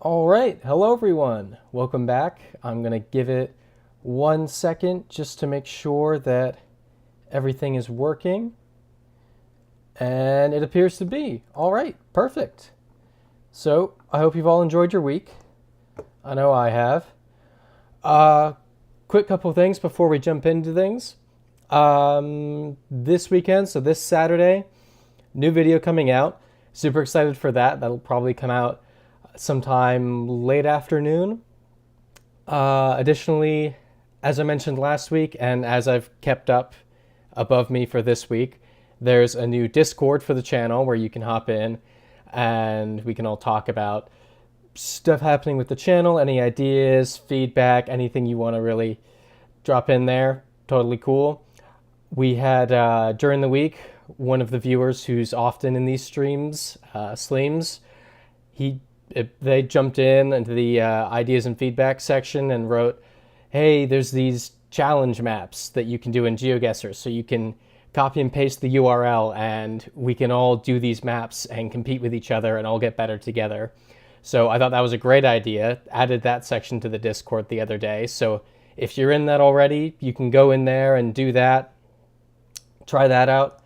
All right, hello everyone. Welcome back. I'm going to give it 1 second just to make sure that everything is working. And it appears to be. All right, perfect. So I hope you've all enjoyed your week. I know I have. Quick couple things before we jump into things. This weekend, so this Saturday, new video coming out. Super excited for that. That'll probably come out sometime late afternoon. Additionally, as I mentioned last week, and as I've kept up above me for this week, there's a new Discord for the channel where you can hop in and we can all talk about stuff happening with the channel, any ideas, feedback, anything you want to really drop in there. Totally cool. We had, during the week, one of the viewers who's often in these streams, Sleems, they jumped in into the ideas and feedback section and wrote, hey, there's these challenge maps that you can do in GeoGuessr, so you can copy and paste the URL and we can all do these maps and compete with each other and all get better together. So I thought that was a great idea. Added that section to the Discord the other day. So if you're in that already, you can go in there and do that. Try that out.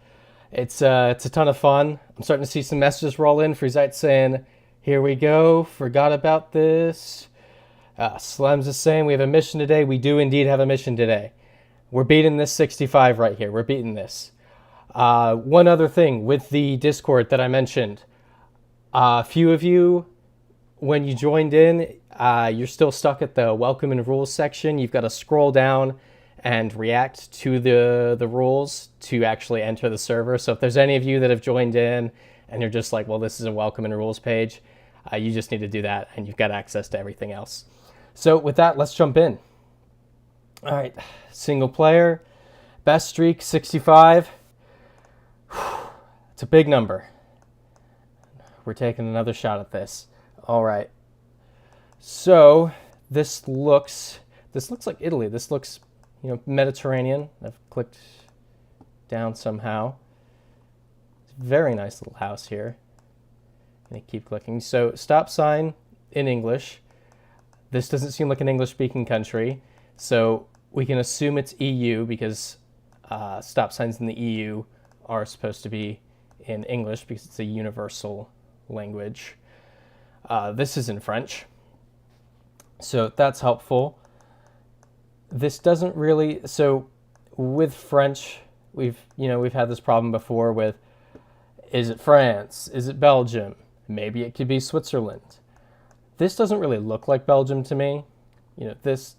It's a ton of fun. I'm starting to see some messages roll in. Freezite saying, here we go, forgot about this. Slems is saying we have a mission today. We do indeed have a mission today. We're beating this 65 right here. We're beating this. One other thing with the Discord that I mentioned. A few of you, when you joined in, you're still stuck at the welcome and rules section. You've got to scroll down and react to the rules to actually enter the server. So if there's any of you that have joined in and you're just like, well, this is a welcome and rules page, you just need to do that and you've got access to everything else. So with that, let's jump in. All right, single player, best streak 65. It's a big number. We're taking another shot at this. All right. So this looks like Italy. This looks, Mediterranean. I've clicked down somehow. It's a very nice little house here. I'm gonna keep clicking. So stop sign in English. This doesn't seem like an English-speaking country, so we can assume it's EU because stop signs in the EU are supposed to be in English because it's a universal language. This is in French, so that's helpful. This doesn't really, so with French, we've had this problem before with, is it France? Is it Belgium? Maybe it could be Switzerland. This doesn't really look like Belgium to me. This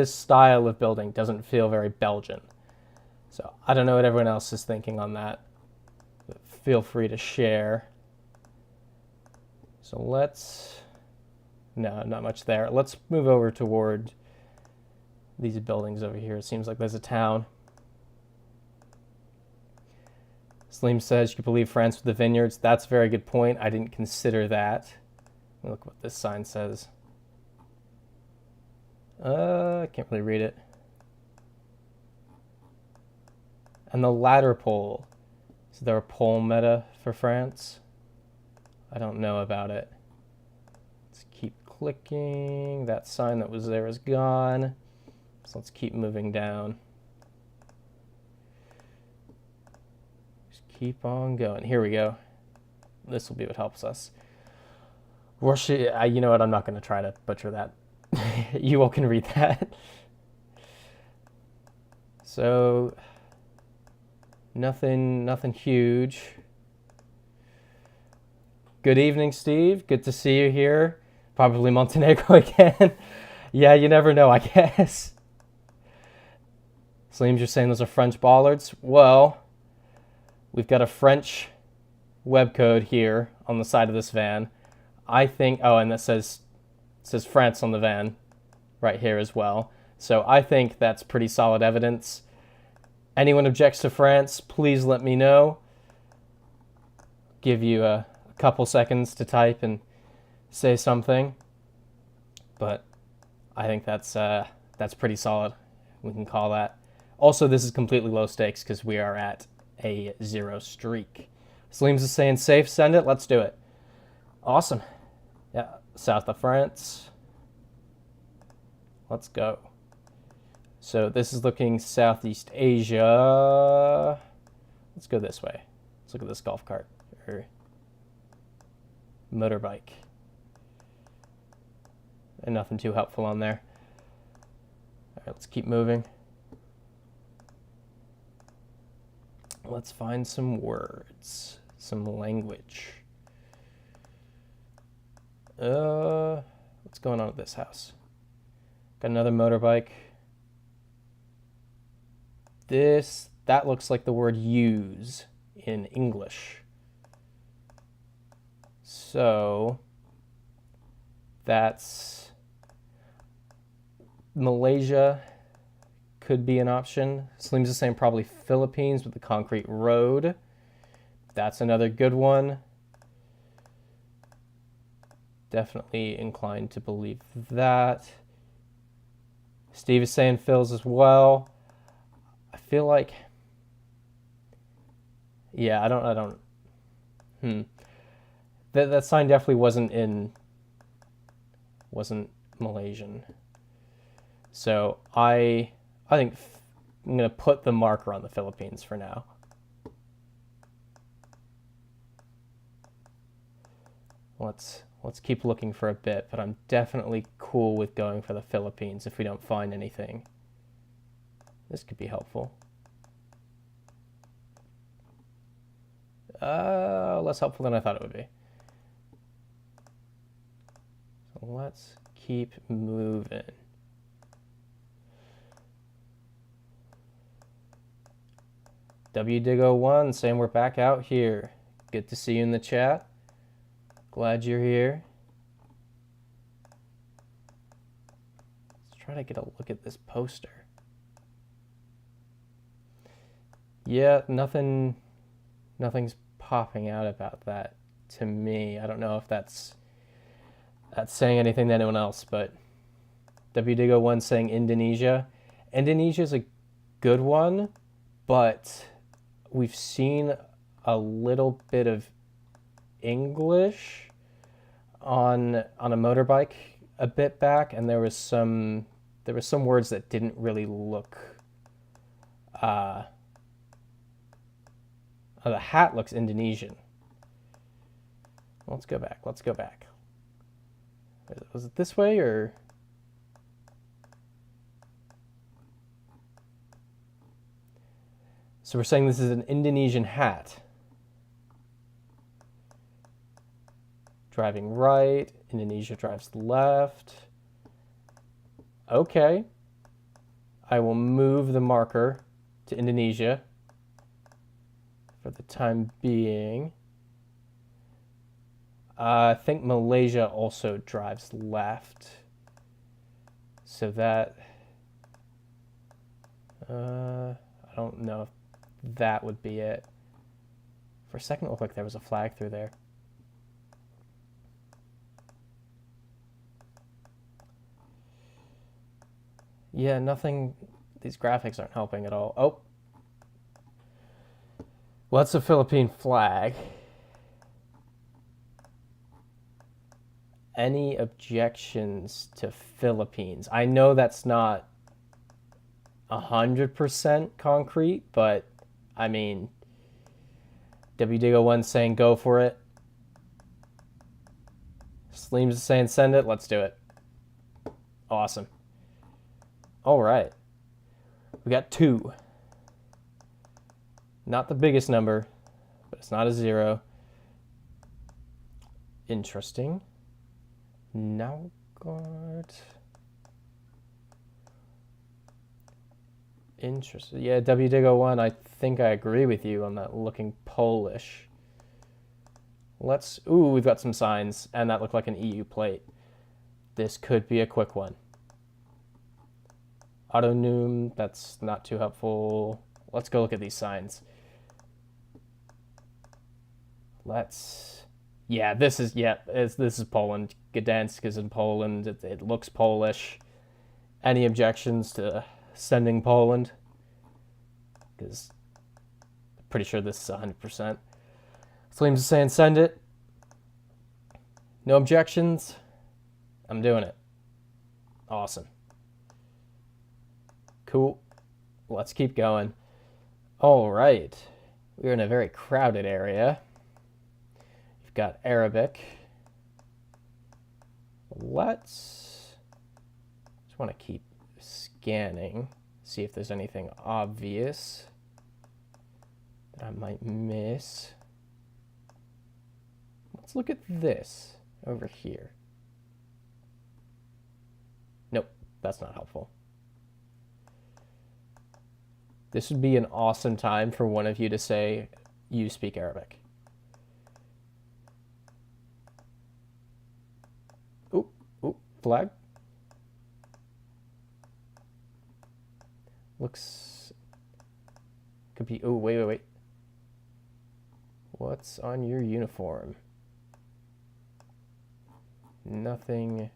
style of building doesn't feel very Belgian. So I don't know what everyone else is thinking on that. But feel free to share. So no, not much there. Let's move over toward these buildings over here. It seems like there's a town. Slim says you could believe France with the vineyards. That's a very good point. I didn't consider that. Look what this sign says. I can't really read it. And the ladder pole. Is there a pole meta for France? I don't know about it. Let's keep clicking. That sign that was there is gone. So let's keep moving down. Just keep on going. Here we go. This will be what helps us. You know what? I'm not going to try to butcher that. You all can read that. So, nothing huge. Good evening, Steve. Good to see you here. Probably Montenegro again. Yeah, you never know, I guess. Slims, you're saying those are French bollards? Well, we've got a French web code here on the side of this van. I think, and that says France on the van right here as well. So I think that's pretty solid evidence. Anyone objects to France, please let me know. Give you a couple seconds to type and say something. But I think that's pretty solid. We can call that. Also, this is completely low stakes because we are at a 0 streak. Slims is saying safe, send it, let's do it. Awesome. Yeah, south of France. Let's go. So this is looking Southeast Asia. Let's go this way. Let's look at this golf cart or motorbike. And nothing too helpful on there. All right, let's keep moving. Let's find some words, some language. What's going on with this house? Got another motorbike. That looks like the word use in English. So that's Malaysia could be an option. Slim's is saying probably Philippines with the concrete road. That's another good one. Definitely inclined to believe that. Steve is saying Phil's as well. I feel like, yeah, I don't. That sign definitely wasn't Malaysian. So I think I'm gonna put the marker on the Philippines for now. Let's keep looking for a bit, but I'm definitely cool with going for the Philippines if we don't find anything. This could be helpful. Less helpful than I thought it would be. So let's keep moving. WDig01 saying we're back out here. Good to see you in the chat. Glad you're here. Let's try to get a look at this poster. Yeah, nothing's popping out about that to me. I don't know if that's saying anything to anyone else, but WDig01 saying Indonesia. Indonesia's a good one, but we've seen a little bit of English on a motorbike a bit back, and there was some words that didn't really look. The hat looks Indonesian. Let's go back. Was it this way or? So we're saying this is an Indonesian hat. Driving right, Indonesia drives left. Okay. I will move the marker to Indonesia for the time being. I think Malaysia also drives left. So that, I don't know if that would be it. For a second it looked like there was a flag through there. Yeah, nothing, these graphics aren't helping at all. Oh. Well, that's a Philippine flag. Any objections to Philippines? I know that's not 100% concrete, but I mean, WDig01 saying go for it. Sleems is saying send it. Let's do it. Awesome. All right. We got 2. Not the biggest number, but it's not a 0. Interesting. Naugaard. Interesting. Yeah, WDig01, I think I agree with you on that looking Polish. We've got some signs, and that looked like an EU plate. This could be a quick one. Autonoom, that's not too helpful. Let's go look at these signs. Yeah, this is Poland. Gdansk is in Poland. It looks Polish. Any objections to sending Poland? Because I'm pretty sure this is 100%. Flames is saying send it. No objections. I'm doing it. Awesome. Cool. Let's keep going. All right. We're in a very crowded area. You've got Arabic. Let's just want to keep scanning, see if there's anything obvious that I might miss. Let's look at this over here. Nope, that's not helpful. This would be an awesome time for one of you to say, you speak Arabic. Ooh, ooh, flag. Looks, could be, oh, wait. What's on your uniform? Nothing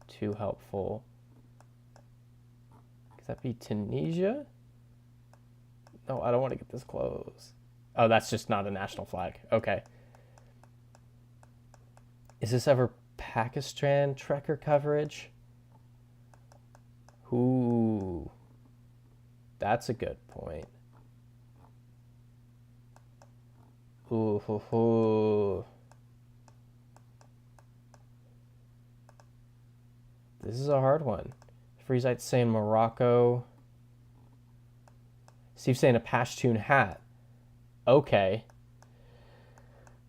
too helpful. Could that be Tunisia? No, I don't want to get this close. Oh, that's just not a national flag. Okay. Is this ever Pakistan trekker coverage? Ooh. That's a good point. Ooh, hoo, hoo. This is a hard one. Freezite's saying Morocco. Steve's saying a Pashtun hat. Okay.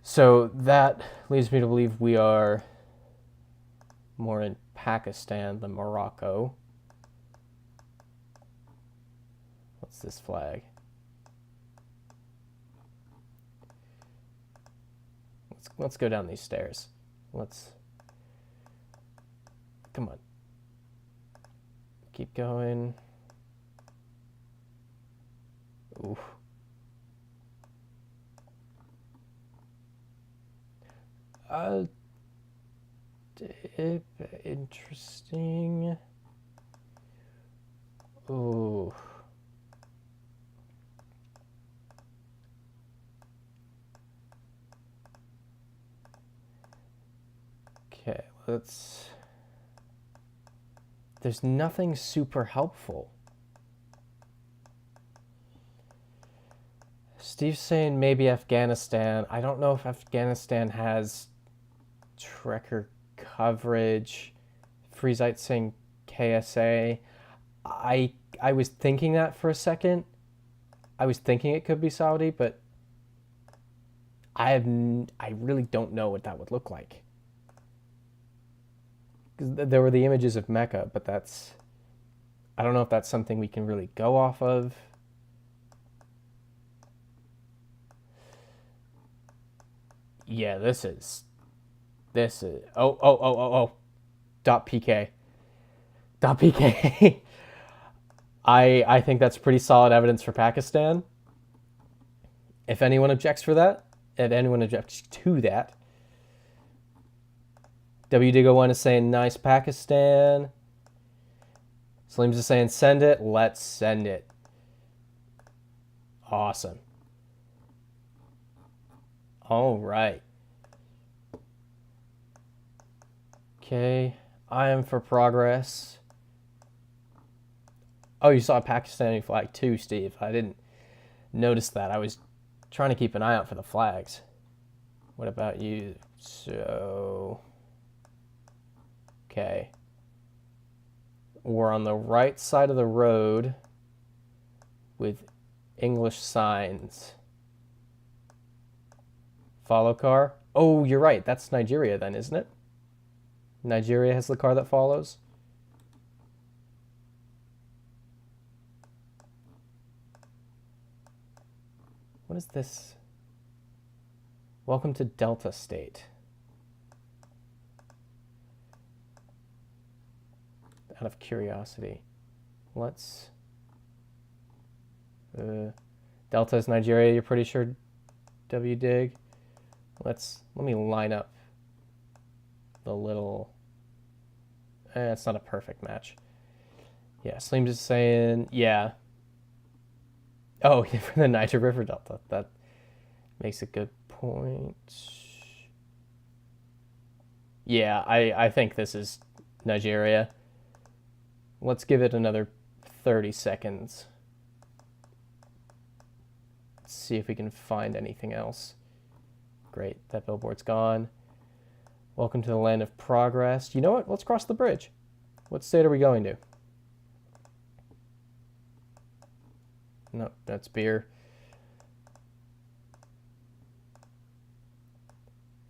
So that leads me to believe we are more in Pakistan than Morocco. What's this flag? Let's go down these stairs. Come on. Keep going. Ooh. Interesting. Ooh. Okay, there's nothing super helpful. Steve's saying maybe Afghanistan. I don't know if Afghanistan has trekker coverage. Freezite saying KSA. I was thinking that for a second. I was thinking it could be Saudi, but I really don't know what that would look like. Because there were the images of Mecca, but I don't know if that's something we can really go off of. Yeah, this is oh. .pk. I think that's pretty solid evidence for Pakistan. If anyone objects to that, WDigo1 is saying nice Pakistan. Slim's is saying send it. Let's send it. Awesome. All right. Okay, I am for progress. Oh, you saw a Pakistani flag too, Steve. I didn't notice that. I was trying to keep an eye out for the flags. What about you? So, okay. We're on the right side of the road with English signs. Follow car? Oh, you're right. That's Nigeria then, isn't it? Nigeria has the car that follows. What is this? Welcome to Delta State. Out of curiosity. Let's... Delta is Nigeria, you're pretty sure, WDig? Let me line up the little... it's not a perfect match. Yeah, Slim just saying, yeah. Oh, for the Niger River Delta. That makes a good point. Yeah, I think this is Nigeria. Let's give it another 30 seconds. Let's see if we can find anything else. Great, that billboard's gone. Welcome to the land of progress. You know what? Let's cross the bridge. What state are we going to? No, that's beer.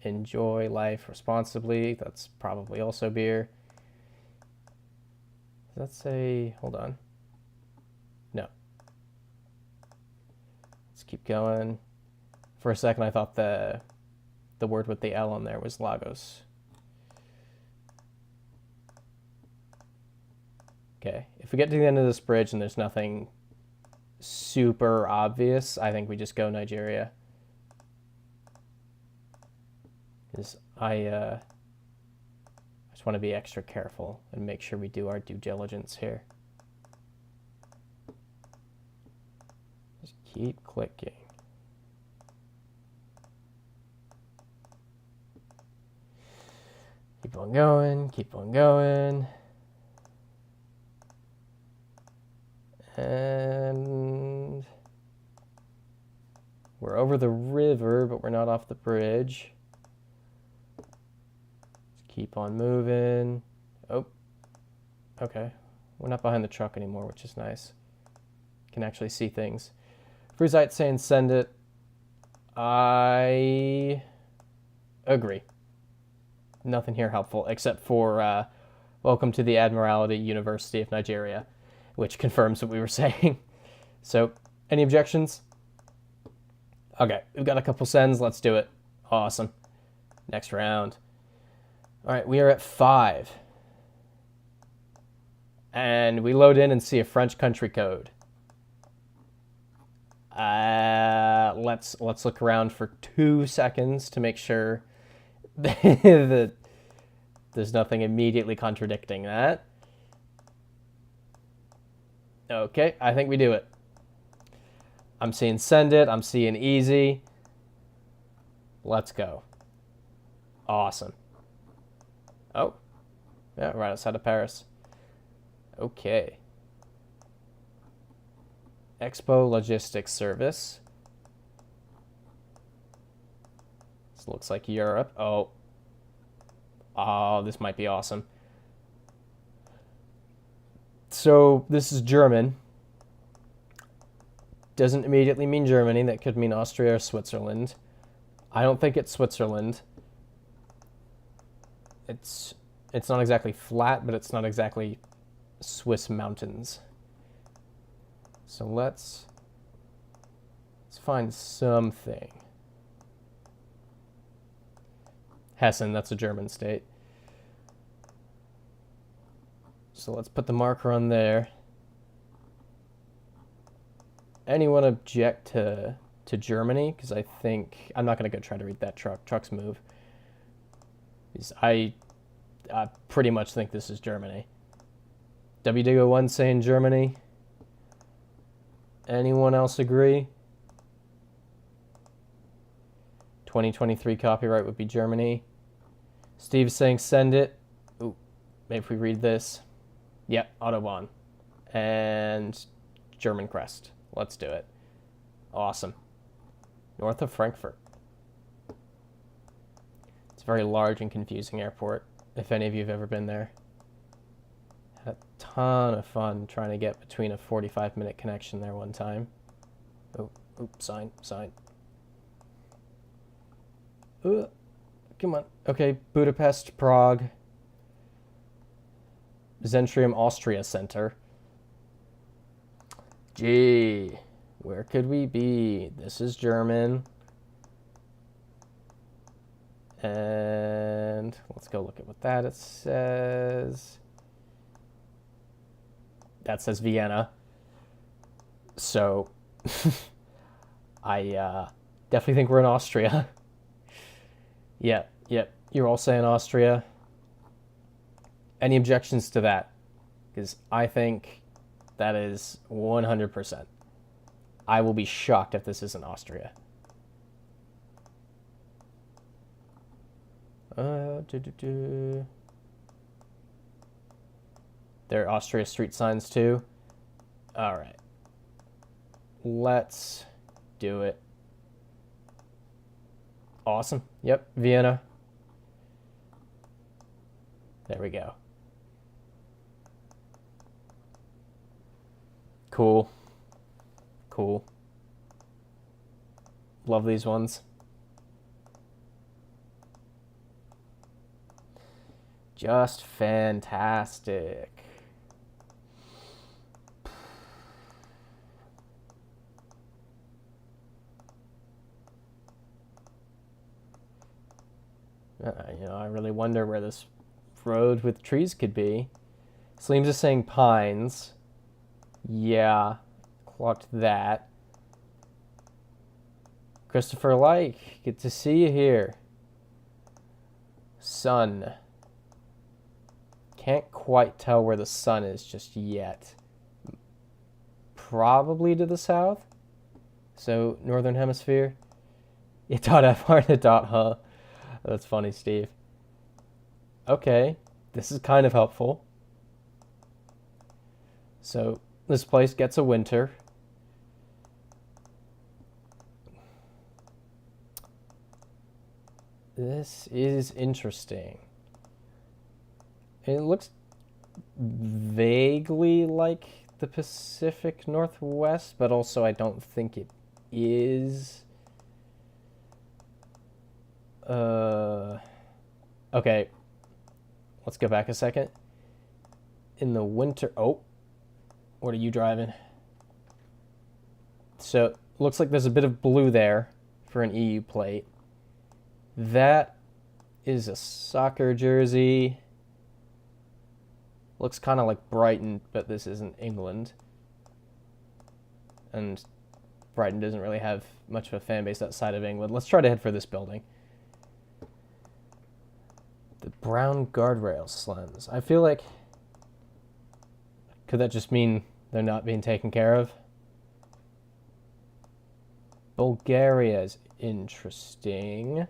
Enjoy life responsibly. That's probably also beer. Does that say, hold on. No. Let's keep going. For a second, I thought the word with the L on there was Lagos. Okay, if we get to the end of this bridge and there's nothing super obvious, I think we just go Nigeria. Because I just want to be extra careful and make sure we do our due diligence here. Just keep clicking. Keep on going, keep on going. And we're over the river, but we're not off the bridge. Let's keep on moving. Oh, okay. We're not behind the truck anymore, which is nice. Can actually see things. Fruzite saying send it. I agree. Nothing here helpful except for welcome to the Admiralty University of Nigeria, which confirms what we were saying. So, any objections? Okay, we've got a couple sends. Let's do it. Awesome. Next round. All right, we are at 5. And we load in and see a French country code. Let's look around for 2 seconds to make sure that there's nothing immediately contradicting that. Okay, I think we do it. I'm seeing send it. I'm seeing easy. Let's go. Awesome. Oh, yeah, right outside of Paris. Okay. Expo Logistics Service. This looks like Europe. Oh. Oh, this might be awesome. So this is German. Doesn't immediately mean Germany. That could mean Austria or Switzerland. I don't think it's Switzerland. It's not exactly flat, but it's not exactly Swiss mountains. So let's find something. Hessen, that's a German state. So let's put the marker on there. Anyone object to Germany? Because I think I'm not going to go try to read that truck. Trucks move. Because I pretty much think this is Germany. WDO1 saying Germany. Anyone else agree? 2023 copyright would be Germany. Steve's saying send it. Ooh, maybe if we read this. Yep, Autobahn. And German crest. Let's do it. Awesome. North of Frankfurt. It's a very large and confusing airport, if any of you have ever been there. Had a ton of fun trying to get between a 45-minute connection there one time. Oh, sign. Come on. Okay, Budapest, Prague. Zentrium Austria Center. Gee, where could we be? This is German. And let's go look at what that says. That says Vienna. So I definitely think we're in Austria. Yep. You're all saying Austria. Any objections to that? Because I think that is 100%. I will be shocked if this isn't Austria. They're Austria street signs too. All right. Let's do it. Awesome. Yep, Vienna. There we go. Cool. Cool. Love these ones. Just fantastic. I really wonder where this road with trees could be. Sleems is saying pines. Yeah, clocked that. Christopher Like, good to see you here. Sun. Can't quite tell where the sun is just yet. Probably to the south. So, northern hemisphere. Yeah, .fr to .huh. That's funny, Steve. Okay, this is kind of helpful. So, this place gets a winter. This is interesting. It looks vaguely like the Pacific Northwest, but also I don't think it is. Okay. Let's go back a second. In the winter... Oh. What are you driving? So, looks like there's a bit of blue there for an EU plate. That is a soccer jersey. Looks kind of like Brighton, but this isn't England. And Brighton doesn't really have much of a fan base outside of England. Let's try to head for this building. The brown guardrail slams. I feel like... Could that just mean they're not being taken care of? Bulgaria is interesting.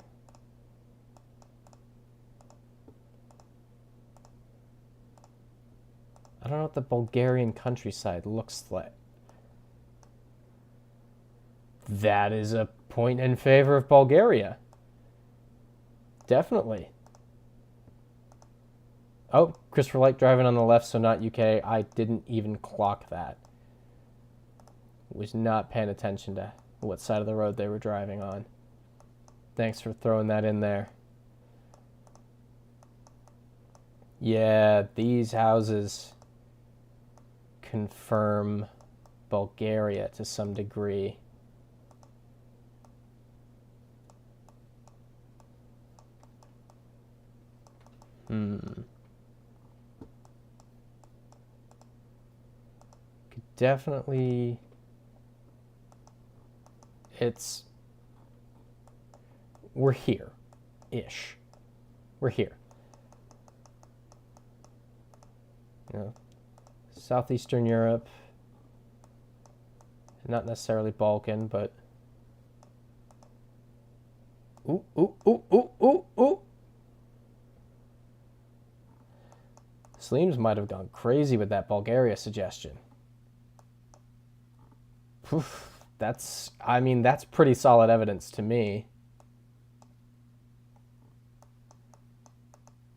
I don't know what the Bulgarian countryside looks like. That is a point in favor of Bulgaria. Definitely. Oh, Christopher Light driving on the left, so not UK. I didn't even clock that. Was not paying attention to what side of the road they were driving on. Thanks for throwing that in there. Yeah, these houses confirm Bulgaria to some degree. Definitely, we're here-ish. We're here. You know, Southeastern Europe, not necessarily Balkan, but... Ooh, ooh, ooh, ooh, ooh, ooh. Sleems might have gone crazy with that Bulgaria suggestion. That's pretty solid evidence to me.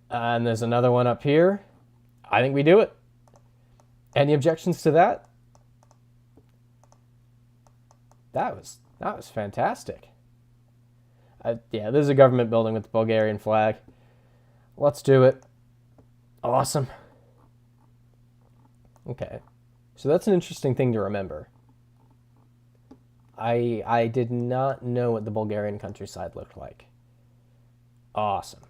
And there's another one up here. I think we do it. Any objections to that? That was fantastic. Yeah, there's a government building with the Bulgarian flag. Let's do it. Awesome. Okay. So that's an interesting thing to remember. I did not know what the Bulgarian countryside looked like. Awesome.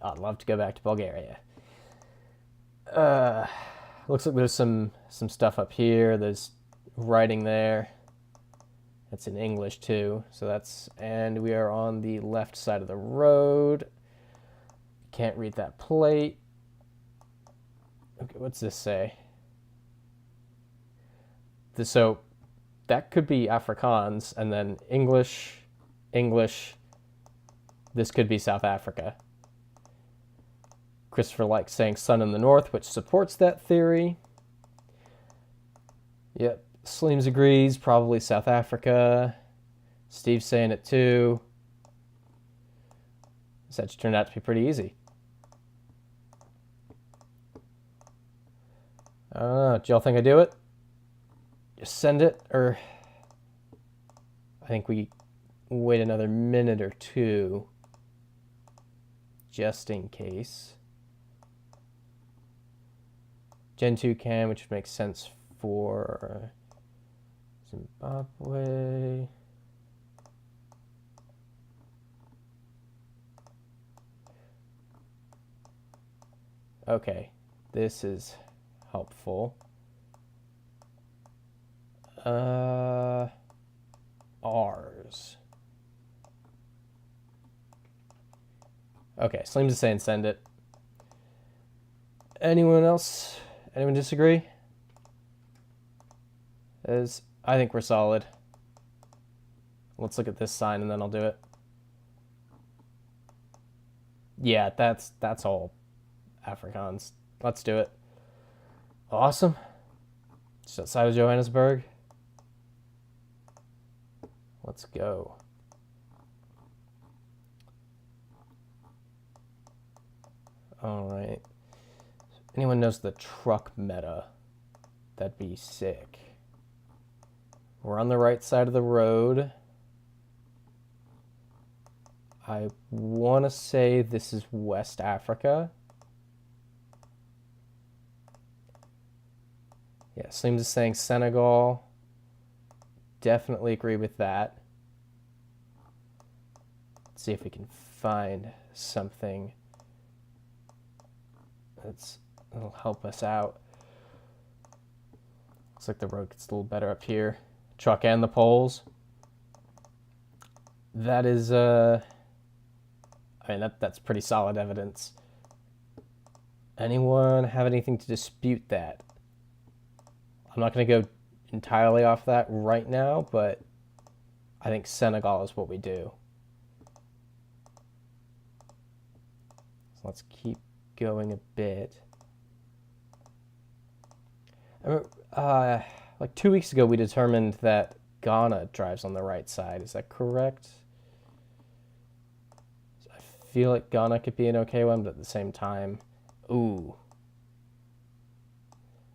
I'd love to go back to Bulgaria. Looks like there's some stuff up here. There's writing there. That's in English too. So that's, and we are on the left side of the road. Can't read that plate. Okay, what's this say? So that could be Afrikaans, and then English. This could be South Africa. Christopher likes saying sun in the north, which supports that theory. Yep, Sleems agrees, probably South Africa. Steve's saying it too. This actually turned out to be pretty easy. I don't know, do y'all think I do it? Just send it, or I think we wait another minute or two just in case. Gen 2 can, which makes sense for Zimbabwe. Okay, this is helpful. R's. Okay, Slim's is saying send it. Anyone else? Anyone disagree? I think we're solid. Let's look at this sign and then I'll do it. Yeah, that's all Afrikaans. Let's do it. Awesome. Just outside of Johannesburg. Let's go. All right. Anyone knows the truck meta? That'd be sick. We're on the right side of the road. I want to say this is West Africa. Yeah, Slims is saying Senegal. Definitely agree with that. Let's see if we can find something that'll help us out. Looks like the road gets a little better up here. Truck and the poles. That is, I mean, that's pretty solid evidence. Anyone have anything to dispute that? I'm not going to go entirely off that right now, but I think Senegal is what we do. So let's keep going a bit. Like 2 weeks ago, we determined that Ghana drives on the right side. Is that correct? I feel like Ghana could be an okay one, but at the same time, ooh.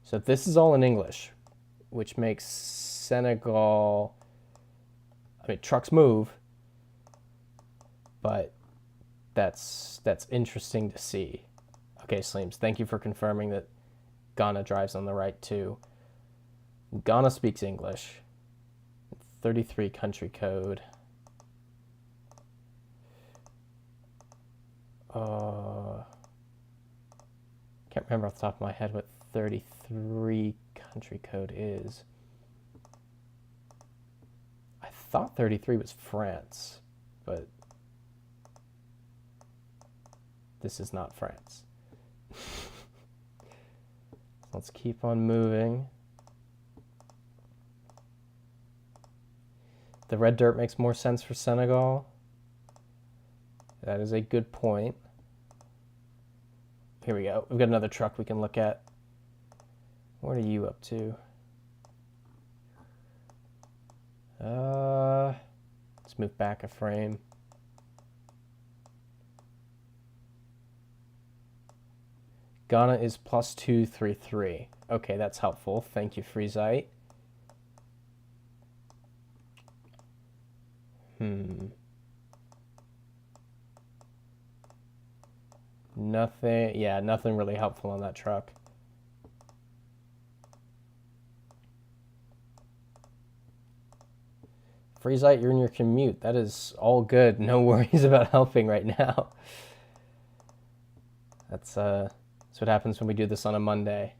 So this is all in English, which makes Senegal, I mean, trucks move, but that's interesting to see. Okay, Sleems, thank you for confirming that Ghana drives on the right too. Ghana speaks English. 33 country code. Can't remember off the top of my head what 33 country code is. I thought 33 was France, but this is not France. Let's keep on moving. The red dirt makes more sense for Senegal. That is a good point. Here we go. We've got another truck we can look at. What are you up to? Let's move back a frame. Ghana is +233. Okay, that's helpful. Thank you, Freezite. Nothing, yeah, nothing really helpful on that truck. Freezite, you're in your commute. That is all good. No worries about helping right now. That's what happens when we do this on a Monday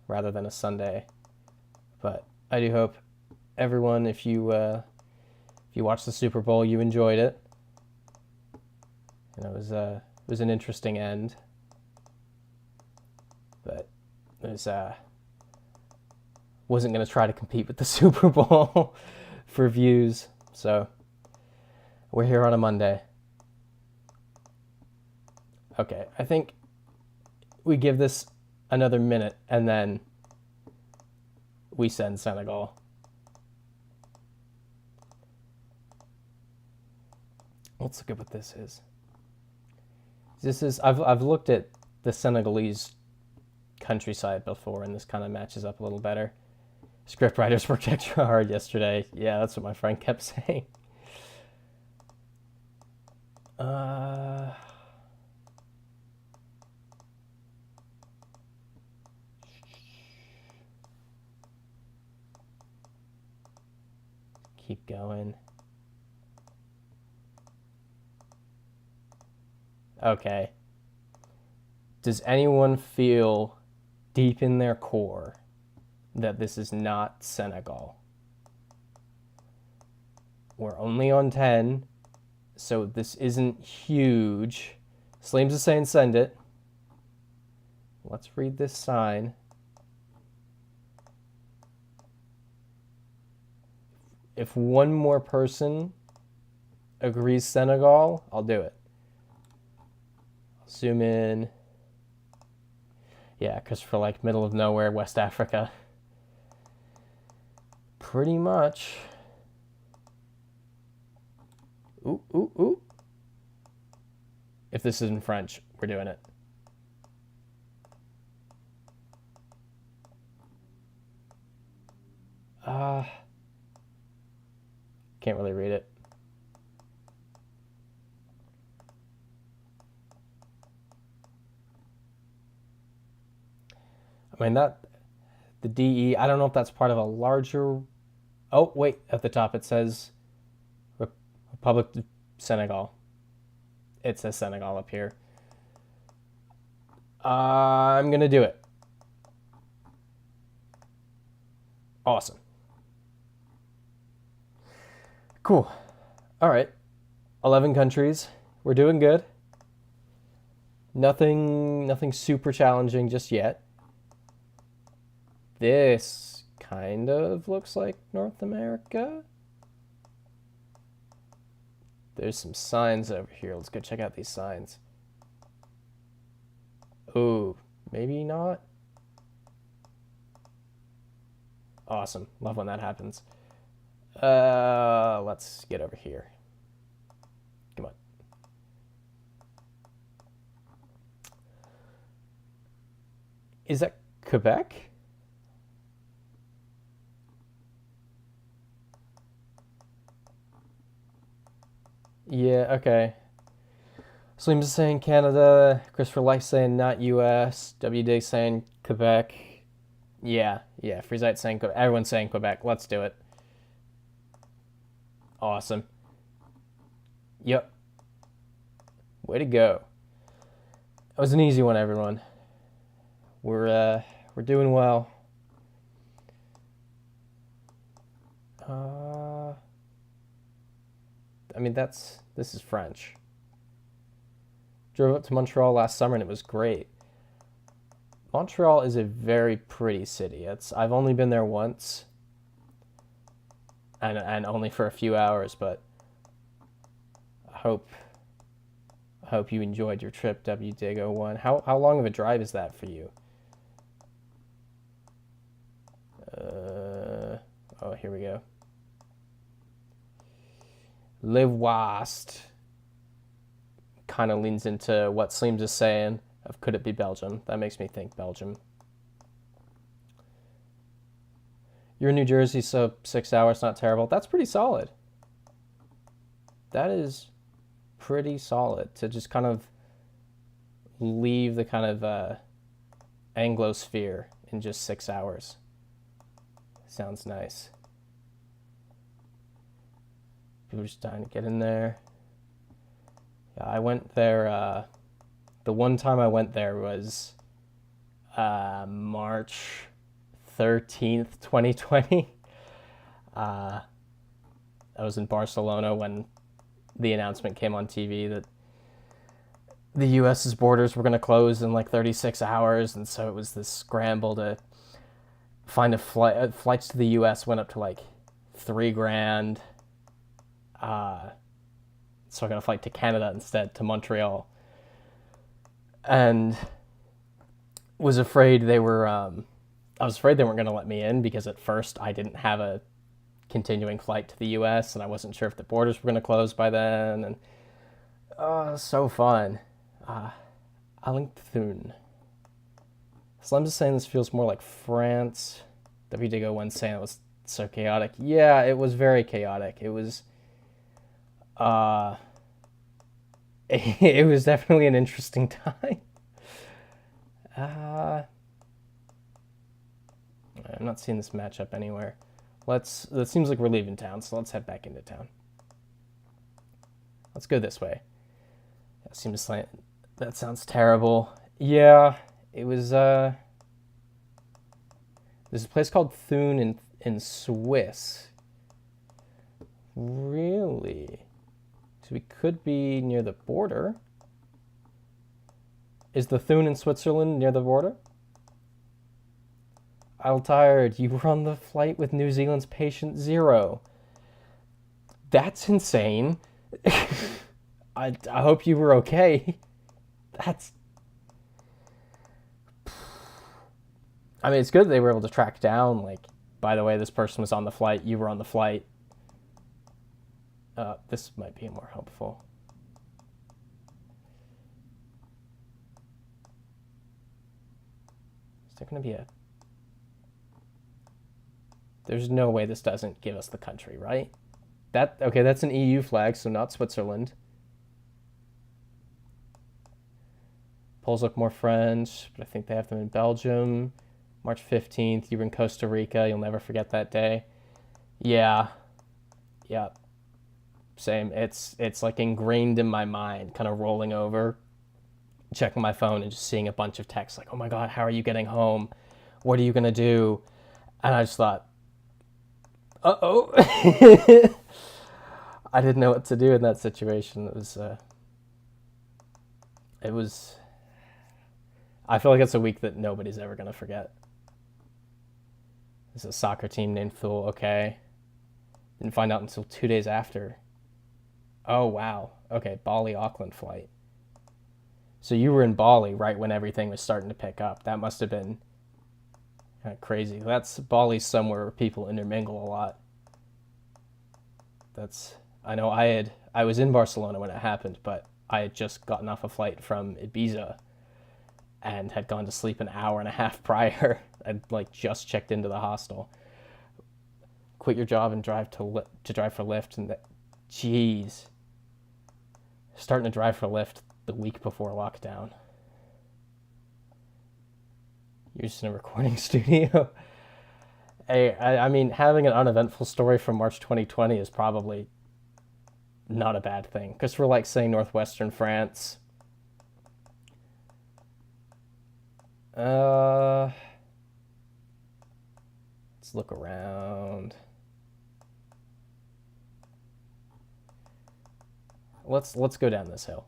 rather than a Sunday. But I do hope everyone, if you watched the Super Bowl, you enjoyed it. And it was an interesting end. But it wasn't going to try to compete with the Super Bowl for views. So we're here on a Monday. Okay, I think we give this another minute and then we send Senegal. Let's look at what this is. This is I've looked at the Senegalese countryside before, and this kind of matches up a little better. Script writers worked extra hard yesterday. Yeah, that's what my friend kept saying. Keep going. Okay. Does anyone feel deep in their core that this is not Senegal? We're only on 10, so this isn't huge. Sleems is saying send it. Let's read this sign. If one more person agrees Senegal, I'll do it. I'll zoom in. Yeah, because for like middle of nowhere, West Africa. Pretty much. Ooh, ooh, ooh. If this isn't French, we're doing it. Can't really read it. I mean, that, the DE, I don't know if that's part of a larger, oh, wait, at the top it says Republic of Senegal. It says Senegal up here. I'm going to do it. Awesome. Cool. All right. 11 countries. We're doing good. Nothing super challenging just yet. This kind of looks like North America. There's some signs over here. Let's go check out these signs. Ooh, maybe not. Awesome. Love when that happens. Let's get over here. Come on. Is that Quebec? Yeah, okay. Slim is saying Canada. Christopher Life saying not US. WD saying Quebec. Yeah. Freezite saying Quebec. Everyone's saying Quebec. Let's do it. Awesome. Yep. Way to go. That was an easy one, everyone. We're doing well. I mean, this is French. Drove up to Montreal last summer and it was great. Montreal is a very pretty city. I've only been there once. And only for a few hours, but I hope you enjoyed your trip, WDig01. How long of a drive is that for you? Oh, here we go. Live Wast kind of leans into what Sleems is saying of could it be Belgium? That makes me think Belgium. You're in New Jersey, so 6 hours, not terrible. That's pretty solid. That is pretty solid to just kind of leave the kind of Anglosphere in just 6 hours. Sounds nice. People are just dying to get in there. Yeah, I went there. The one time I went there was March 13th, 2020. I was in Barcelona when the announcement came on TV that the U.S.'s borders were going to close in like 36 hours, and so it was this scramble to find a flight. Flights to the U.S. went up to like $3,000. So I got a flight to Canada instead, to Montreal. And was afraid they were. I was afraid they weren't going to let me in because at first I didn't have a continuing flight to the U.S. and I wasn't sure if the borders were going to close by then. And so fun. Allington. Slim's saying this feels more like France. WDigo1 saying it was so chaotic. Yeah, it was very chaotic. It was. It was definitely an interesting time. I'm not seeing this matchup anywhere. That seems like we're leaving town, so let's head back into town. Let's go this way. That seems like that sounds terrible. Yeah, it was there's a place called Thun in Swiss. Really? So we could be near the border. Is the Thun in Switzerland near the border? I'm tired. You were on the flight with New Zealand's patient zero. That's insane. I hope you were okay. That's... I mean, it's good they were able to track down, like, by the way, this person was on the flight, you were on the flight. This might be more helpful. Is there going to be a... There's no way this doesn't give us the country, right? Okay, that's an EU flag, so not Switzerland. Polls look more French, but I think they have them in Belgium. March 15th, you were in Costa Rica. You'll never forget that day. Yeah. Yeah. Same. It's like ingrained in my mind, kind of rolling over, checking my phone and just seeing a bunch of texts like, oh my God, how are you getting home? What are you going to do? And I just thought, uh-oh. I didn't know what to do in that situation. It was, I feel like it's a week that nobody's ever going to forget. There's a soccer team named Thule, okay. Didn't find out until 2 days after. Oh, wow. Okay, Bali-Auckland flight. So you were in Bali right when everything was starting to pick up. That must have been kind of crazy. Bali's somewhere where people intermingle a lot. I know I was in Barcelona when it happened, but I had just gotten off a flight from Ibiza and had gone to sleep an hour and a half prior. I'd like just checked into the hostel. Quit your job and drive for Lyft, and jeez, starting to drive for Lyft the week before lockdown. You're just in a recording studio. Hey, I mean, having an uneventful story from March 2020 is probably not a bad thing, because for like saying northwestern France. Let's look around. Let's go down this hill.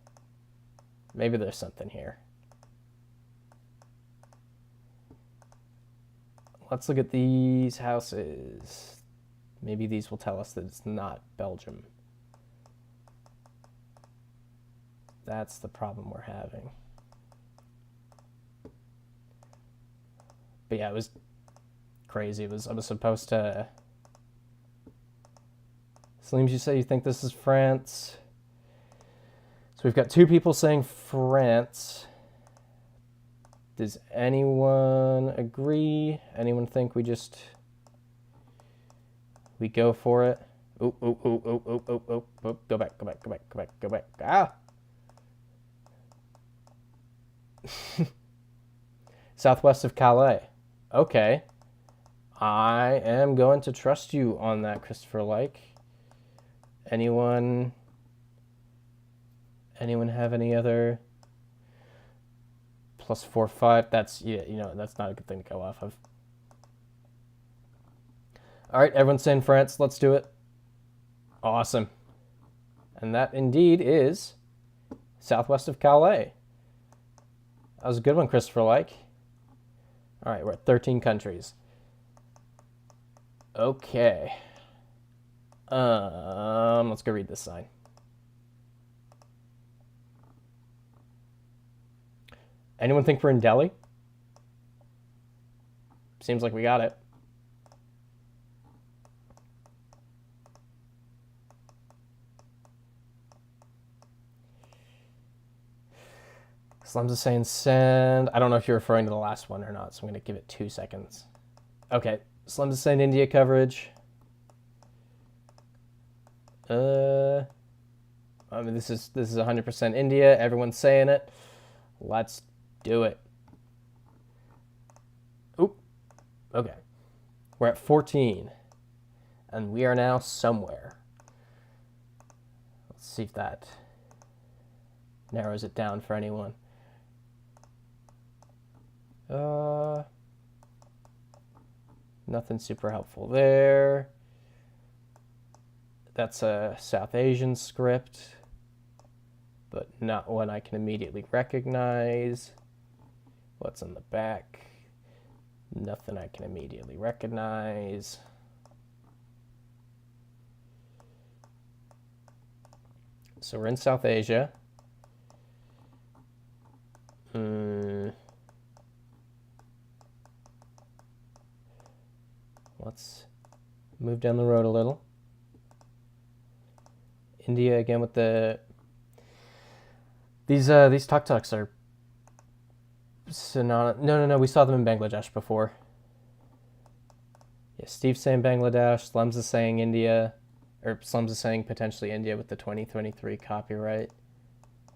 Maybe there's something here. Let's look at these houses. Maybe these will tell us that it's not Belgium. That's the problem we're having. But yeah, it was crazy. I was supposed to... Slims, you say you think this is France? So we've got two people saying France. Does anyone agree? Anyone think we go for it? Oh. Go back. Ah! Southwest of Calais. Okay. I am going to trust you on that, Christopher Like. Anyone have any other... +4, 5. That's, yeah, that's not a good thing to go off of. All right, everyone's saying France. Let's do it. Awesome. And that indeed is southwest of Calais. That was a good one, Christopher Like. All right, we're at 13 countries. Okay. Let's go read this sign. Anyone think we're in Delhi? Seems like we got it. Slums is saying send. I don't know if you're referring to the last one or not, so I'm going to give it 2 seconds. Okay, Slums is saying India coverage. I mean, this is 100% India. Everyone's saying it. Let's do it. Oop. Okay. We're at 14. And we are now somewhere. Let's see if that narrows it down for anyone. Nothing super helpful there. That's a South Asian script, but not one I can immediately recognize. What's on the back? Nothing I can immediately recognize. So we're in South Asia. Let's move down the road a little. India again with the these tuk-tuks are no, we saw them in Bangladesh before. Yeah, Steve's saying Bangladesh, Slums is saying India, or Slums is saying potentially India with the 2023 copyright.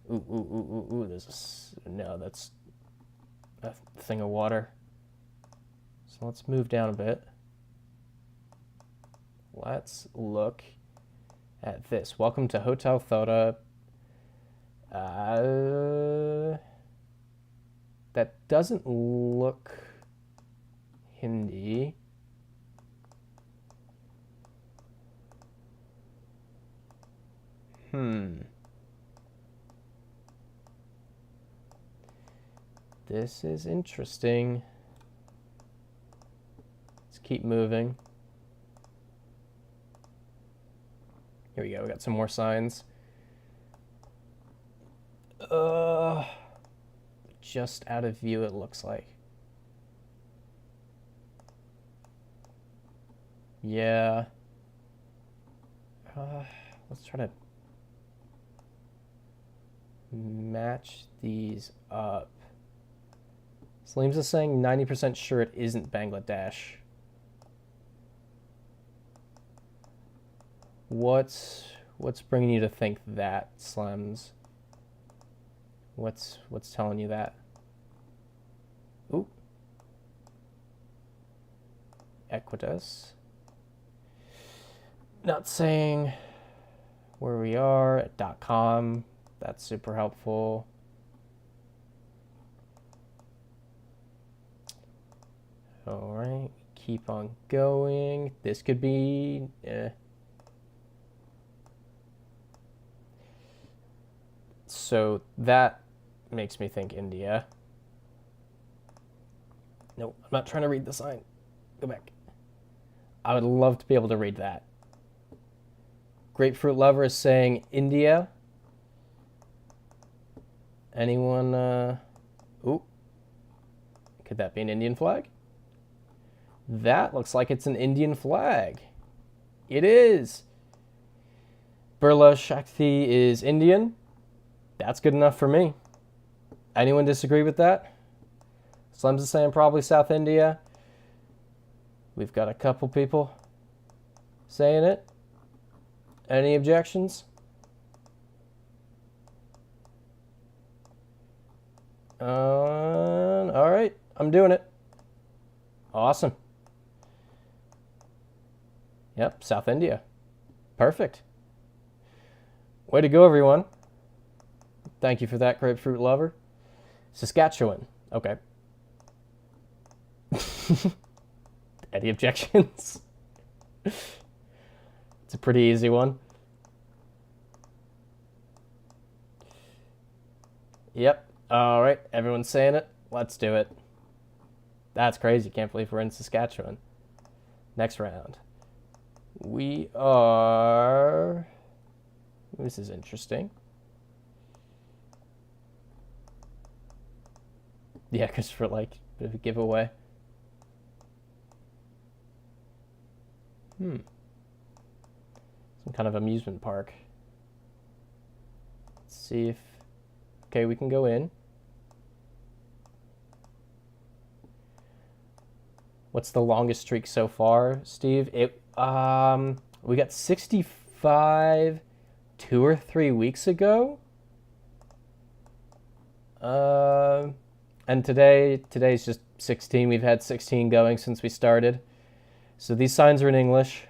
Ooh, no, that's a thing of water. So let's move down a bit. Let's look at this. Welcome to Hotel Thoda. That doesn't look Hindi. This is interesting. Let's keep moving. Here we go, we got some more signs. Just out of view, it looks like. Yeah. Let's try to match these up. Salim's is saying 90% sure it isn't Bangladesh. What's bringing you to think that, Slems? What's telling you that? Ooh. Equitas. Not saying where we are at .com. That's super helpful. All right, keep on going. This could be So that makes me think India. Nope, I'm not trying to read the sign. Go back. I would love to be able to read that. Grapefruit Lover is saying India. Anyone? Ooh. Could that be an Indian flag? That looks like it's an Indian flag. It is. Birla Shakti is Indian. That's good enough for me. Anyone disagree with that? Slim's is saying probably South India. We've got a couple people saying it. Any objections? All right, I'm doing it. Awesome. Yep, South India. Perfect. Way to go, everyone. Thank you for that, Grapefruit Lover. Saskatchewan. Okay. Any objections? It's a pretty easy one. Yep. All right. Everyone's saying it. Let's do it. That's crazy. Can't believe we're in Saskatchewan. Next round. We are... This is interesting. Yeah, because for like a bit of a giveaway. Some kind of amusement park. Let's see if... Okay, we can go in. What's the longest streak so far, Steve? We got 65 2 or 3 weeks ago. And today's just 16. We've had 16 going since we started. So these signs are in English.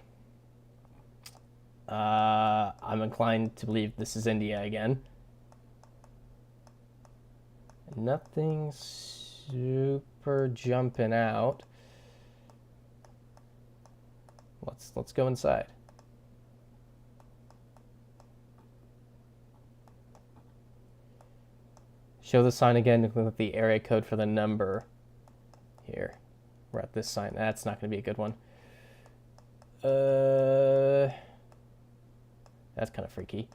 I'm inclined to believe this is India again. Nothing super jumping out. Let's go inside. Show the sign again, looking at the area code for the number. Here, we're at this sign. That's not going to be a good one. That's kind of freaky.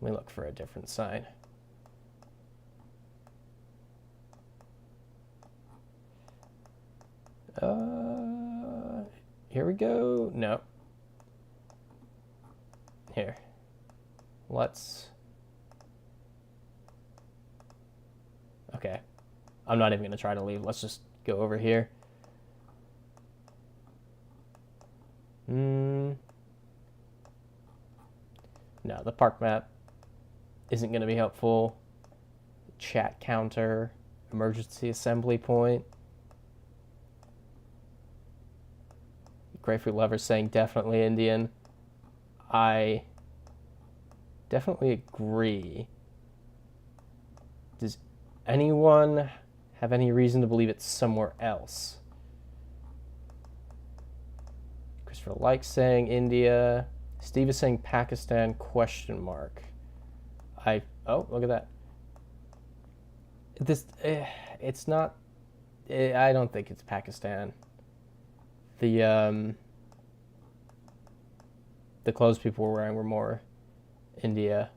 Let me look for a different sign. Here we go. No. Here. Let's... Okay. I'm not even going to try to leave. Let's just go over here. No, the park map isn't going to be helpful. Chat counter, emergency assembly point. Grapefruit Lover saying definitely Indian. I definitely agree. Does anyone have any reason to believe it's somewhere else? Christopher Like saying India. Steve is saying Pakistan, question mark. Oh, look at that. It's not, I don't think it's Pakistan. The clothes people were wearing were more India.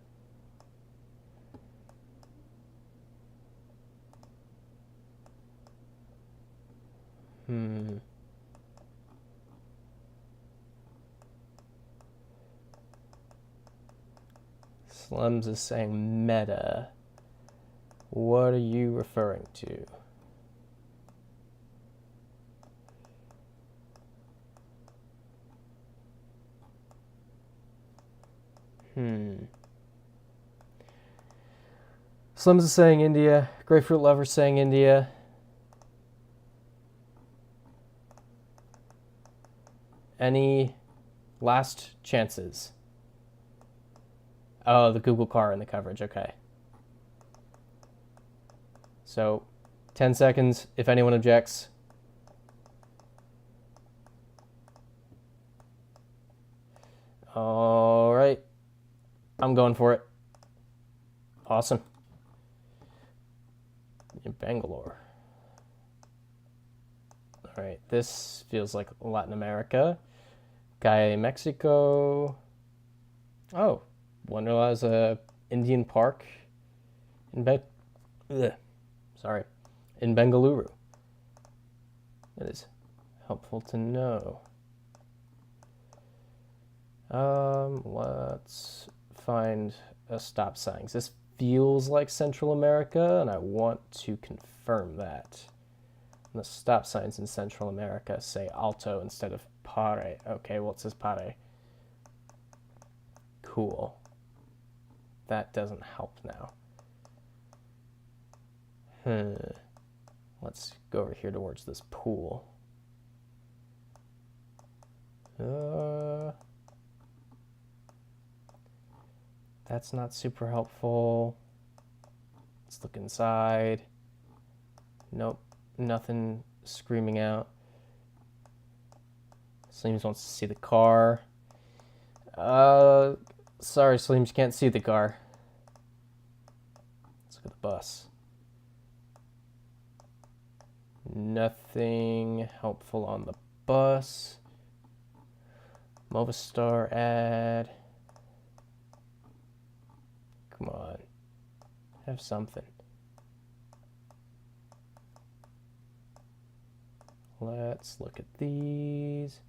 Slums is saying meta. What are you referring to? Slims is saying India. Grapefruit Lover saying India. Any last chances? Oh, the Google car in the coverage. Okay. So, 10 seconds if anyone objects. All right. I'm going for it. Awesome. In Bangalore. All right. This feels like Latin America. Guy, Mexico. Oh, Wonderla is a Indian park in in Bengaluru. That is helpful to know. Let's find a stop sign. This feels like Central America, and I want to confirm that. And the stop signs in Central America say alto instead of pare. Okay, well, it says pare. Cool. That doesn't help now. Let's go over here towards this pool. That's not super helpful. Let's look inside. Nope, nothing screaming out. Sleems wants to see the car. Sorry, Sleems, can't see the car. Let's look at the bus. Nothing helpful on the bus. Movistar ad. Come on. Have something. Let's look at these.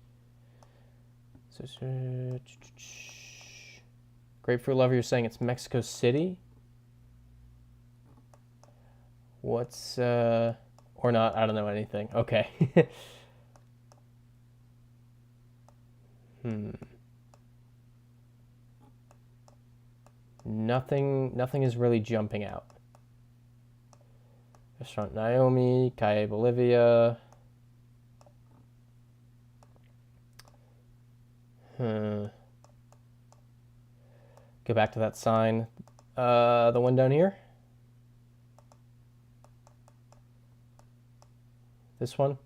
Grapefruit lover, you're saying it's Mexico City? What's, or not, I don't know anything. Okay. Nothing is really jumping out. Restaurant Naomi, Calle Bolivia. Go back to that sign. The one down here. This one.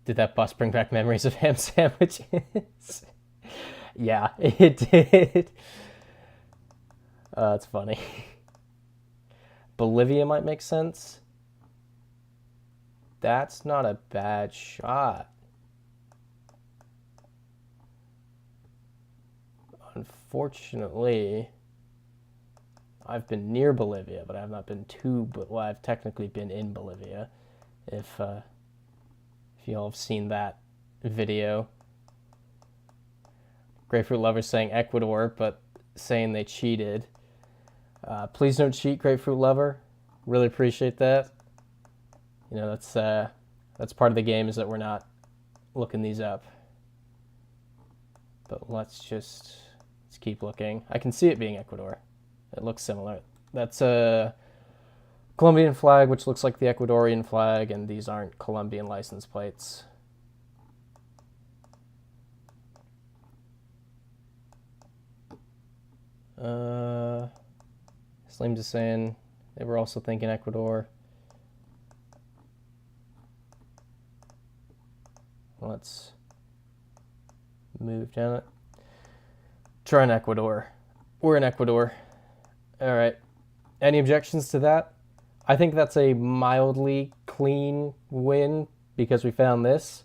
Did that bus bring back memories of ham sandwiches? Yeah, it did. It's funny. Bolivia might make sense. That's not a bad shot. Unfortunately, I've been near Bolivia, but I have not been to, well, I've technically been in Bolivia. If you all have seen that video. Grapefruit Lover saying Ecuador, but saying they cheated. Please don't cheat, Grapefruit Lover. Really appreciate that. You know, that's part of the game, is that we're not looking these up. But let's keep looking. I can see it being Ecuador. It looks similar. That's a Colombian flag, which looks like the Ecuadorian flag, and these aren't Colombian license plates. Slim's just saying they were also thinking Ecuador. Let's move down it. Try in Ecuador. We're in Ecuador. All right. Any objections to that? I think that's a mildly clean win because we found this.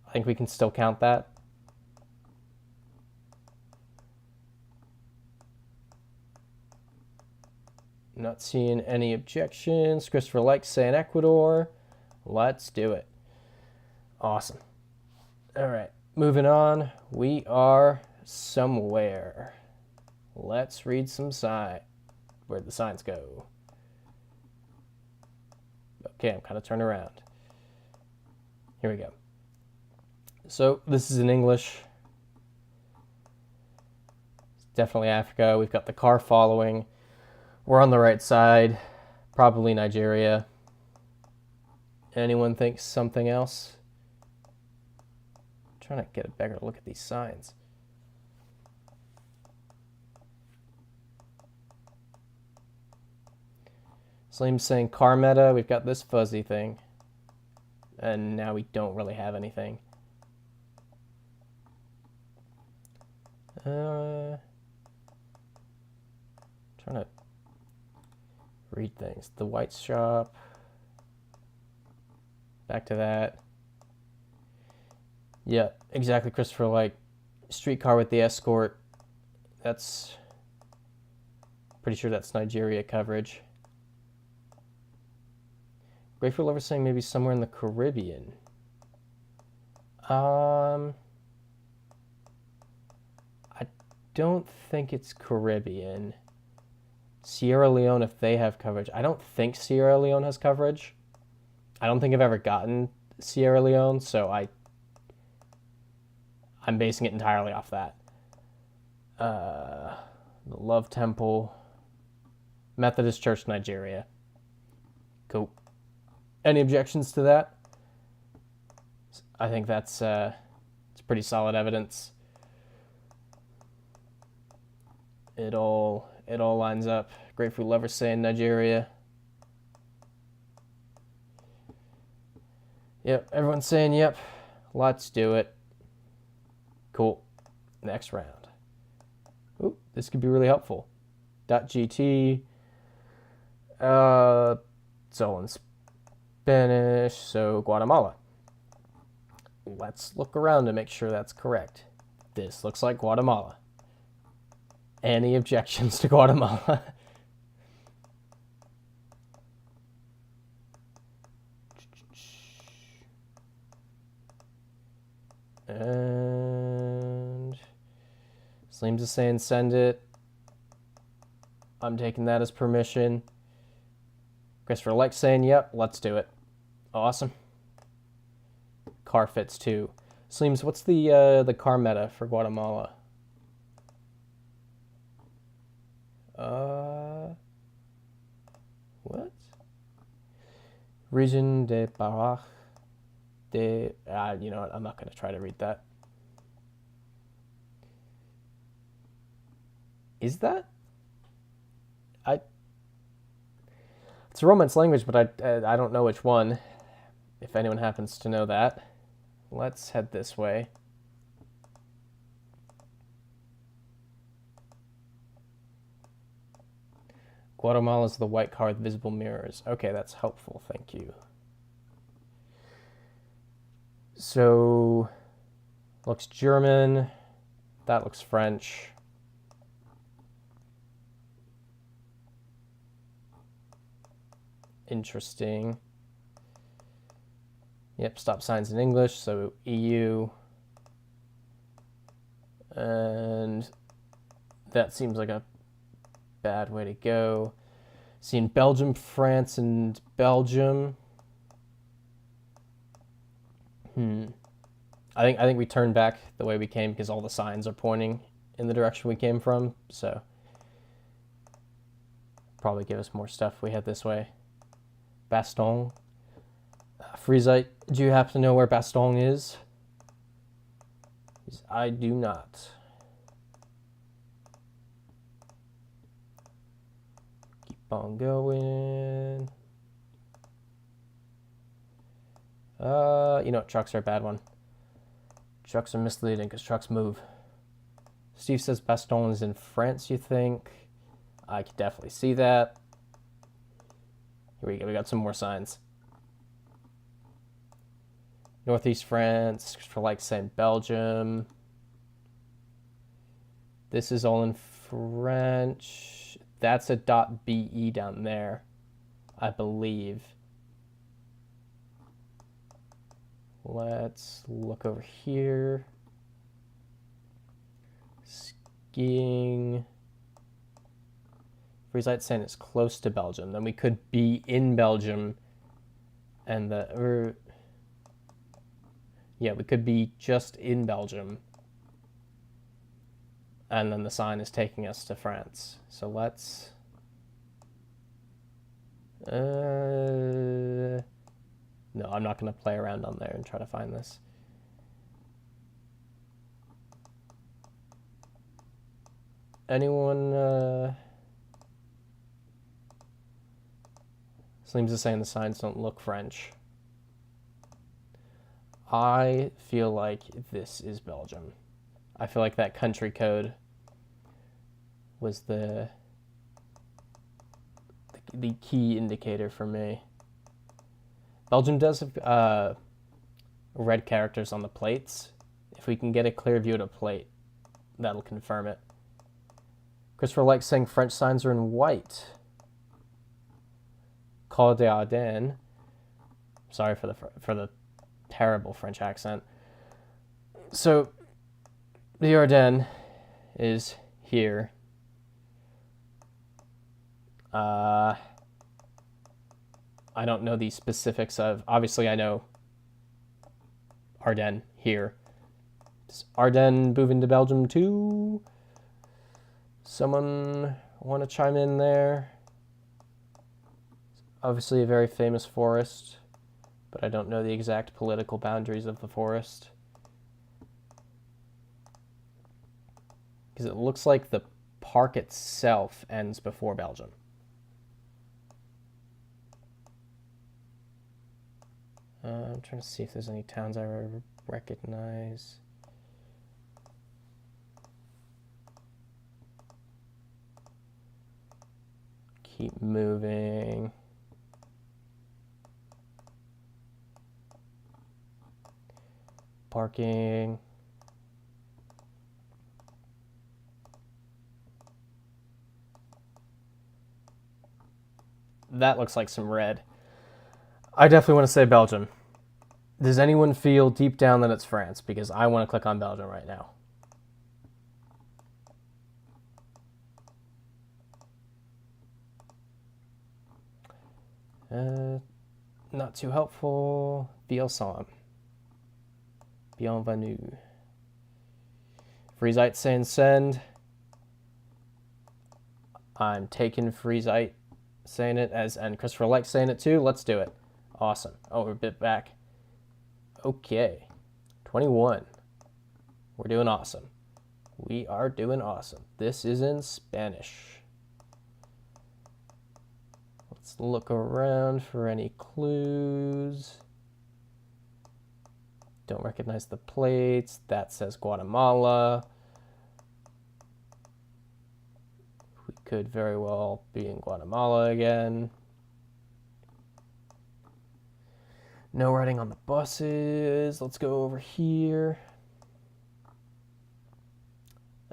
I think we can still count that. Not seeing any objections. Christopher likes saying Ecuador. Let's do it. Awesome. All right. Moving on. We are somewhere. Let's read some sign. Where'd the signs go? Okay, I'm kind of turned around. Here we go. So this is in English. It's definitely Africa. We've got the car following. We're on the right side. Probably Nigeria. Anyone think something else? I'm trying to get a better look at these signs. Slim's saying car meta. We've got this fuzzy thing. And now we don't really have anything. Trying to read things. The white shop. Back to that. Yeah, exactly, Christopher. Like, streetcar with the escort. That's pretty sure that's Nigeria coverage. Grapefruit Lover saying maybe somewhere in the Caribbean. I don't think it's Caribbean. Sierra Leone, if they have coverage. I don't think Sierra Leone has coverage. I don't think I've ever gotten Sierra Leone, so I'm basing it entirely off that. The Love Temple. Methodist Church, Nigeria. Cool. Any objections to that? I think that's it's pretty solid evidence. It all lines up. Grapefruit Lover saying Nigeria. Yep, everyone's saying yep. Let's do it. Cool. Next round. Ooh, this could be really helpful. .gt. It's all in Spanish, so Guatemala. Let's look around to make sure that's correct. This looks like Guatemala. Any objections to Guatemala? And Slims is saying send it. I'm taking that as permission. Christopher likes saying yep, let's do it. Awesome. Car fits too. Slims, what's the car meta for Guatemala? What? Region de Baraj de... you know what? I'm not going to try to read that. Is that? It's a Romance language, but I don't know which one. If anyone happens to know that. Let's head this way. Guatemala is the white car with visible mirrors. Okay, that's helpful. Thank you. So, looks German. That looks French. Interesting. Yep, stop signs in English, so EU. And that seems like a bad way to go. Seeing Belgium, France, and Belgium. I think we turned back the way we came because all the signs are pointing in the direction we came from, so probably give us more stuff if we head this way. Bastogne. Friesite, do you happen to know where Bastogne is? I do not. Keep on going. You know what? Trucks are a bad one. Trucks are misleading because trucks move. Steve says Bastogne is in France, you think? I could definitely see that. Here we go. We got some more signs. Northeast France, for like saying Belgium. This is all in French. That's a .be down there, I believe. Let's look over here. Skiing. Friesite saying it's close to Belgium. Then we could be in Belgium, and yeah, we could be just in Belgium, and then the sign is taking us to France. So let's... no, I'm not going to play around on there and try to find this. Anyone... Slims is saying the signs don't look French. I feel like this is Belgium. I feel like that country code was the key indicator for me. Belgium does have red characters on the plates. If we can get a clear view of a plate, that'll confirm it. Christopher likes saying French signs are in white. Col des Ardennes. Sorry for the terrible French accent. So the Ardennes is here. I don't know the specifics of... Obviously, I know Ardennes here. Does Ardennes move into Belgium too? Someone want to chime in there? Obviously a very famous forest, but I don't know the exact political boundaries of the forest. Because it looks like the park itself ends before Belgium. I'm trying to see if there's any towns I recognize. Keep moving. Parking. That looks like some red. I definitely want to say Belgium. Does anyone feel deep down that it's France? Because I want to click on Belgium right now. Not too helpful. Bielson. Bienvenue. Freezite saying send. I'm taking Freezite saying it as, and Christopher Like saying it too. Let's do it. Awesome. Oh, we're a bit back. Okay. 21. We're doing awesome. We are doing awesome. This is in Spanish. Let's look around for any clues. Don't recognize the plates. That says Guatemala. We could very well be in Guatemala again. No writing on the buses. Let's go over here.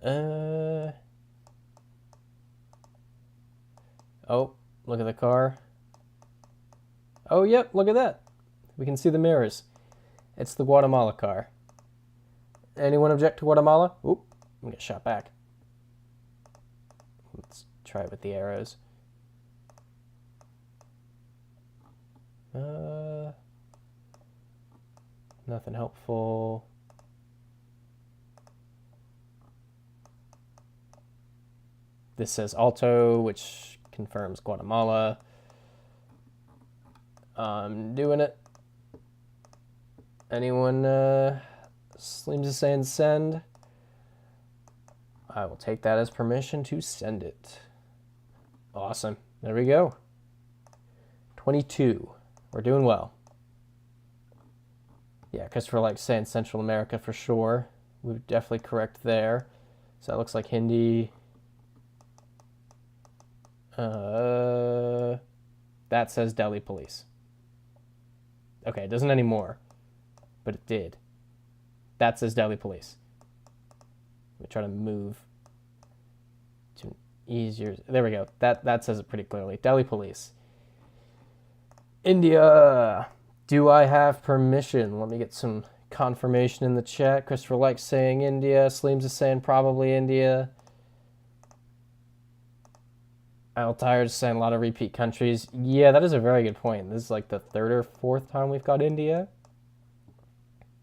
Oh, look at the car. Oh, yep, look at that. We can see the mirrors. It's the Guatemala car. Anyone object to Guatemala? Oop, I'm gonna get shot back. Let's try it with the arrows. Nothing helpful. This says Alto, which confirms Guatemala. I'm doing it. Anyone seems to saying send? I will take that as permission to send it. Awesome. There we go. 22. We're doing well. Yeah, Christopher Like saying Central America for sure. We're definitely correct there. So that looks like Hindi. That says Delhi Police. Okay, it doesn't anymore, but it did. That says Delhi Police. Let me try to move to an easier. There we go. That says it pretty clearly. Delhi Police. India. Do I have permission? Let me get some confirmation in the chat. Christopher Like saying India. Sleems is saying probably India. Altair is saying a lot of repeat countries. Yeah, that is a very good point. This is like the third or fourth time we've got India.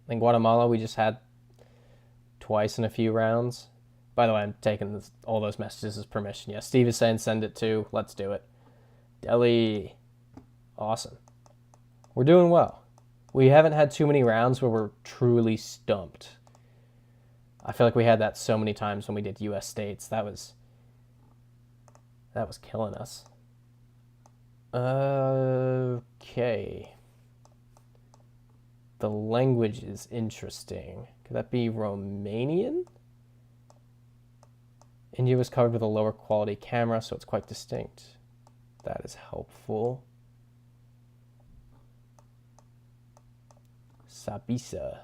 In Guatemala, we just had twice in a few rounds. By the way, I'm taking all those messages as permission. Yeah, Steve is saying send it too. Let's do it. Delhi. Awesome. We're doing well. We haven't had too many rounds where we're truly stumped. I feel like we had that so many times when we did U.S. states. That was killing us. Okay. The language is interesting. Could that be Romanian? India was covered with a lower quality camera, so it's quite distinct. That is helpful. Sabisa.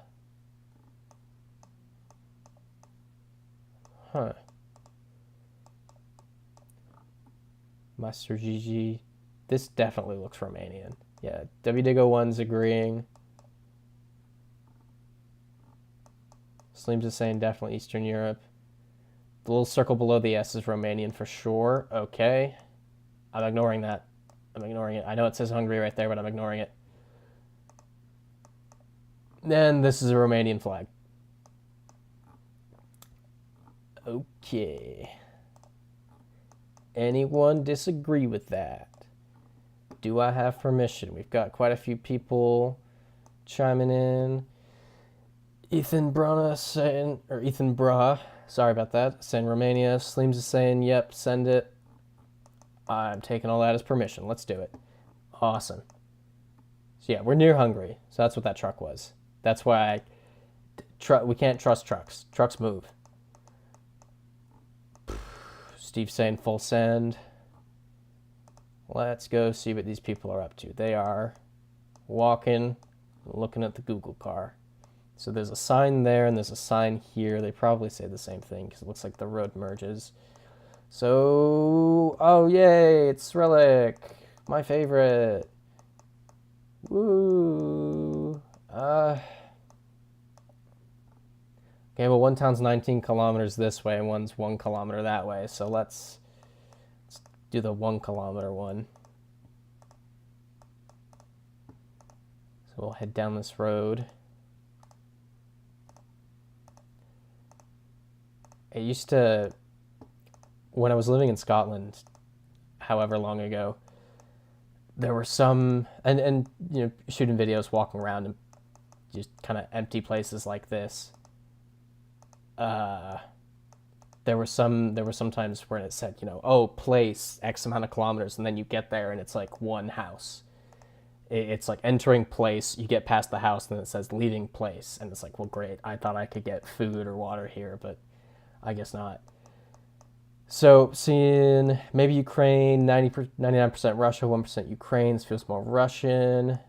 Huh. Master Gigi. This definitely looks Romanian. Yeah, WDigo1's agreeing. Sleems is saying definitely Eastern Europe. The little circle below the S is Romanian for sure. Okay. I'm ignoring that. I'm ignoring it. I know it says Hungary right there, but I'm ignoring it. Then this is a Romanian flag. Okay. Anyone disagree with that? Do I have permission? We've got quite a few people chiming in. Ethan Brana saying, or Ethan Bra, sorry about that, saying Romania. Sleems is saying, yep, send it. I'm taking all that as permission. Let's do it. Awesome. So yeah, we're near Hungary. So that's what that truck was. That's why we can't trust trucks. Trucks move. Steve saying full send. Let's go see what these people are up to. They are walking, looking at the Google car. So there's a sign there and there's a sign here. They probably say the same thing because it looks like the road merges. So, oh yay, it's Relic, my favorite. Woo. Okay, well, one town's 19 kilometers this way and one's 1 kilometer that way. So let's do the 1 kilometer one. So we'll head down this road. It used to, when I was living in Scotland, however long ago, there were some, and you know, shooting videos, walking around in just kind of empty places like this. There were some times where it said, you know, oh, place X amount of kilometers, and then you get there and it's like one house. It's like entering place, you get past the house, and then it says leaving place, and it's like, well, great. I thought I could get food or water here, but I guess not. So seeing maybe Ukraine, 99% Russia, 1% Ukraine. This feels more Russian.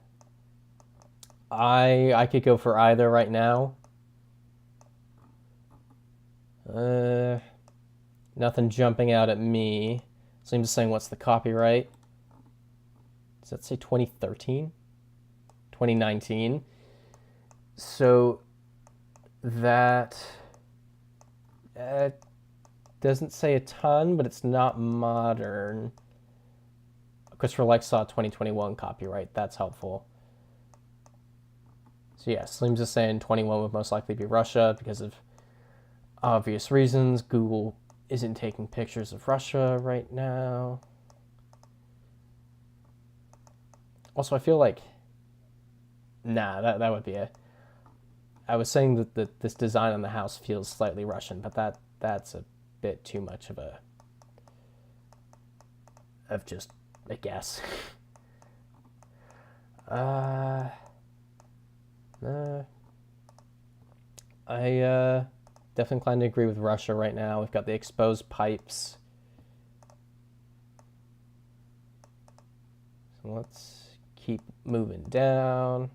I could go for either right now. Nothing jumping out at me. So I'm just saying, what's the copyright? Does that say 2013? 2019. So that doesn't say a ton, but it's not modern. Christopher Like saw 2021 copyright. That's helpful. So yeah, Slim's just saying 21 would most likely be Russia because of obvious reasons. Google isn't taking pictures of Russia right now. Also, I feel like, nah, that would be a... I was saying that this design on the house feels slightly Russian, but that's a bit too much of just a guess. I definitely inclined to agree with Russia right now. We've got the exposed pipes. So let's keep moving down.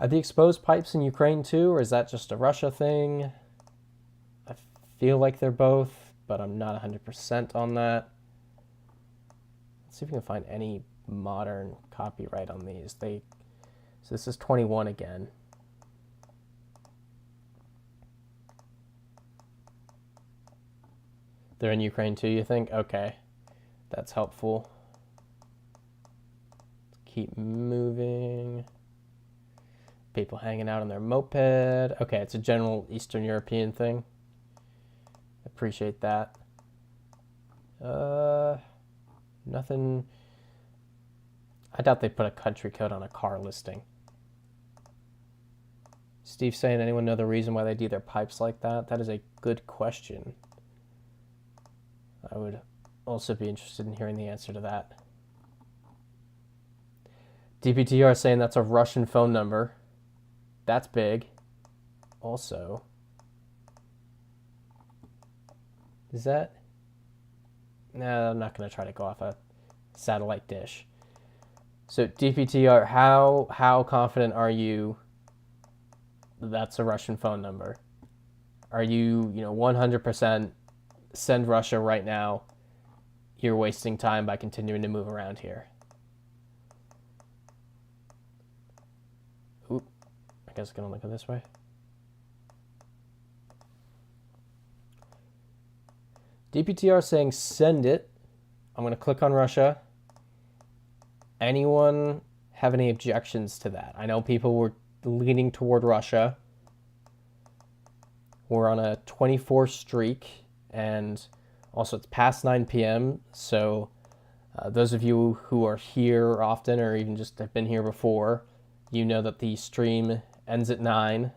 Are the exposed pipes in Ukraine too, or is that just a Russia thing? I feel like they're both, but I'm not 100% on that. Let's see if we can find any modern copyright on these. So this is 21 again. They're in Ukraine too, you think? Okay, that's helpful. Let's keep moving. People hanging out on their moped. Okay, it's a general Eastern European thing. Appreciate that. Nothing. I doubt they put a country code on a car listing. Steve saying, anyone know the reason why they do their pipes like that? That is a good question. I would also be interested in hearing the answer to that. DPTR saying that's a Russian phone number. That's big. Also, is that? No, I'm not going to try to go off a satellite dish. So DPTR, how confident are you that's a Russian phone number? Are you 100% send Russia right now? You're wasting time by continuing to move around here. Oop, I guess I'm gonna look this way. DPTR saying send it. I'm gonna click on Russia. Anyone have any objections to that? I know people were leaning toward Russia. We're on a 24 streak, and also it's past 9 p.m. So those of you who are here often or even just have been here before, you know that the stream ends at 9,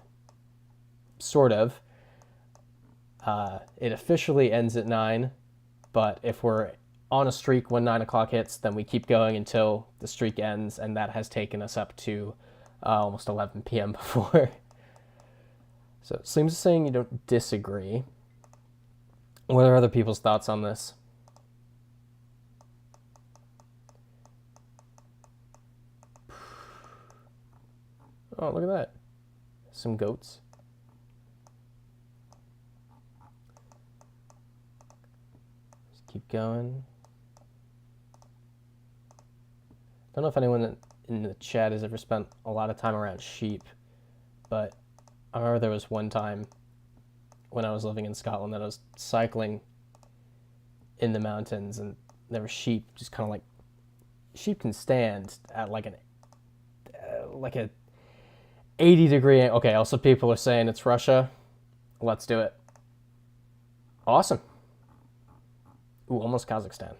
sort of. It officially ends at 9, but if we're on a streak when 9 o'clock hits, then we keep going until the streak ends, and that has taken us up to almost 11 p.m. before. So Slim's saying you don't disagree. What are other people's thoughts on this? Oh, look at that. Some goats. Just keep going. Don't know if anyone in the chat has ever spent a lot of time around sheep, but I remember there was one time when I was living in Scotland that I was cycling in the mountains, and there were sheep just kind of like, sheep can stand at like a 80-degree, okay, also people are saying it's Russia. Let's do it. Awesome. Ooh, almost Kazakhstan.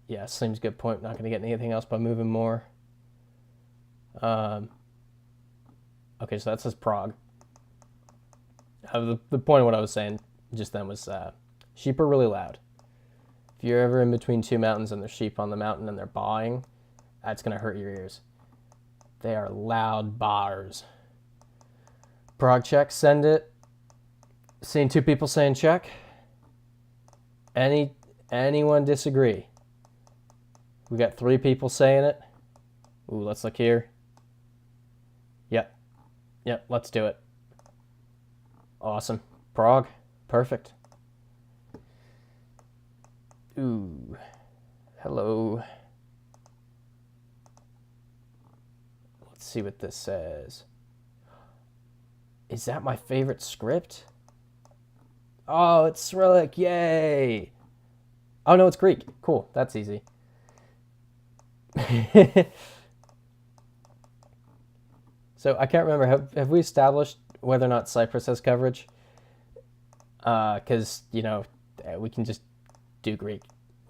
Yeah, seems a good point. Not going to get anything else by moving more. Okay, so that says Prague. The point of what I was saying just then was sheep are really loud. If you're ever in between two mountains and there's sheep on the mountain and they're baaing, that's going to hurt your ears. They are loud bars. Prague check, send it. Seen 2 people saying check. Anyone disagree? We got 3 people saying it. Ooh, let's look here. Yep, let's do it. Awesome. Prague, perfect. Ooh, hello. Let's see what this says. Is that my favorite script? Oh, it's Cyrillic, yay! Oh no, it's Greek. Cool, that's easy. So I can't remember, have we established whether or not Cyprus has coverage? Because, you know, we can just do Greek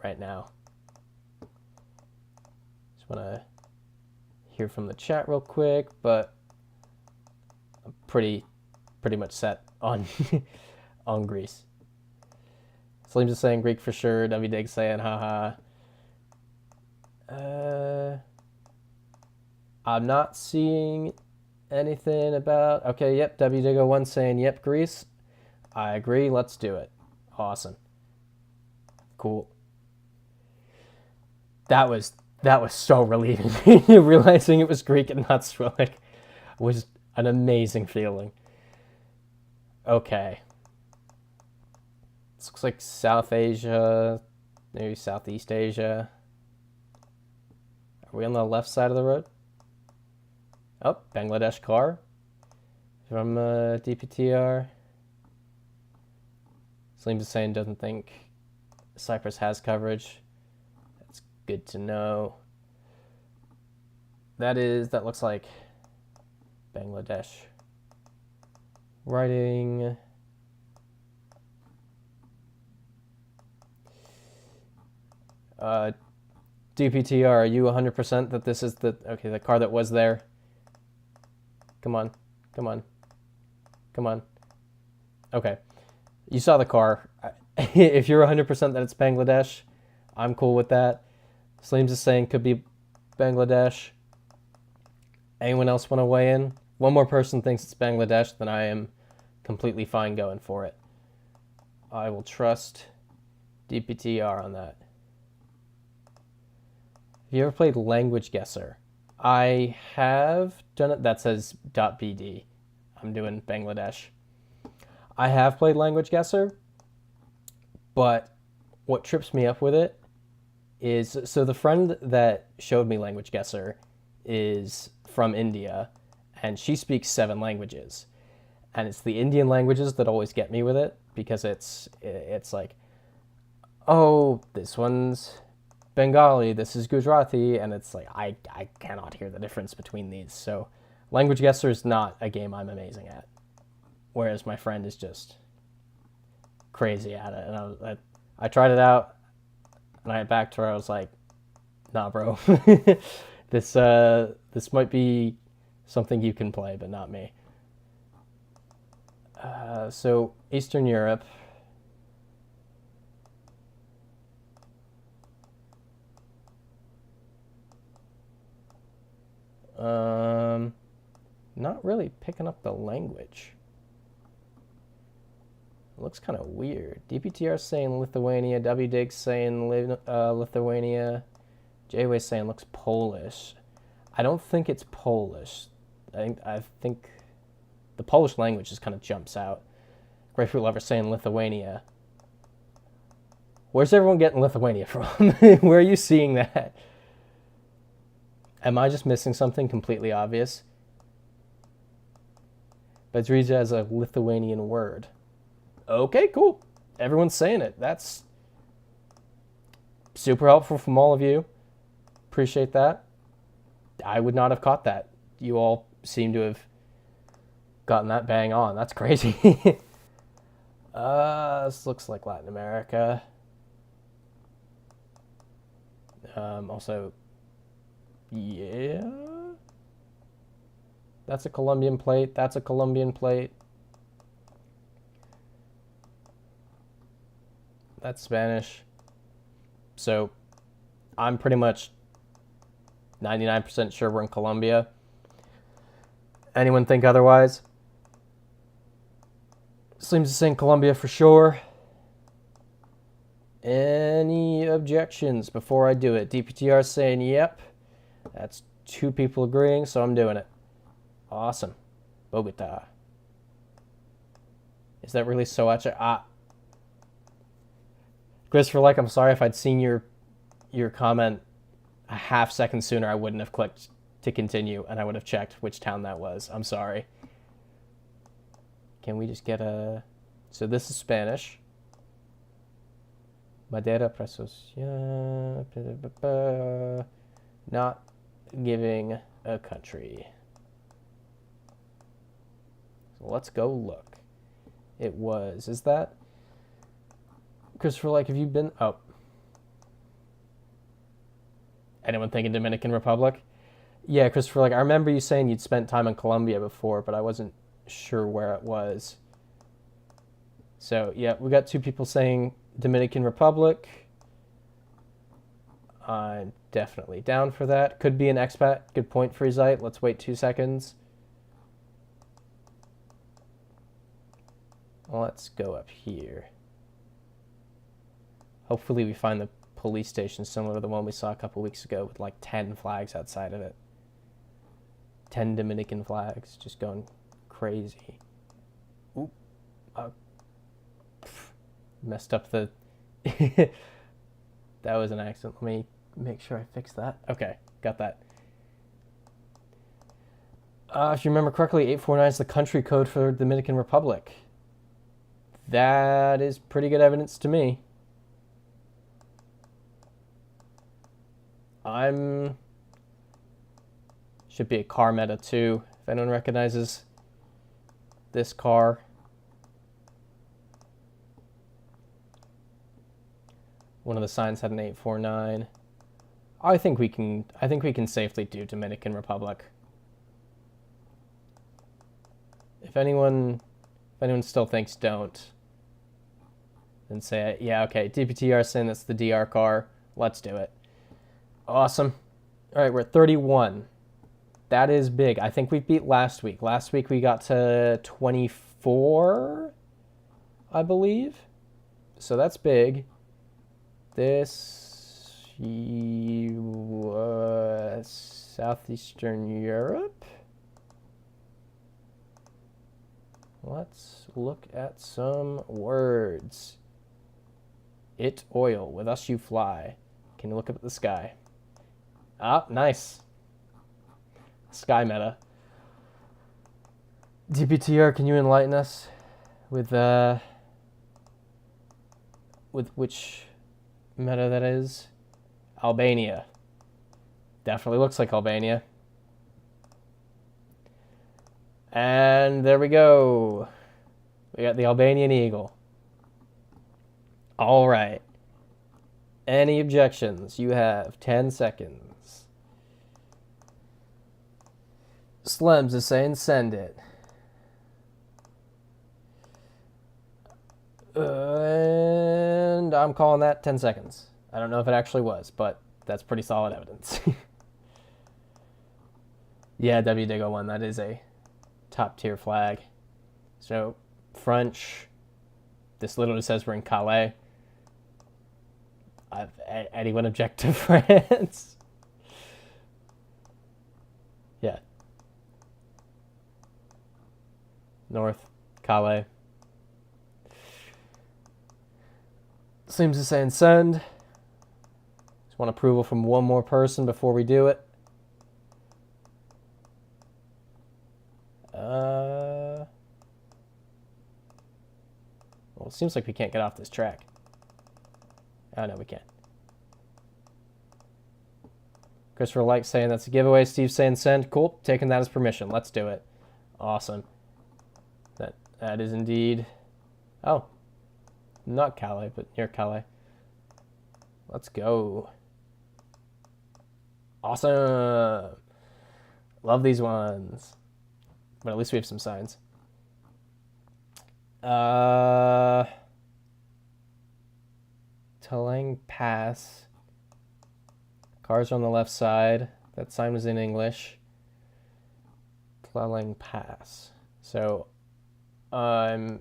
right now. Just want to hear from the chat real quick, but I'm pretty much set on on Greece. Slim's just saying Greek for sure. W Dig saying haha. I'm not seeing anything about, okay, yep, WDigo1 saying yep, Greece. I agree, let's do it. Awesome. Cool. That was so relieving. Realizing it was Greek and not Cyrillic was an amazing feeling. Okay. This looks like South Asia, maybe Southeast Asia. Are we on the left side of the road? Oh, Bangladesh car from DPTR. Slim is saying doesn't think Cyprus has coverage. That's good to know. That looks like Bangladesh. Writing. DPTR, are you 100% that this is the car that was there? Come on. Okay. You saw the car. If you're 100% that it's Bangladesh, I'm cool with that. Slim's is saying could be Bangladesh. Anyone else want to weigh in? One more person thinks it's Bangladesh, then I am completely fine going for it. I will trust DPTR on that. Have you ever played Language Guesser? I have done it. That says .bd. I'm doing Bangladesh. I have played Language Guesser, but what trips me up with it is, so the friend that showed me Language Guesser is from India, and she speaks 7 languages. And it's the Indian languages that always get me with it, because it's like, oh, this one's Bengali, this is Gujarati, and it's like, I cannot hear the difference between these. So Language Guesser is not a game I'm amazing at, whereas my friend is just crazy at it. And I tried it out, and I went back to her, I was like, nah, bro, this might be something you can play, but not me. So Eastern Europe. Not really picking up the language. It looks kind of weird. DPTR saying Lithuania, WDig saying Lithuania, J-Way saying looks Polish. I don't think it's Polish. I think the Polish language just kind of jumps out. Grapefruit Lover saying Lithuania. Where's everyone getting Lithuania from? Where are you seeing that? Am I just missing something completely obvious? Bedrija as a Lithuanian word. Okay, cool. Everyone's saying it. That's super helpful from all of you. Appreciate that. I would not have caught that. You all seem to have gotten that bang on. That's crazy. This looks like Latin America. Also, yeah. That's a Colombian plate. That's a Colombian plate. That's Spanish. So I'm pretty much 99% sure we're in Colombia. Anyone think otherwise? Seems to say in Colombia for sure. Any objections before I do it? DPTR saying yep. That's 2 people agreeing, so I'm doing it. Awesome. Bogota. Is that really Soacha? Christopher, like, I'm sorry if I'd seen your comment a half second sooner, I wouldn't have clicked to continue, and I would have checked which town that was. I'm sorry. Can we just get a... So this is Spanish. Madera presos. Yeah. Not giving a country. So let's go look. It was... Is that... Christopher, like, have you been... Oh. Anyone thinking Dominican Republic? Yeah, Christopher, like, I remember you saying you'd spent time in Colombia before, but I wasn't sure where it was. So, yeah, we got 2 people saying Dominican Republic. I'm definitely down for that. Could be an expat. Good point, Freezite. Let's wait 2 seconds. Let's go up here. Hopefully we find the police station similar to the one we saw a couple weeks ago with like 10 flags outside of it. 10 Dominican flags just going crazy. Oop. Messed up the... That was an accident. Let me make sure I fix that. Okay, got that. If you remember correctly, 849 is the country code for the Dominican Republic. That is pretty good evidence to me. Should be a car meta too, if anyone recognizes this car. One of the signs had an 849. I think we can safely do Dominican Republic. If anyone still thinks don't, then say, yeah, okay, DPTR saying that's the DR car. Let's do it. Awesome. All right, we're at 31. That is big. I think we beat last week. Last week we got to 24, I believe. So that's big. This Southeastern Europe. Let's look at some words. It oil. With us you fly. Can you look up at the sky? Ah, nice. Sky meta. DPTR, can you enlighten us with which meta that is? Albania. Definitely looks like Albania. And there we go. We got the Albanian eagle. All right. Any objections? You have 10 seconds. Slems is saying send it. And I'm calling that 10 seconds. I don't know if it actually was, but that's pretty solid evidence. Yeah, WDIGO1, that is a top tier flag. So, French. This literally says we're in Calais. Anyone object to France? Yeah. North, Calais. Seems to say send. Just want approval from one more person before we do it. it seems like we can't get off this track. Oh, no, we can't. Christopher Light saying that's a giveaway. Steve saying send. Cool. Taking that as permission. Let's do it. Awesome. That is indeed... Oh. Not Calais, but near Calais. Let's go. Awesome. Love these ones. But at least we have some signs. Talang Pass. Cars on the left side. That sign was in English. Talang Pass. So I'm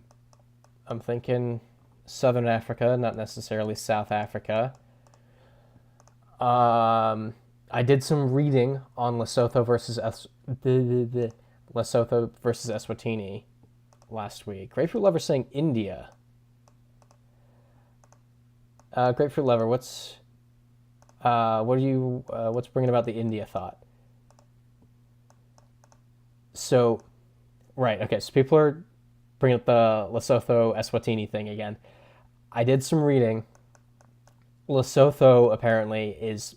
thinking Southern Africa, not necessarily South Africa. I did some reading on Lesotho versus Eswatini last week. Grapefruit Lover saying India. Grapefruit Lover, what's bringing about the India thought? So, right, okay, so people are bringing up the Lesotho Eswatini thing again. I did some reading. Lesotho apparently is,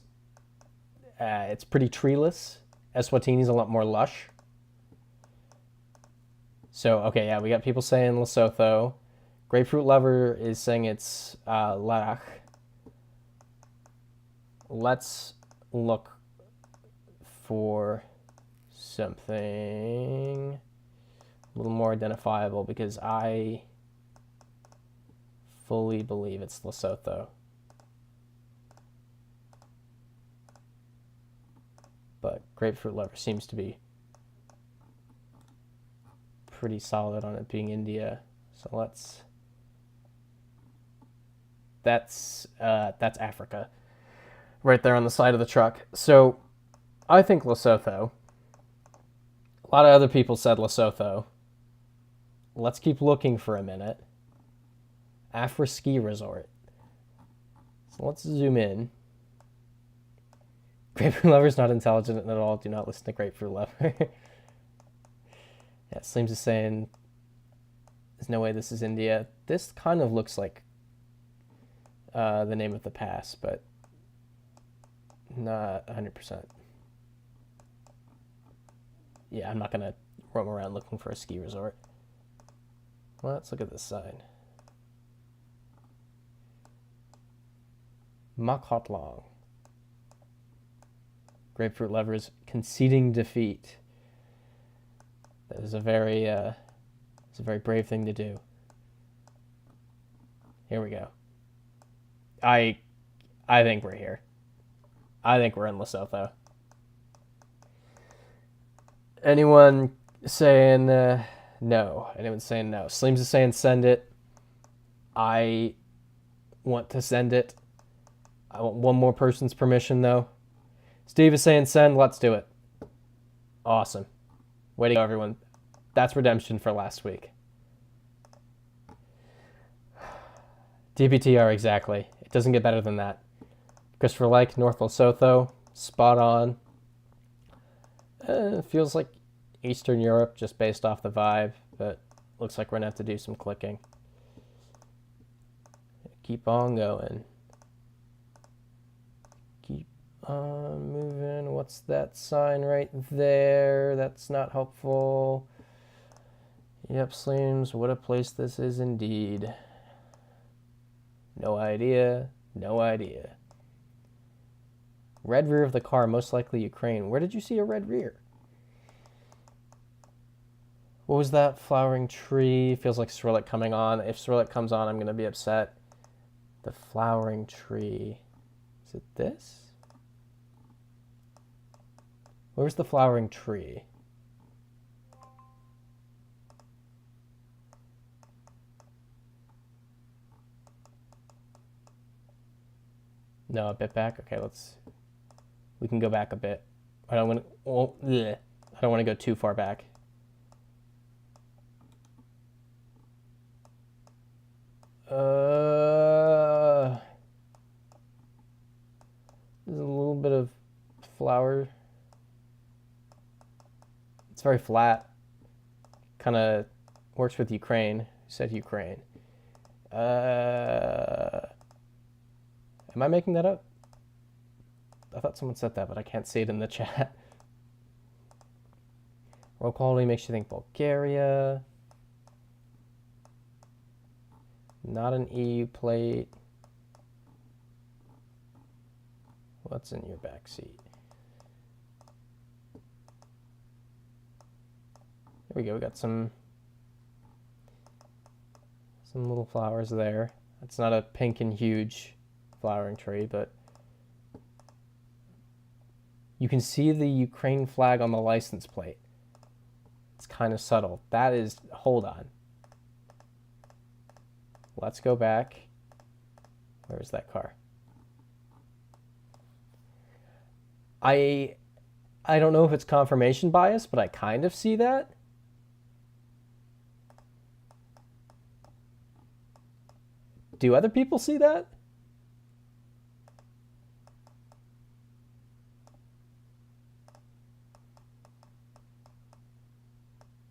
it's pretty treeless. Eswatini's a lot more lush. So, okay, yeah, we got people saying Lesotho. Grapefruit Lover is saying it's Larach. Let's look for something a little more identifiable because I fully believe it's Lesotho. But Grapefruit Lover seems to be pretty solid on it being India. So let's... That's Africa. Right there on the side of the truck. So I think Lesotho. A lot of other people said Lesotho. Let's keep looking for a minute. Afra Ski Resort. So let's zoom in. Grapefruit Lover's not intelligent at all. Do not listen to Grapefruit Lover. Yeah, Slims is saying there's no way this is India. This kind of looks like the name of the pass, but not 100%. Yeah, I'm not going to roam around looking for a ski resort. Well, let's look at this sign. Makhotlong. Grapefruit Lover is conceding defeat. That is a very, it's a very brave thing to do. Here we go. I think we're here. I think we're in Lesotho. Anyone saying no? Anyone saying no? Sleems is saying send it. I want to send it. I want one more person's permission, though. Steve is saying send. Let's do it. Awesome. Way to go, everyone. That's redemption for last week. DBTR, exactly. It doesn't get better than that. Christopher Like, North Lesotho. Spot on. Feels like Eastern Europe, just based off the vibe, but looks like we're going to have to do some clicking. Keep on going. Keep on moving. What's that sign right there? That's not helpful. Yep, Slims, what a place this is indeed. No idea. No idea. Red rear of the car, most likely Ukraine. Where did you see a red rear? What was that? Flowering tree. Feels like Cyrillic coming on. If Cyrillic comes on, I'm going to be upset. The flowering tree. Is it this? Where's the flowering tree? No, a bit back? Okay, we can go back a bit. I don't want to, I don't want to go too far back. There's a little bit of flower. It's very flat. Kind of works with Ukraine. You said Ukraine. Am I making that up? I thought someone said that, but I can't see it in the chat. Roll quality makes you think Bulgaria. Not an EU plate. What's in your back seat? There we go. We got some little flowers there. It's not a pink and huge flowering tree, but you can see the Ukraine flag on the license plate. It's kind of subtle. That is, hold on. Let's go back. Where's that car? I don't know if it's confirmation bias, but I kind of see that. Do other people see that?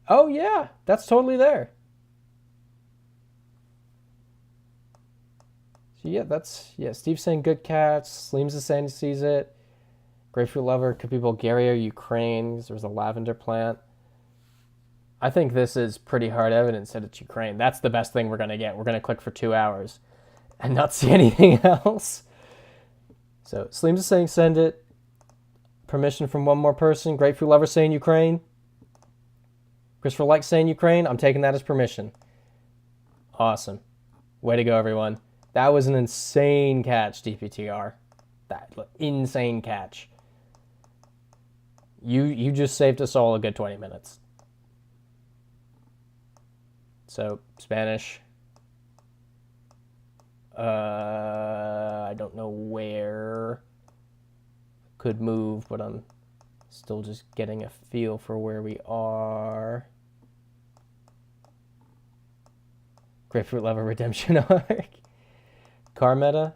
Oh yeah, that's totally there. So yeah, Steve's saying good catch. Sleems is saying he sees it. Grapefruit lover could be Bulgaria or Ukraine. There's a lavender plant. I think this is pretty hard evidence that it's Ukraine. That's the best thing we're going to get. We're going to click for 2 hours and not see anything else. So Sleems is saying send it. Permission from one more person. Grapefruit lover saying Ukraine. Christopher Like saying Ukraine. I'm taking that as permission. Awesome. Way to go, everyone. That was an insane catch, DPTR. That insane catch. You just saved us all a good 20 minutes. So, Spanish. I don't know where. Could move, but I'm still just getting a feel for where we are. Grapefruit Lover Redemption Arc. Car meta.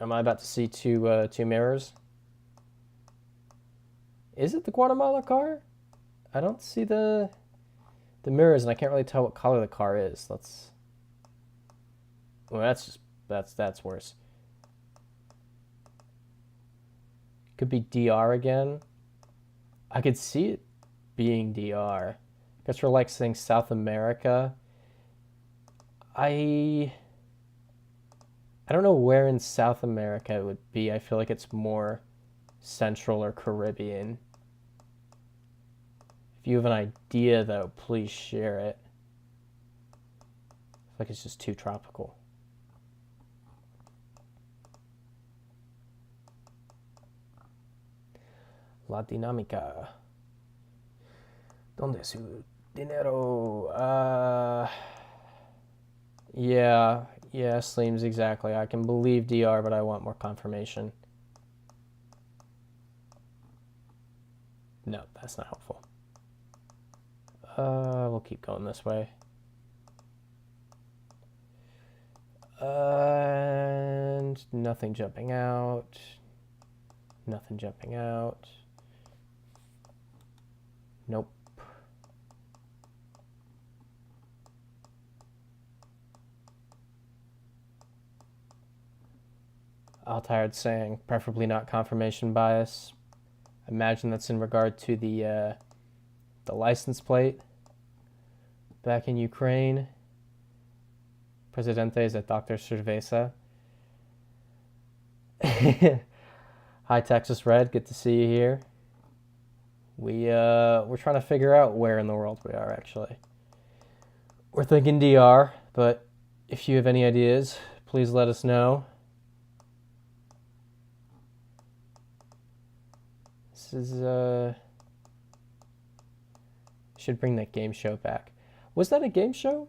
Am I about to see two mirrors? Is it the Guatemala car? I don't see the mirrors, and I can't really tell what color the car is. Well, that's worse. Could be DR again. I could see it being DR. Guess we're like saying South America. I don't know where in South America it would be. I feel like it's more Central or Caribbean. If you have an idea, though, please share it. I feel like it's just too tropical. La dinámica. ¿Dónde es su dinero? Yeah, Sleems, exactly. I can believe DR, but I want more confirmation. No, that's not helpful. We'll keep going this way. And nothing jumping out. Nothing jumping out. Nope. Altired saying preferably not confirmation bias. Imagine that's in regard to the license plate. Back in Ukraine. Presidente is a Dr. Cerveza. Hi Texas Red, good to see you here. We're trying to figure out where in the world we are actually. We're thinking DR, but if you have any ideas, please let us know. This is should bring that game show back. Was that a game show?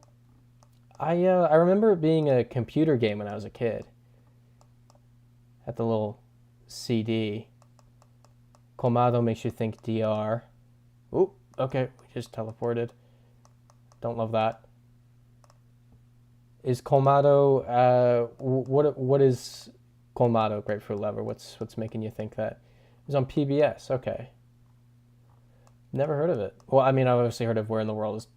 I remember it being a computer game when I was a kid. Had the little CD. Colmado makes you think DR. Ooh, okay, we just teleported. Don't love that. Is Colmado, what is Colmado, Grapefruit Lover? What's making you think that? It was on PBS, okay. Never heard of it. Well, I mean, I've obviously heard of Where in the World is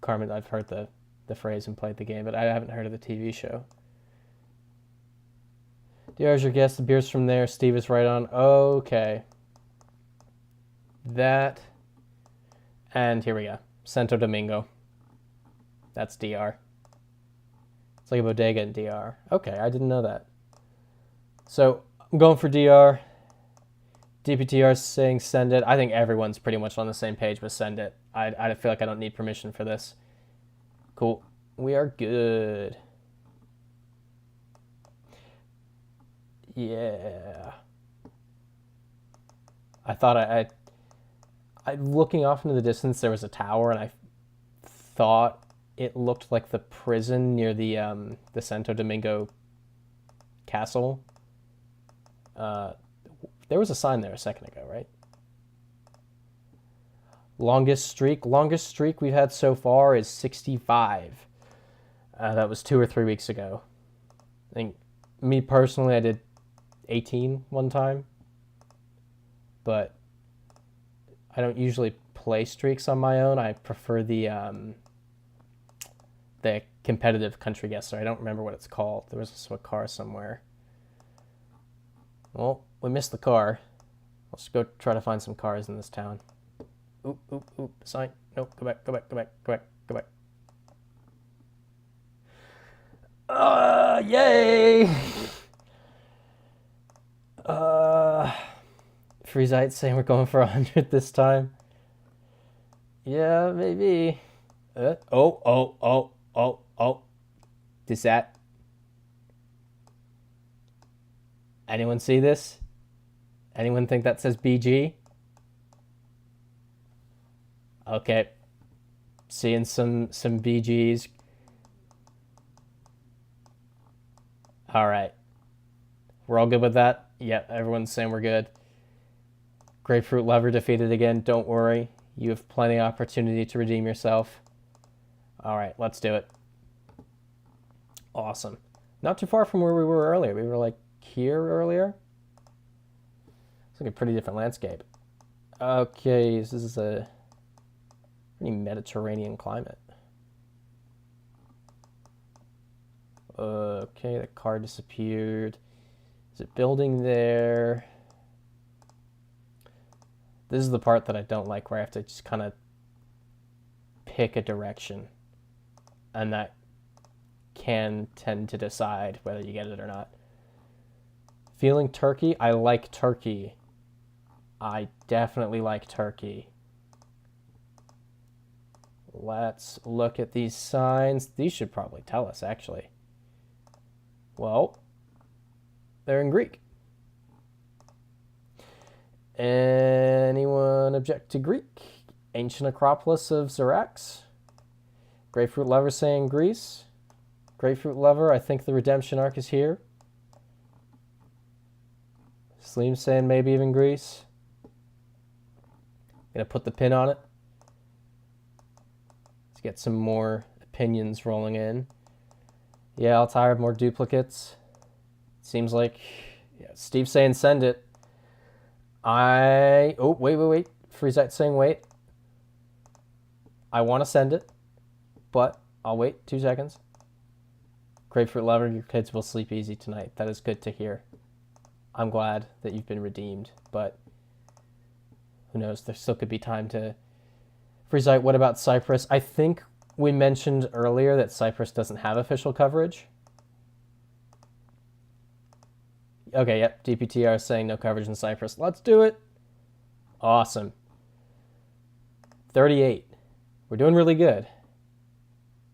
Carmen. I've heard the the phrase and played the game, but I haven't heard of the TV show. DR's your guess. The beer's from there. Steve is right on. Okay. That. And here we go. Santo Domingo. That's DR. It's like a bodega in DR. Okay, I didn't know that. So I'm going for DR. DPTR is saying send it. I think everyone's pretty much on the same page with send it. I feel like I don't need permission for this. Cool. We are good. Yeah. I thought I looking off into the distance, there was a tower, and I thought it looked like the prison near the Santo Domingo castle. There was a sign there a second ago, right? Longest streak we've had so far is 65. That was 2 or 3 weeks ago. I think me personally, I did 18 one time, but I don't usually play streaks on my own. I prefer the competitive country guesser. I don't remember what it's called. There was also a car somewhere. Well, we missed the car. Let's go try to find some cars in this town. Oop, oop, oop, sign. Nope, go back, go back, go back, go back, go back. Yay! Freezite saying we're going for 100 this time. Yeah, maybe. Oh. Does that... Anyone see this? Anyone think that says BG? Okay. Seeing some BGs. All right. We're all good with that? Yep, everyone's saying we're good. Grapefruit Lover defeated again. Don't worry. You have plenty of opportunity to redeem yourself. All right, let's do it. Awesome. Not too far from where we were earlier. We were like here earlier. It's like a pretty different landscape. Okay, this is a pretty Mediterranean climate. Okay, the car disappeared. Is it building there? This is the part that I don't like, where I have to just kind of pick a direction, and that can tend to decide whether you get it or not. Feeling Turkey? I like Turkey. I definitely like Turkey. Let's look at these signs. These should probably tell us, actually. Well, they're in Greek. Anyone object to Greek? Ancient Acropolis of Xerax. Grapefruit Lover saying Greece. Grapefruit Lover, I think the redemption arc is here. Sleem saying maybe even Greece. Gonna put the pin on it. Let's get some more opinions rolling in. Yeah, I'll tire of more duplicates. Seems like, yeah, Steve's saying send it. Oh, wait. Freezite saying wait. I want to send it, but I'll wait 2 seconds. Grapefruit Lover, your kids will sleep easy tonight. That is good to hear. I'm glad that you've been redeemed, but who knows? There still could be time to... Freezite, what about Cyprus? I think we mentioned earlier that Cyprus doesn't have official coverage. Okay, yep, DPTR is saying no coverage in Cyprus. Let's do it. Awesome. 38. We're doing really good.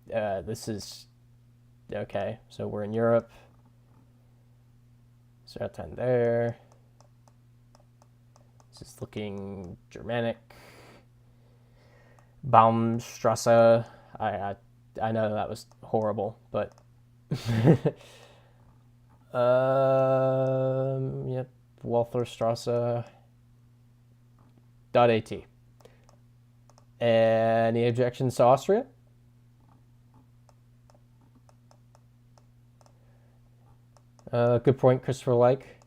This is... Okay, so we're in Europe. Start 10 there. This is looking Germanic. Baumstrasse. I know that was horrible, but... Yep, Waltherstrasse. .at. Any objections to Austria? Good point, Christopher Like.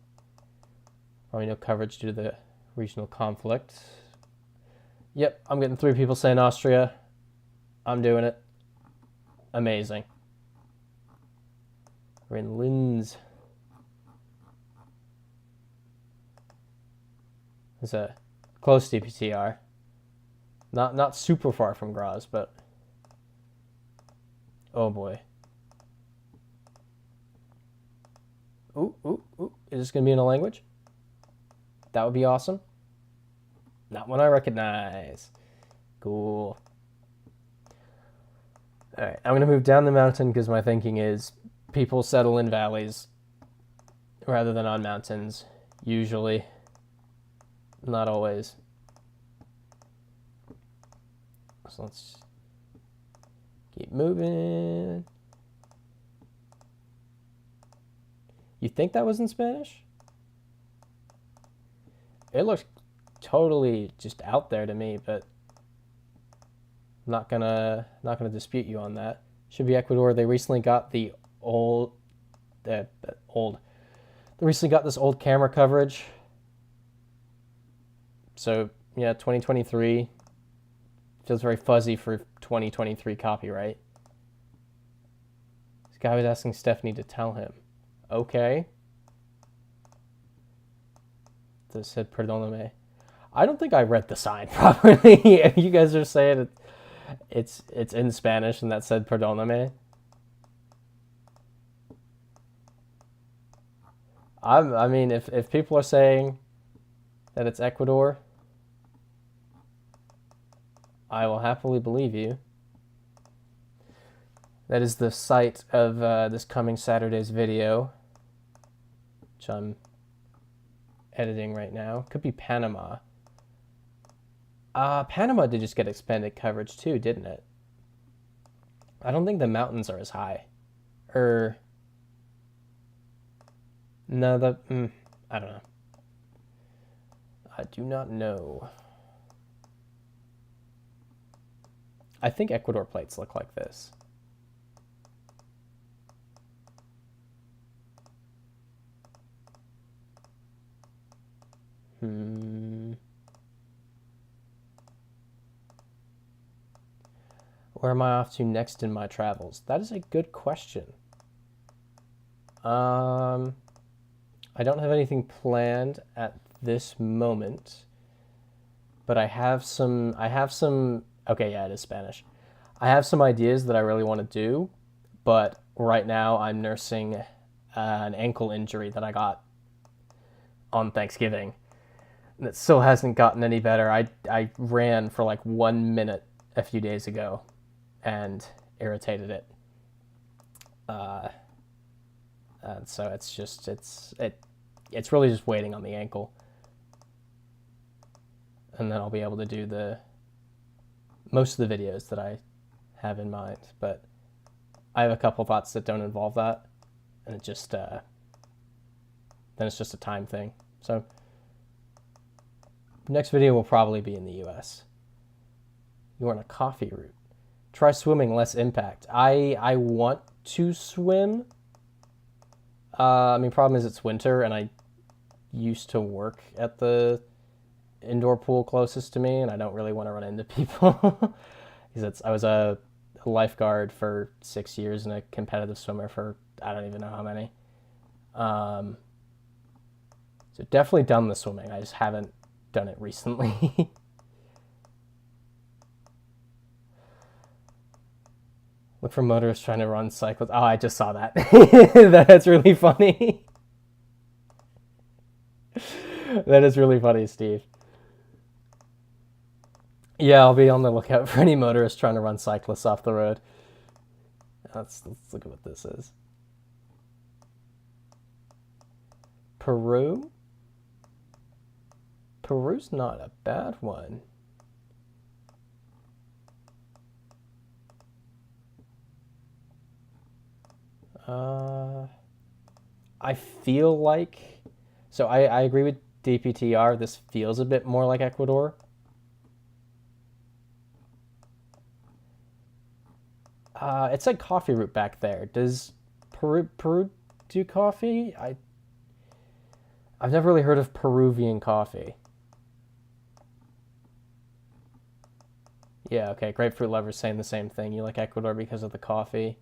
Probably no coverage due to the regional conflict. Yep, I'm getting 3 people saying Austria. I'm doing it. Amazing. We're in Linz. It's a close DPTR. Not super far from Graz, but oh boy. Ooh, ooh, ooh. Is this gonna be in a language? That would be awesome. Not one I recognize. Cool. Alright, I'm gonna move down the mountain because my thinking is people settle in valleys rather than on mountains, usually. Not always. So let's keep moving. You think that was in Spanish? It looks totally just out there to me, but I'm not gonna dispute you on that. Should be Ecuador. They recently got the they recently got this old camera coverage. So yeah, 2023 feels very fuzzy for 2023 copyright. This guy was asking Stephanie to tell him. Okay. This said perdóname. I don't think I read the sign properly. You guys are saying it's in Spanish and that said perdóname. I mean, if people are saying that it's Ecuador, I will happily believe you. That is the site of this coming Saturday's video, which I'm editing right now. Could be Panama. Panama did just get expanded coverage too, didn't it? I don't think the mountains are as high. No, I don't know. I do not know. I think Ecuador plates look like this. Where am I off to next in my travels? That is a good question. I don't have anything planned at this moment, but I have some, okay, yeah, it is Spanish. I have some ideas that I really want to do, but right now I'm nursing an ankle injury that I got on Thanksgiving. And it still hasn't gotten any better. I ran for like 1 minute a few days ago and irritated it. And so it's really just waiting on the ankle. And then I'll be able to do most of the videos that I have in mind. But I have a couple thoughts that don't involve that. And it just, then it's just a time thing. So next video will probably be in the US. You're on a coffee route. Try swimming, less impact. I want to swim. I mean, problem is it's winter, and I used to work at the indoor pool closest to me, and I don't really want to run into people. Because I was a lifeguard for 6 years and a competitive swimmer for I don't even know how many. So definitely done the swimming. I just haven't done it recently. Look for motorists trying to run cyclists. Oh, I just saw that. That's really funny. That is really funny, Steve. Yeah, I'll be on the lookout for any motorists trying to run cyclists off the road. Let's look at what this is. Peru? Peru's not a bad one. I feel like, so I agree with DPTR. This feels a bit more like Ecuador. It said coffee route back there. Does Peru do coffee? I've never really heard of Peruvian coffee. Yeah, okay. Grapefruit lovers saying the same thing. You like Ecuador because of the coffee.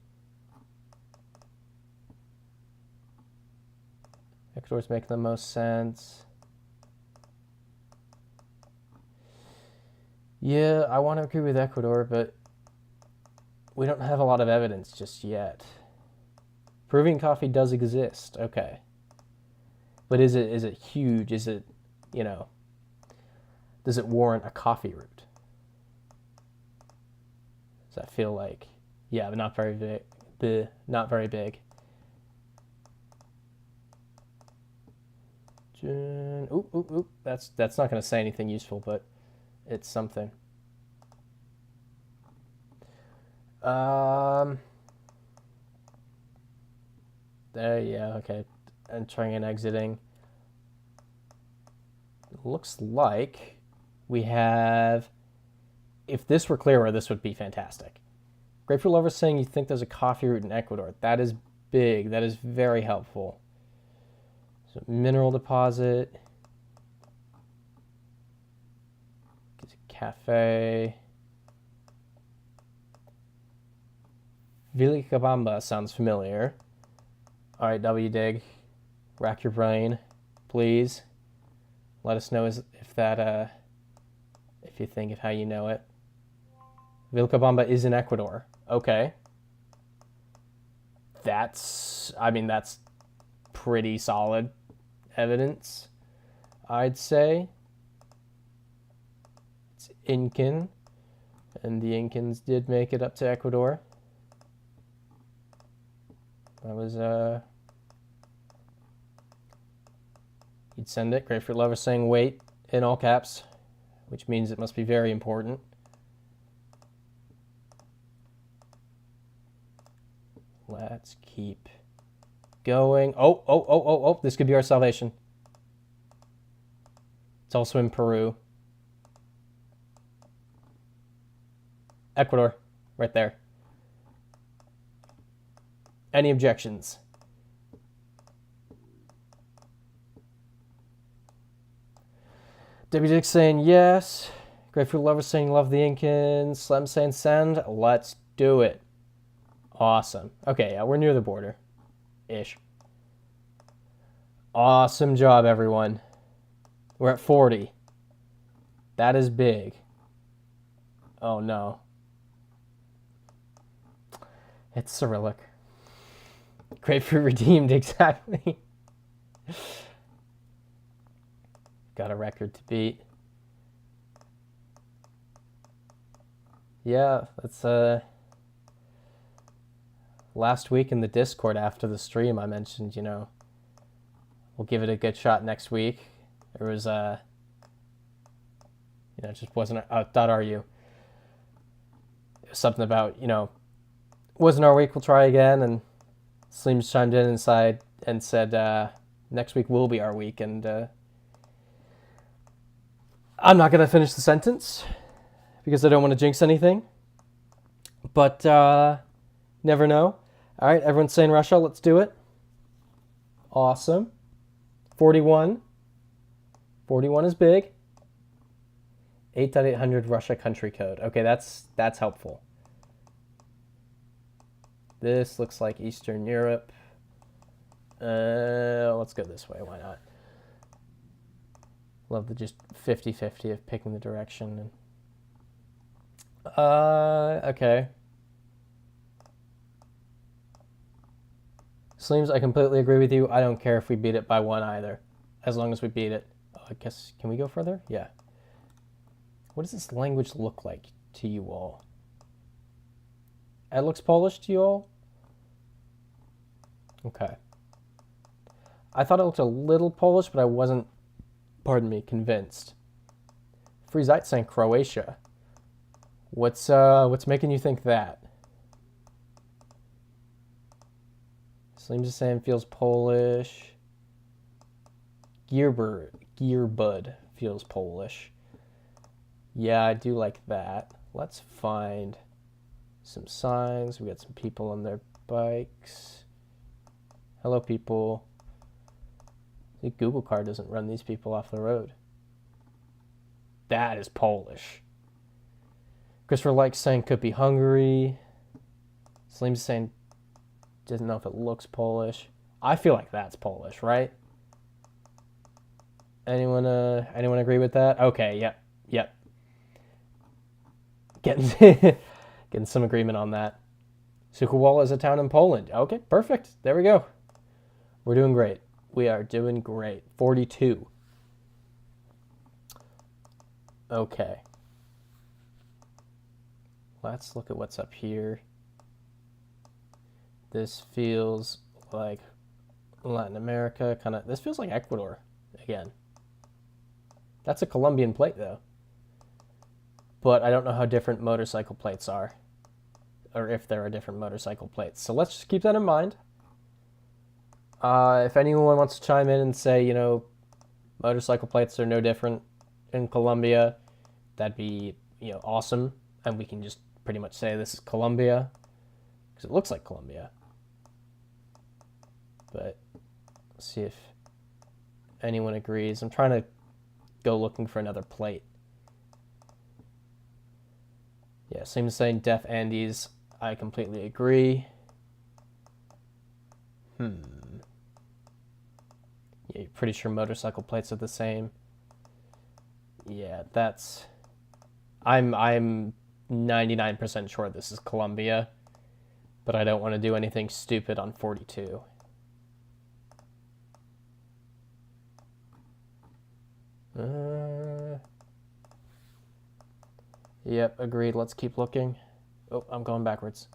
Ecuador's making the most sense. Yeah, I want to agree with Ecuador, but we don't have a lot of evidence just yet. Peruvian coffee does exist. Okay. But is it huge? Is it, you know, does it warrant a coffee root? Does that feel like, yeah, but not very big. Not very big. Oop. That's not going to say anything useful, but it's something. There, yeah, okay. Entering and exiting. Looks like we have, if this were clearer, this would be fantastic. Grapefruit Lover saying you think there's a coffee root in Ecuador. That is big. That is very helpful. So mineral deposit. Cafe. Villicabamba sounds familiar. All right, W-Dig. Rack your brain, please. Let us know if that, if you think of how you know it. Vilcabamba is in Ecuador. Okay. That's pretty solid evidence, I'd say. It's Incan, and the Incans did make it up to Ecuador. That was, you'd send it. Grapefruit Lover saying wait in all caps, which means it must be very important. Let's keep going. Oh, this could be our salvation. It's also in Peru. Ecuador, right there. Any objections? W Dick saying yes. Grapefruit Lover saying love the Incans. Slem saying send. Let's do it. Awesome. Okay, yeah, we're near the border. Ish. Awesome job, everyone. We're at 40. That is big. Oh, no. It's Cyrillic. Grapefruit redeemed, exactly. Got a record to beat. Yeah, that's last week in the Discord after the stream I mentioned, you know, we'll give it a good shot next week. There was you know, it just wasn't .ru. It was something about, you know, wasn't our week, we'll try again, and Sleems chimed in inside and said next week will be our week, and I'm not going to finish the sentence because I don't want to jinx anything, but never know. All right, everyone's saying Russia, let's do it. Awesome. 41. 41 is big. 8.800 Russia country code. Okay, that's helpful. This looks like Eastern Europe. Let's go this way. Why not? Love the just 50-50 of picking the direction. Okay. Sleems, I completely agree with you. I don't care if we beat it by one either, as long as we beat it. Oh, I guess, can we go further? Yeah. What does this language look like to you all? It looks Polish to you all? Okay. I thought it looked a little Polish, but I wasn't, pardon me, convinced. Free Zeit saying Croatia. What's making you think that? Sleems is saying feels Polish. Gearbud feels Polish. Yeah, I do like that. Let's find some signs. We got some people on their bikes. Hello, people. The Google car doesn't run these people off the road. That is Polish. Christopher Like saying could be Hungary. Slim's saying doesn't know if it looks Polish. I feel like that's Polish, right? Anyone agree with that? Okay, yep. Getting getting some agreement on that. Suchwal is a town in Poland. Okay, perfect. There we go. We're doing great. We are doing great. 42. Okay. Let's look at what's up here. This feels like Latin America, kind of. This feels like Ecuador again. That's a Colombian plate, though. But I don't know how different motorcycle plates are, or if there are different motorcycle plates. So let's just keep that in mind. If anyone wants to chime in and say, you know, motorcycle plates are no different in Colombia, that'd be, you know, awesome. And we can just pretty much say this is Colombia, because it looks like Colombia. But let's see if anyone agrees. I'm trying to go looking for another plate. Yeah, same as saying Def Andes. I completely agree. Yeah, you're pretty sure motorcycle plates are the same. Yeah, that's... I'm 99% sure this is Colombia, but I don't want to do anything stupid on 42. Yep, agreed. Let's keep looking. Oh, I'm going backwards.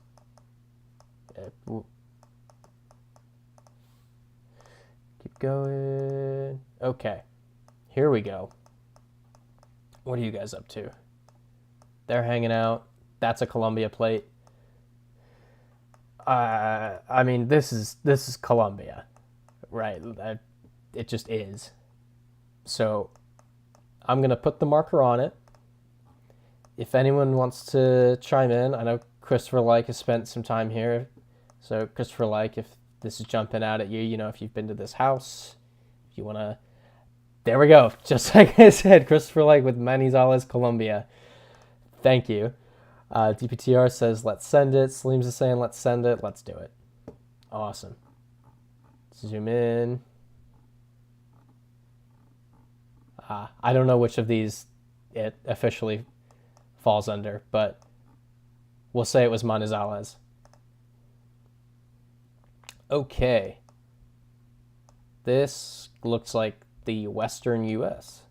Keep going. Okay, here we go. What are you guys up to? They're hanging out. That's a Colombia plate. I mean, this is Colombia, right? It just is. So I'm gonna put the marker on it. If anyone wants to chime in, I know Christopher Like has spent some time here. So Christopher Like, if this is jumping out at you, you know, if you've been to this house, if you want to... There we go. Just like I said, Christopher Like with Manizales, Colombia. Thank you. DPTR says, let's send it. Salim's is saying, let's send it. Let's do it. Awesome. Zoom in. I don't know which of these it officially falls under, but we'll say it was Manizales. Okay. This looks like the Western U.S.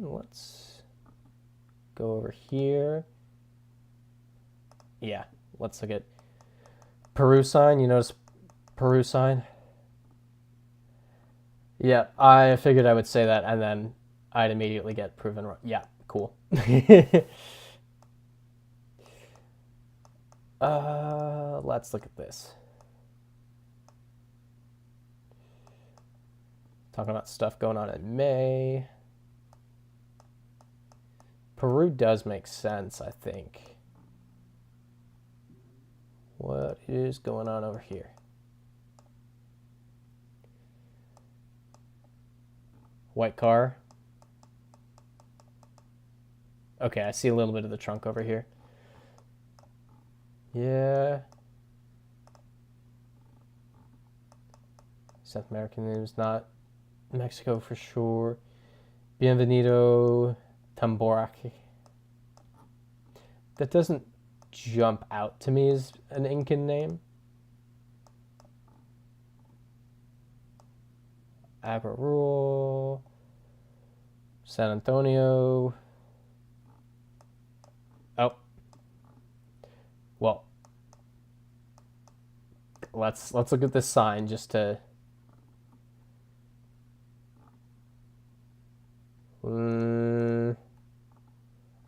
Let's go over here. Yeah, let's look at Peru sign. You notice Peru sign? Yeah, I figured I would say that, and then I'd immediately get proven wrong. Yeah, cool. Let's look at this. Talking about stuff going on in May. Peru does make sense, I think. What is going on over here? White car. Okay, I see a little bit of the trunk over here. Yeah. South American names, not Mexico for sure. Bienvenido Tamborac. That doesn't jump out to me as an Incan name. Agarul. San Antonio. Oh. Well. Let's look at this sign just to...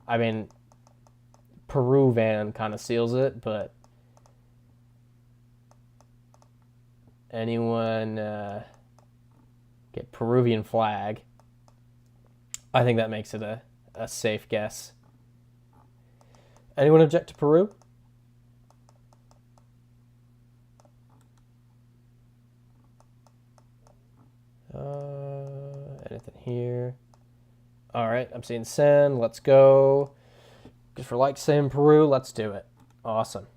I mean, Peru van kind of seals it, but anyone get Peruvian flag? I think that makes it a safe guess. Anyone object to Peru? Anything here? All right, I'm seeing send. Let's go. Good for like saying Peru. Let's do it. Awesome.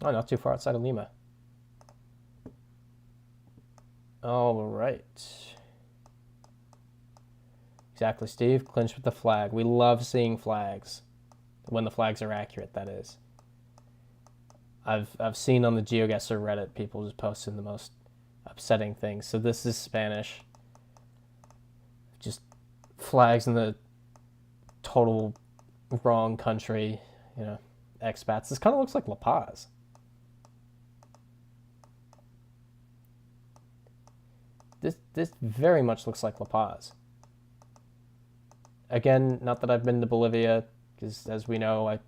Oh, not too far outside of Lima. All right. Exactly, Steve. Clinch with the flag. We love seeing flags. When the flags are accurate, that is. I've seen on the GeoGuessr Reddit people just posting the most upsetting things. So this is Spanish. Just flags in the total wrong country, you know, expats. This kind of looks like La Paz. This very much looks like La Paz. Again, not that I've been to Bolivia, because as we know, I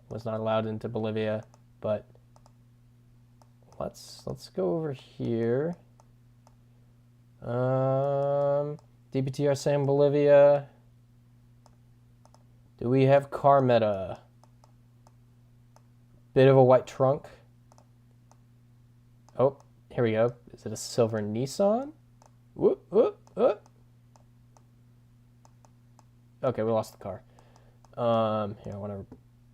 was not allowed into Bolivia, but let's go over here. DBTR San Bolivia. Do we have car meta? Bit of a white trunk. Oh, here we go. Is it a silver Nissan? Whoop, whoop, whoop. Okay, we lost the car. Here, I want to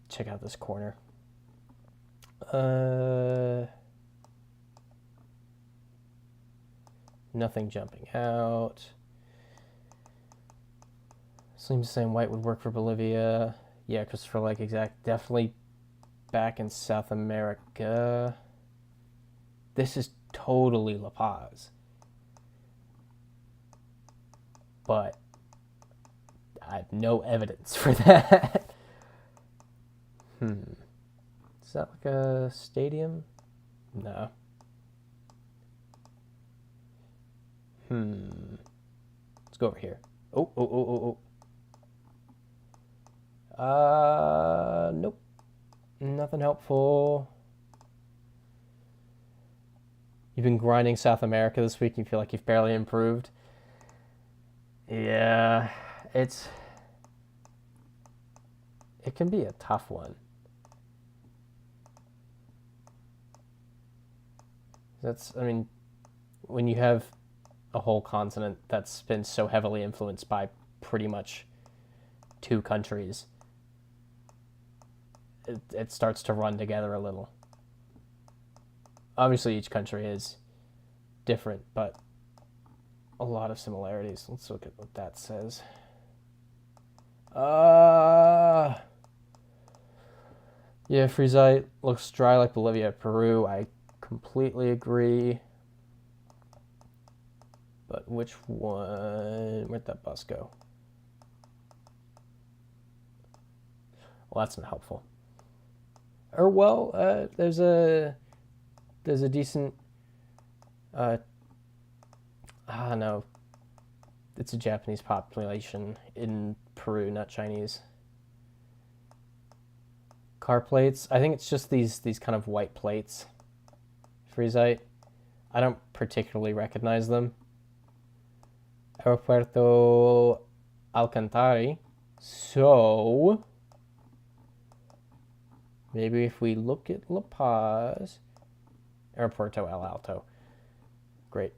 check out this corner. Nothing jumping out. Seems saying white would work for Bolivia. Yeah, Christopher Lake, exact. Definitely back in South America. This is totally La Paz. But I have no evidence for that. Is that like a stadium? No. Let's go over here. Oh. Nope. Nothing helpful. You've been grinding South America this week and you feel like you've barely improved. Yeah, it can be a tough one. I mean, when you have a whole continent that's been so heavily influenced by pretty much two countries, it starts to run together a little. Obviously, each country is different, but a lot of similarities. Let's look at what that says. Yeah, Freezite looks dry like Bolivia. Peru, I completely agree. But which one? Where'd that bus go? Well, that's not helpful. Or well, there's a decent. No, it's a Japanese population in Peru, not Chinese. Car plates. I think it's just these kind of white plates. Freezite. I don't particularly recognize them. Aeropuerto Alcantari. So maybe if we look at La Paz, Aeropuerto El Alto. Great.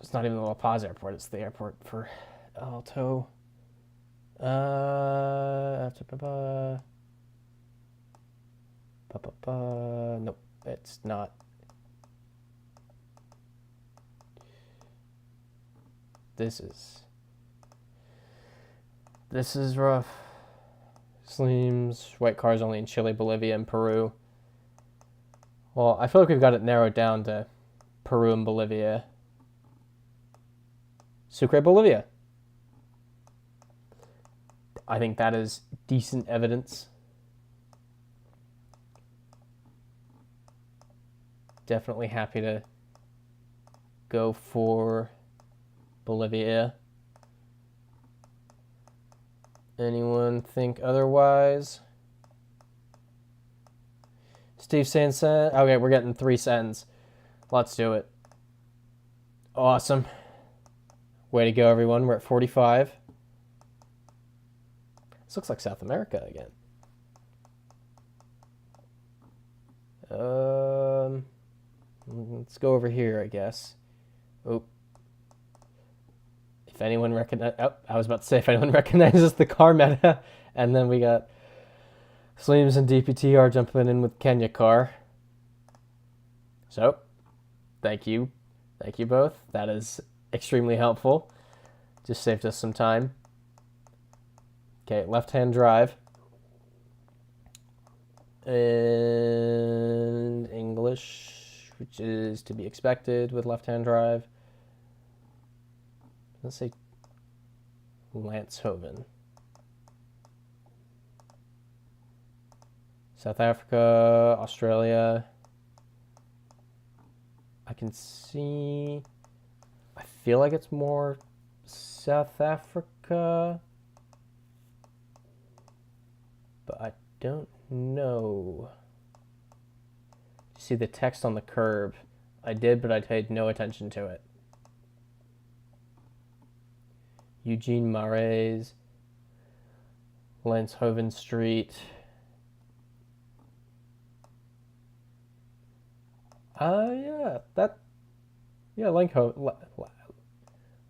It's not even the La Paz airport, it's the airport for Alto. Nope, it's not. This is rough. Seems white cars only in Chile, Bolivia, and Peru. Well, I feel like we've got it narrowed down to Peru and Bolivia. Sucre, Bolivia. I think that is decent evidence. Definitely happy to go for Bolivia. Anyone think otherwise? Steve saying send. Okay, we're getting 3 sends. Let's do it. Awesome. Way to go, everyone. We're at 45. This looks like South America again. Let's go over here, I guess. Oh. If anyone I was about to say if anyone recognizes the car meta, and then we got Sleems and DPTR jumping in with Kenya car. So, thank you both. That is extremely helpful. Just saved us some time. Okay, left-hand drive. And English, which is to be expected with left-hand drive. Let's say Landshoven. South Africa, Australia. I can see, I feel like it's more South Africa, but I don't know. See the text on the curb? I did, but I paid no attention to it. Eugene Marais, Lanshoven Street.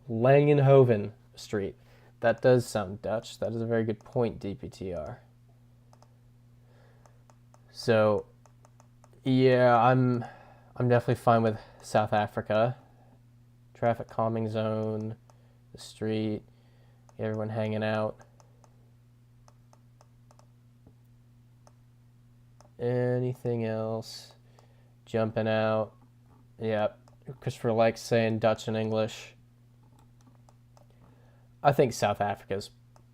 Langenhoven Street. That does sound Dutch. That is a very good point, DPTR. So, yeah, I'm definitely fine with South Africa. Traffic calming zone, the street, everyone hanging out. Anything else? Jumping out. Yep. Christopher likes saying Dutch and English. I think South Africa's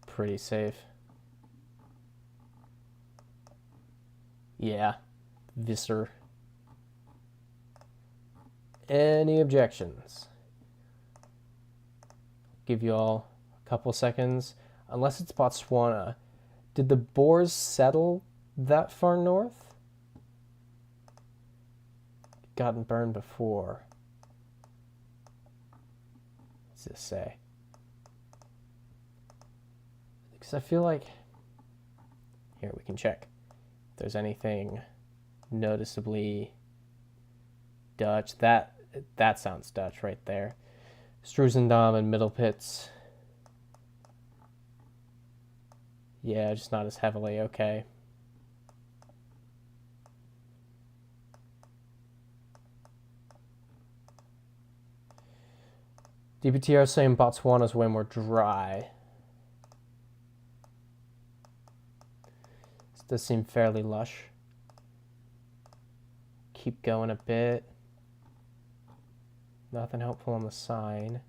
pretty safe. Yeah. Visser. Any objections? Give you all a couple seconds. Unless it's Botswana. Did the Boers settle that far north? Gotten burned before. What's this say? Because I feel like, here we can check if there's anything noticeably Dutch. That sounds Dutch right there. Struizendam and Middle Pits. Yeah, just not as heavily. Okay. DPTR saying Botswana's way more dry. This does seem fairly lush. Keep going a bit. Nothing helpful on the sign.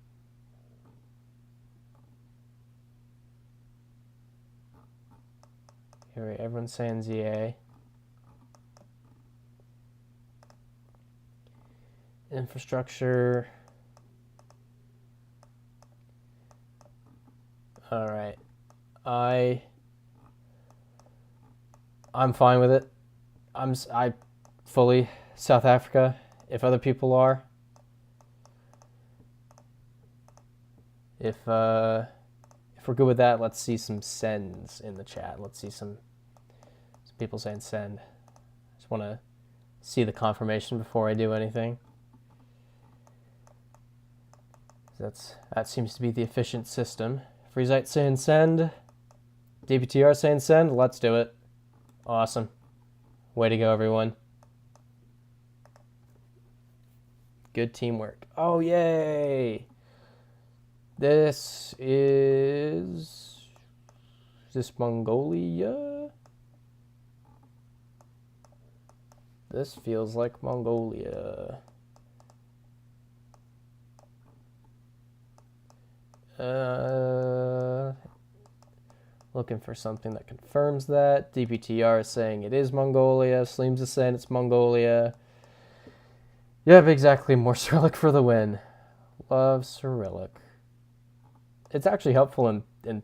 Here, everyone's saying ZA. Infrastructure. All right, I'm fine with it. I fully South Africa. If other people are, if we're good with that, let's see some sends in the chat. Let's see some people saying send. Just want to see the confirmation before I do anything. That seems to be the efficient system. Freezite saying send. DPTR saying send. Let's do it. Awesome. Way to go, everyone. Good teamwork. Oh, yay! This is this Mongolia? This feels like Mongolia. Looking for something that confirms that. DPTR is saying it is Mongolia. Sleems is saying it's Mongolia. Yep, exactly. More Cyrillic for the win. Love Cyrillic. It's actually helpful in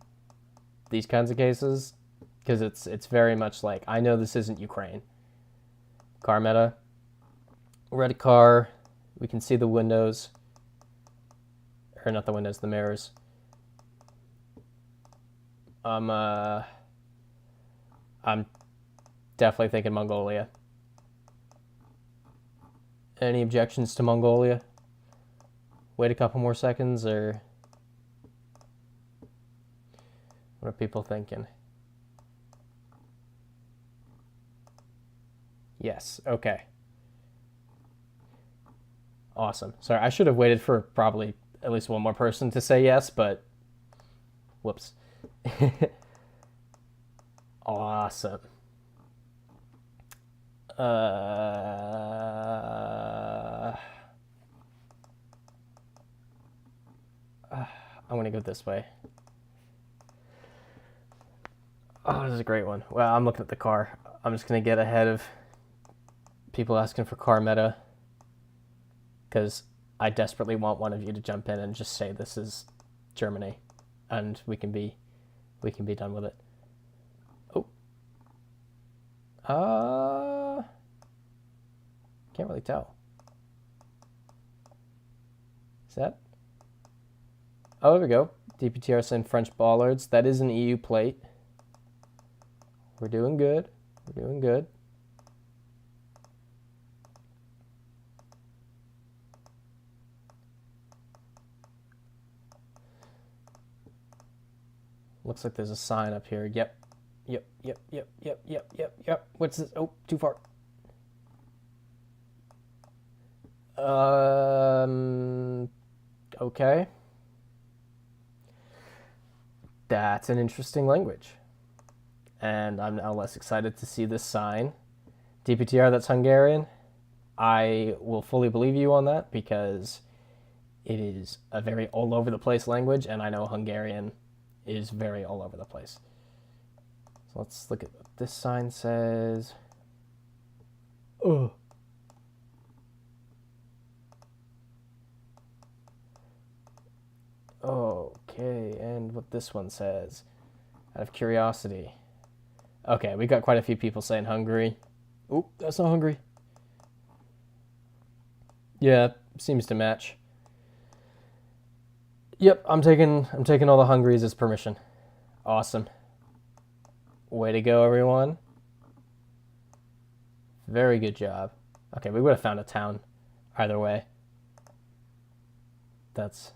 these kinds of cases because it's very much like, I know this isn't Ukraine. Car meta. Red car. We can see the windows. Or not the windows, the mirrors. I'm definitely thinking Mongolia. Any objections to Mongolia? Wait a couple more seconds, or What are people thinking? Yes, okay. Awesome. Sorry, I should have waited for probably at least one more person to say yes, but whoops. Awesome. I'm going to go this way. Oh, this is a great one. Well, I'm looking at the car. I'm just going to get ahead of people asking for car meta because I desperately want one of you to jump in and just say this is Germany, and we can be done with it. Oh. Can't really tell. Is that? Oh, there we go. DPTR saying French bollards. That is an EU plate. We're doing good. We're doing good. Looks like there's a sign up here. Yep. Yep. What's this? Oh, too far. Okay. That's an interesting language. And I'm now less excited to see this sign. DPTR, that's Hungarian. I will fully believe you on that because it is a very all over the place language, and I know Hungarian is very all over the place. So let's look at what this sign says. Oh. Okay, and what this one says. Out of curiosity. Okay, we got quite a few people saying Hungary. Oop, that's not Hungary. Yeah, seems to match. Yep, I'm taking all the Hungaries as permission. Awesome. Way to go, everyone. Very good job. Okay, we would have found a town either way. That's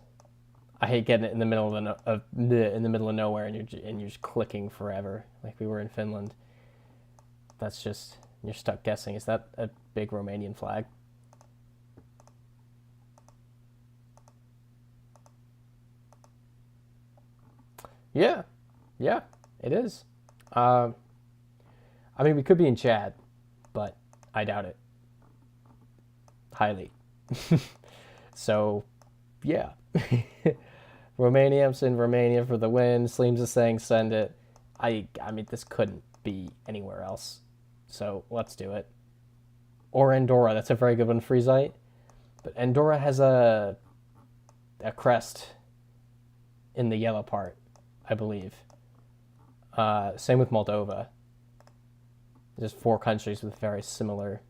I hate getting it in the middle of nowhere and you're just clicking forever like we were in Finland. That's just you're stuck guessing. Is that a big Romanian flag? Yeah, it is. I mean, we could be in Chad, but I doubt it highly. So, yeah. Romania, I'm saying Romania for the win. Sleems is saying send it. I mean, this couldn't be anywhere else. So let's do it. Or Andorra. That's a very good one, Freezite. But Andorra has a crest in the yellow part, I believe. Same with Moldova. There's 4 countries with very similar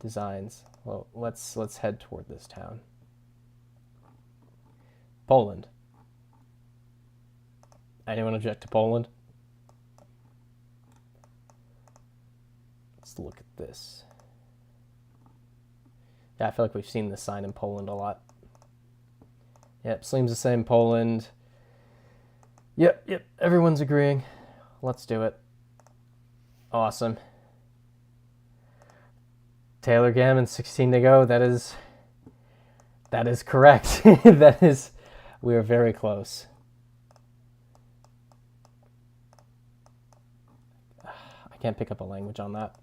designs. Well, let's head toward this town. Poland. Anyone object to Poland? Let's look at this. Yeah, I feel like we've seen this sign in Poland a lot. Yep, Sleem's the same, Poland. Yep, everyone's agreeing. Let's do it. Awesome. Taylor Gammon, 16 to go. That is correct. We are very close. I can't pick up a language on that.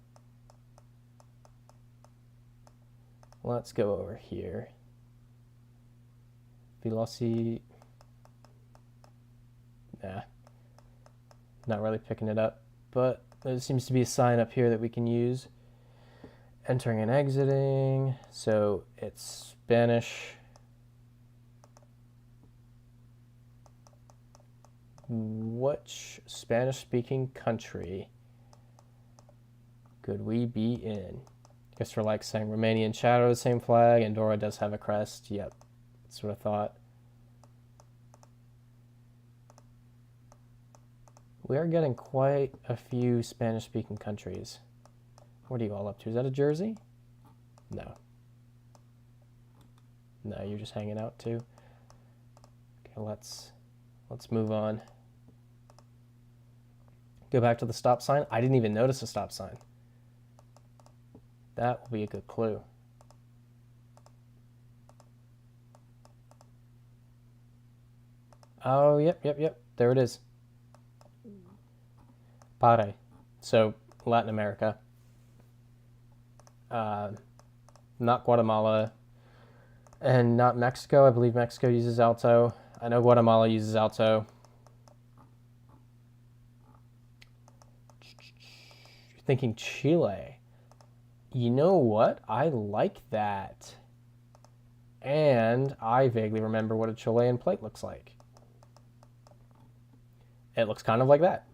Let's go over here. Veloci. Nah. Not really picking it up, but there seems to be a sign up here that we can use. Entering and exiting. So it's Spanish. Which Spanish-speaking country could we be in? I guess we're like saying Romania and Chad are the same flag. Andorra does have a crest. Yep, that's what I thought. We are getting quite a few Spanish-speaking countries. What are you all up to? Is that a Jersey? No. No, you're just hanging out too. Okay, let's move on. Go back to the stop sign. I didn't even notice a stop sign. That will be a good clue. Oh, yep. There it is. Pare. So, Latin America. Not Guatemala. And not Mexico. I believe Mexico uses alto. I know Guatemala uses alto. You're thinking Chile. You know what? I like that. And I vaguely remember what a Chilean plate looks like. It looks kind of like that.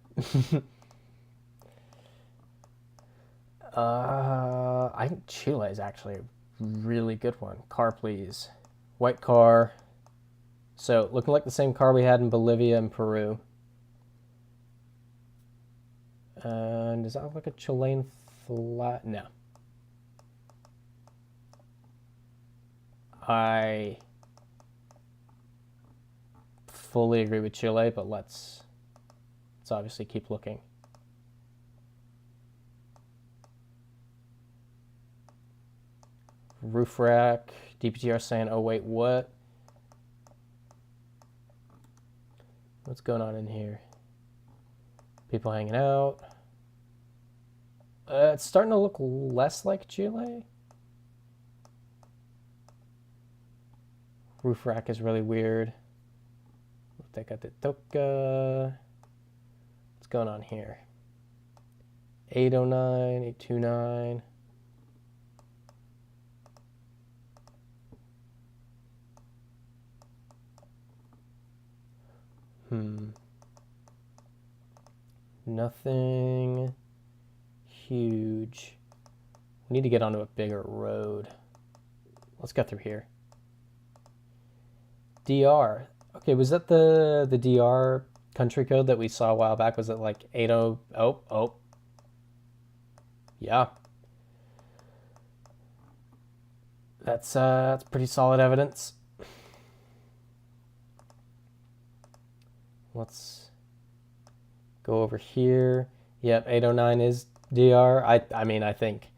I think Chile is actually a really good one. Car, please. White car. So, looking like the same car we had in Bolivia and Peru. And does that look like a Chilean flag? No. I fully agree with Chile, but let's obviously keep looking. Roof rack. DPTR saying, oh wait, what? What's going on in here? People hanging out. It's starting to look less like Chile. Roof rack is really weird. What's going on here? 809, 829. Nothing huge. We need to get onto a bigger road. Let's go through here. DR. Okay, was that the DR country code that we saw a while back? Was it like 80? Oh. Yeah. That's pretty solid evidence. Let's go over here. Yep, 809 is DR. I mean, I think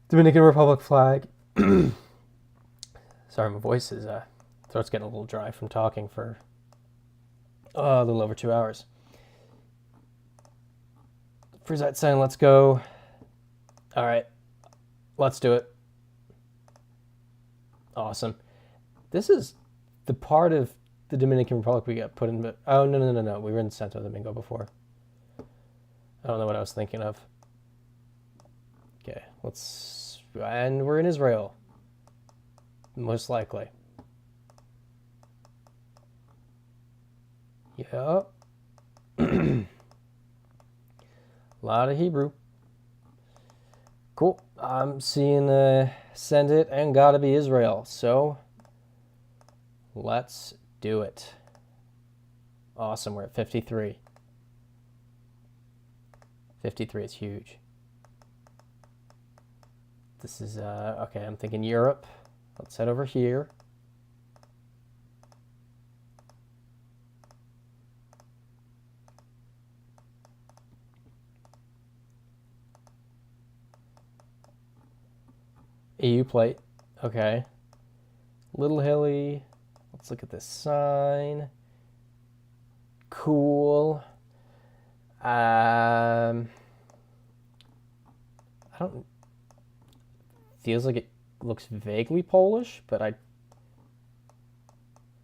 Dominican Republic flag. Sorry, my voice is throat's getting a little dry from talking for a little over 2 hours. Freezite saying, let's go. All right, let's do it. Awesome. This is the part of the Dominican Republic we got put in. Oh, no. We were in Santo Domingo before. I don't know what I was thinking of. Okay, and we're in Israel. Most likely. Yep. A lot of Hebrew. Cool. I'm seeing send it and gotta be Israel. So let's do it. Awesome. We're at 53. 53 is huge. This is okay. I'm thinking Europe. Let's head over here. EU plate. Okay. Little hilly. Let's look at this sign. Cool. I don't. Feels like it looks vaguely Polish, but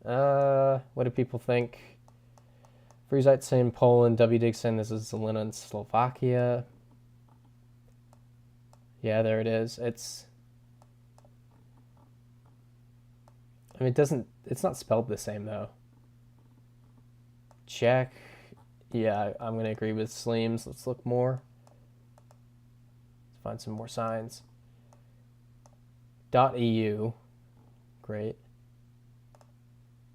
what do people think? Freezite saying Poland. WDig saying this is Zelina in Slovakia. Yeah, there it is. I mean, it's not spelled the same though. Czech. Yeah, I'm going to agree with Sleems. Let's look more. Let's find some more signs. .eu. Great.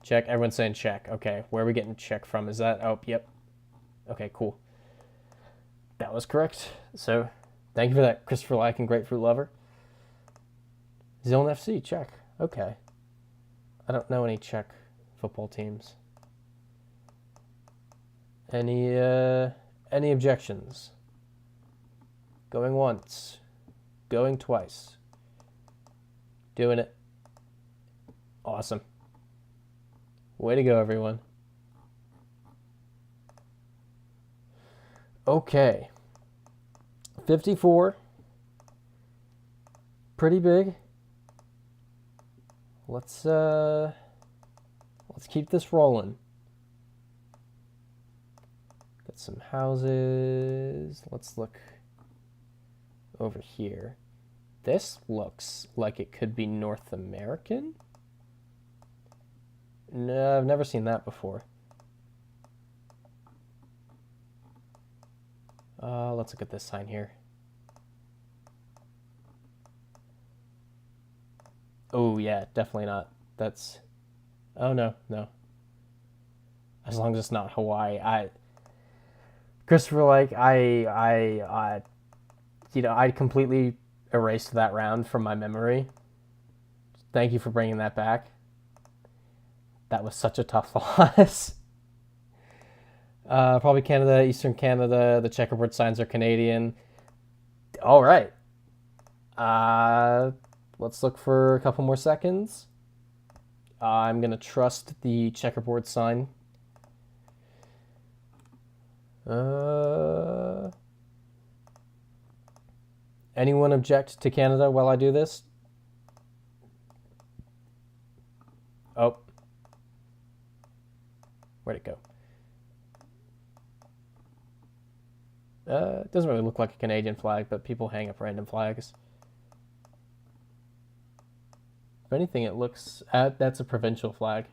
Czech. Everyone's saying Czech. Okay, where are we getting Czech from? Is that... Oh, yep. Okay, cool. That was correct. So, thank you for that, Christopher Lycan, Grapefruit Lover. Zone FC, Czech. Okay. I don't know any Czech football teams. Any Any objections? Going once. Going twice. Doing it. Awesome. Way to go, everyone. Okay. 54. Pretty big. Let's keep this rolling. Got some houses. Let's look over here. This looks like it could be North American. No, I've never seen that before. Let's look at this sign here. Oh yeah, definitely not. That's, oh no, no. As long as it's not Hawaii. Christopher, like, I completely erased that round from my memory. Thank you for bringing that back. That was such a tough loss. Probably Canada, Eastern Canada. The checkerboard signs are Canadian. All right. Let's look for a couple more seconds. I'm going to trust the checkerboard sign. Anyone object to Canada while I do this? Oh. Where'd it go? It doesn't really look like a Canadian flag, but people hang up random flags. If anything, it looks... that's a provincial flag.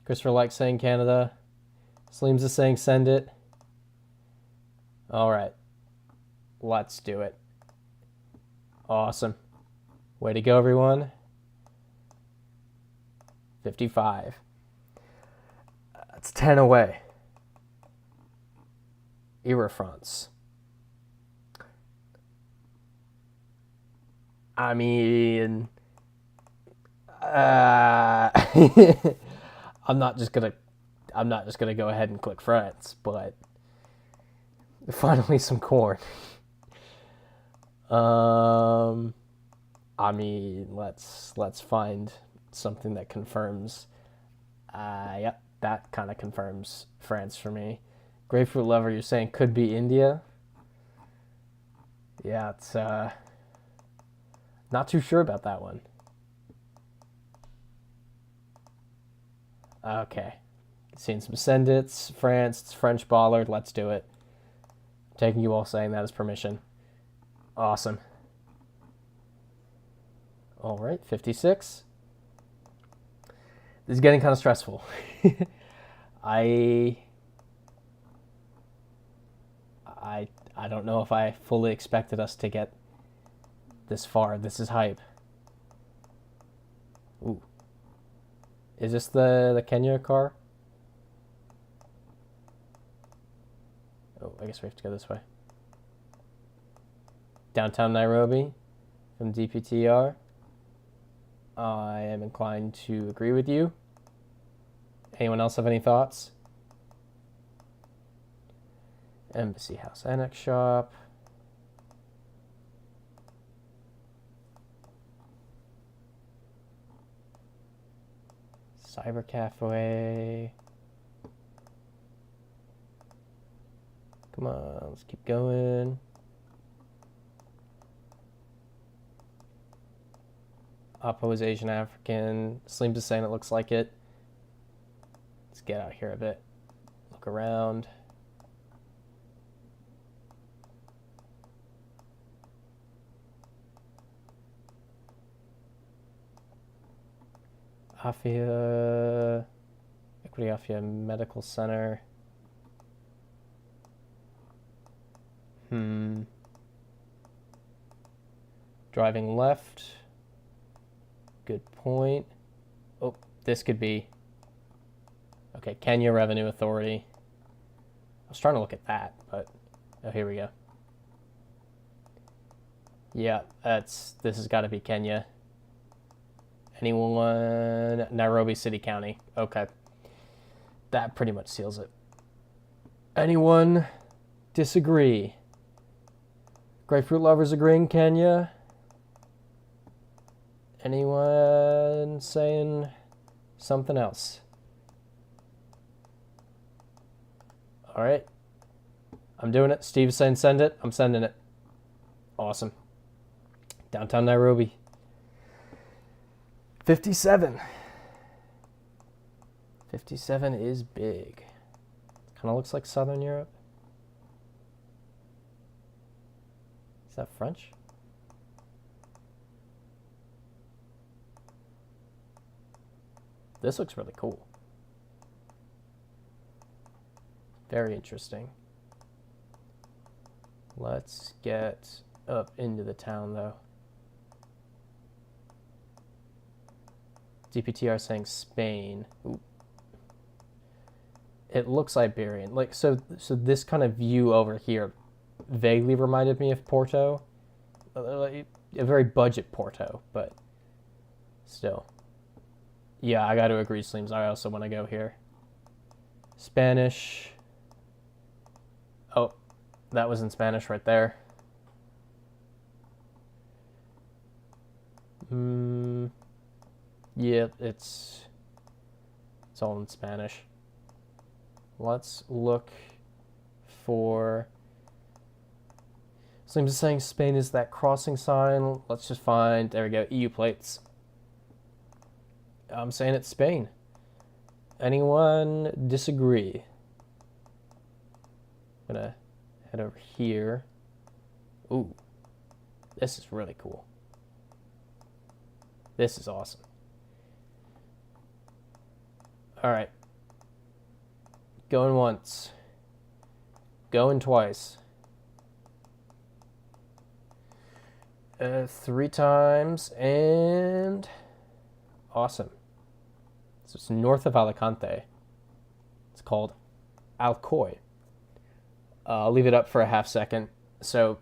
Christopher likes saying Canada. Sleems is saying send it. All right. Let's do it. Awesome. Way to go, everyone. 55. That's 10 away. France. I mean, I'm not just gonna go ahead and click France, but finally some corn. I mean, let's find something that confirms. Yep, that kind of confirms France for me. Grapefruit lover, you're saying could be India? Yeah, it's not too sure about that one. Okay. Seeing some Sendits, France, it's French bollard, let's do it. Taking you all saying that as permission. Awesome. All right, 56. This is getting kind of stressful. I don't know if I fully expected us to get this far. This is hype. Ooh. Is this the Kenya car? Oh, I guess we have to go this way. Downtown Nairobi from DPTR. I am inclined to agree with you. Anyone else have any thoughts? Embassy House Annex Shop. Cyber Cafe. Come on, let's keep going. Oppo is Asian African. Sleems is saying it looks like it. Let's get out here a bit. Look around. Afia, Equity Afia Medical Center. Driving left. Good point. Oh, this could be. Okay, Kenya Revenue Authority. I was trying to look at that, but oh, here we go. Yeah, this has got to be Kenya. Anyone? Nairobi City County. Okay. That pretty much seals it. Anyone disagree? Grapefruit lovers agreeing, Kenya? Anyone saying something else? All right. I'm doing it. Steve's saying send it. I'm sending it. Awesome. Downtown Nairobi. 57. 57 is big. Kind of looks like Southern Europe. Is that French? This looks really cool. Very interesting. Let's get up into the town, though. DPTR saying Spain. Ooh. It looks Iberian. Like so this kind of view over here vaguely reminded me of Porto. A very budget Porto, but still. Yeah, I got to agree, Sleems. I also want to go here. Spanish. Oh, that was in Spanish right there. Yeah, it's all in Spanish. Let's look for... Sleems is saying Spain is that crossing sign. Let's just find... There we go, EU plates. I'm saying it's Spain. Anyone disagree? I'm gonna head over here. Ooh, this is really cool. This is awesome. All right. Going once. Going twice. 3 times, and awesome. So it's north of Alicante. It's called Alcoy. I'll leave it up for a half second so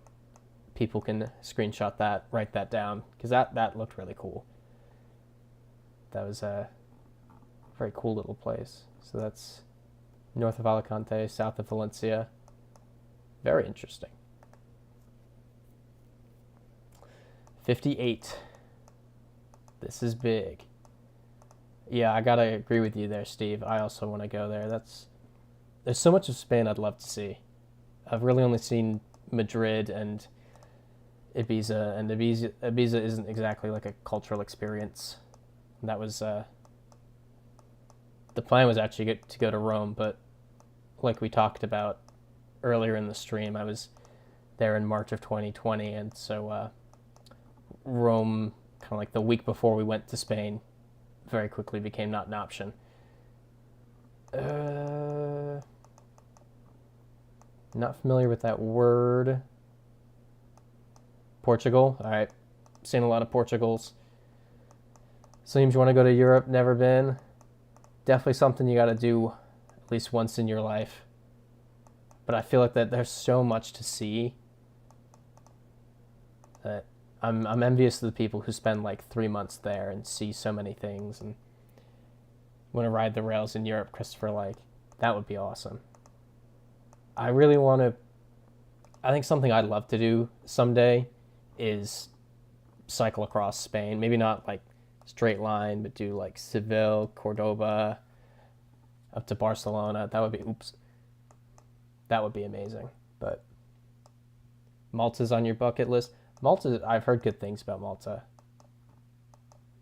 people can screenshot that, write that down, because that looked really cool. That was a very cool little place. So that's north of Alicante, south of Valencia. Very interesting. 58. This is big. Yeah, I gotta agree with you there, Steve. I also want to go there. There's so much of Spain I'd love to see. I've really only seen Madrid and Ibiza, and Ibiza isn't exactly like a cultural experience. That was the plan was actually to go to Rome, but like we talked about earlier in the stream, I was there in March of 2020, and so Rome, kind of like the week before we went to Spain, very quickly became not an option. Not familiar with that word. Portugal. All right. Seen a lot of Portugals. Seems you want to go to Europe, never been. Definitely something you got to do at least once in your life. But I feel like that there's so much to see that I'm envious of the people who spend like 3 months there and see so many things and want to ride the rails in Europe, Christopher. Like, that would be awesome. I really want to... I think something I'd love to do someday is cycle across Spain. Maybe not like straight line, but do like Seville, Cordoba, up to Barcelona. That would be... Oops. That would be amazing. But Malta's on your bucket list. Malta, I've heard good things about Malta.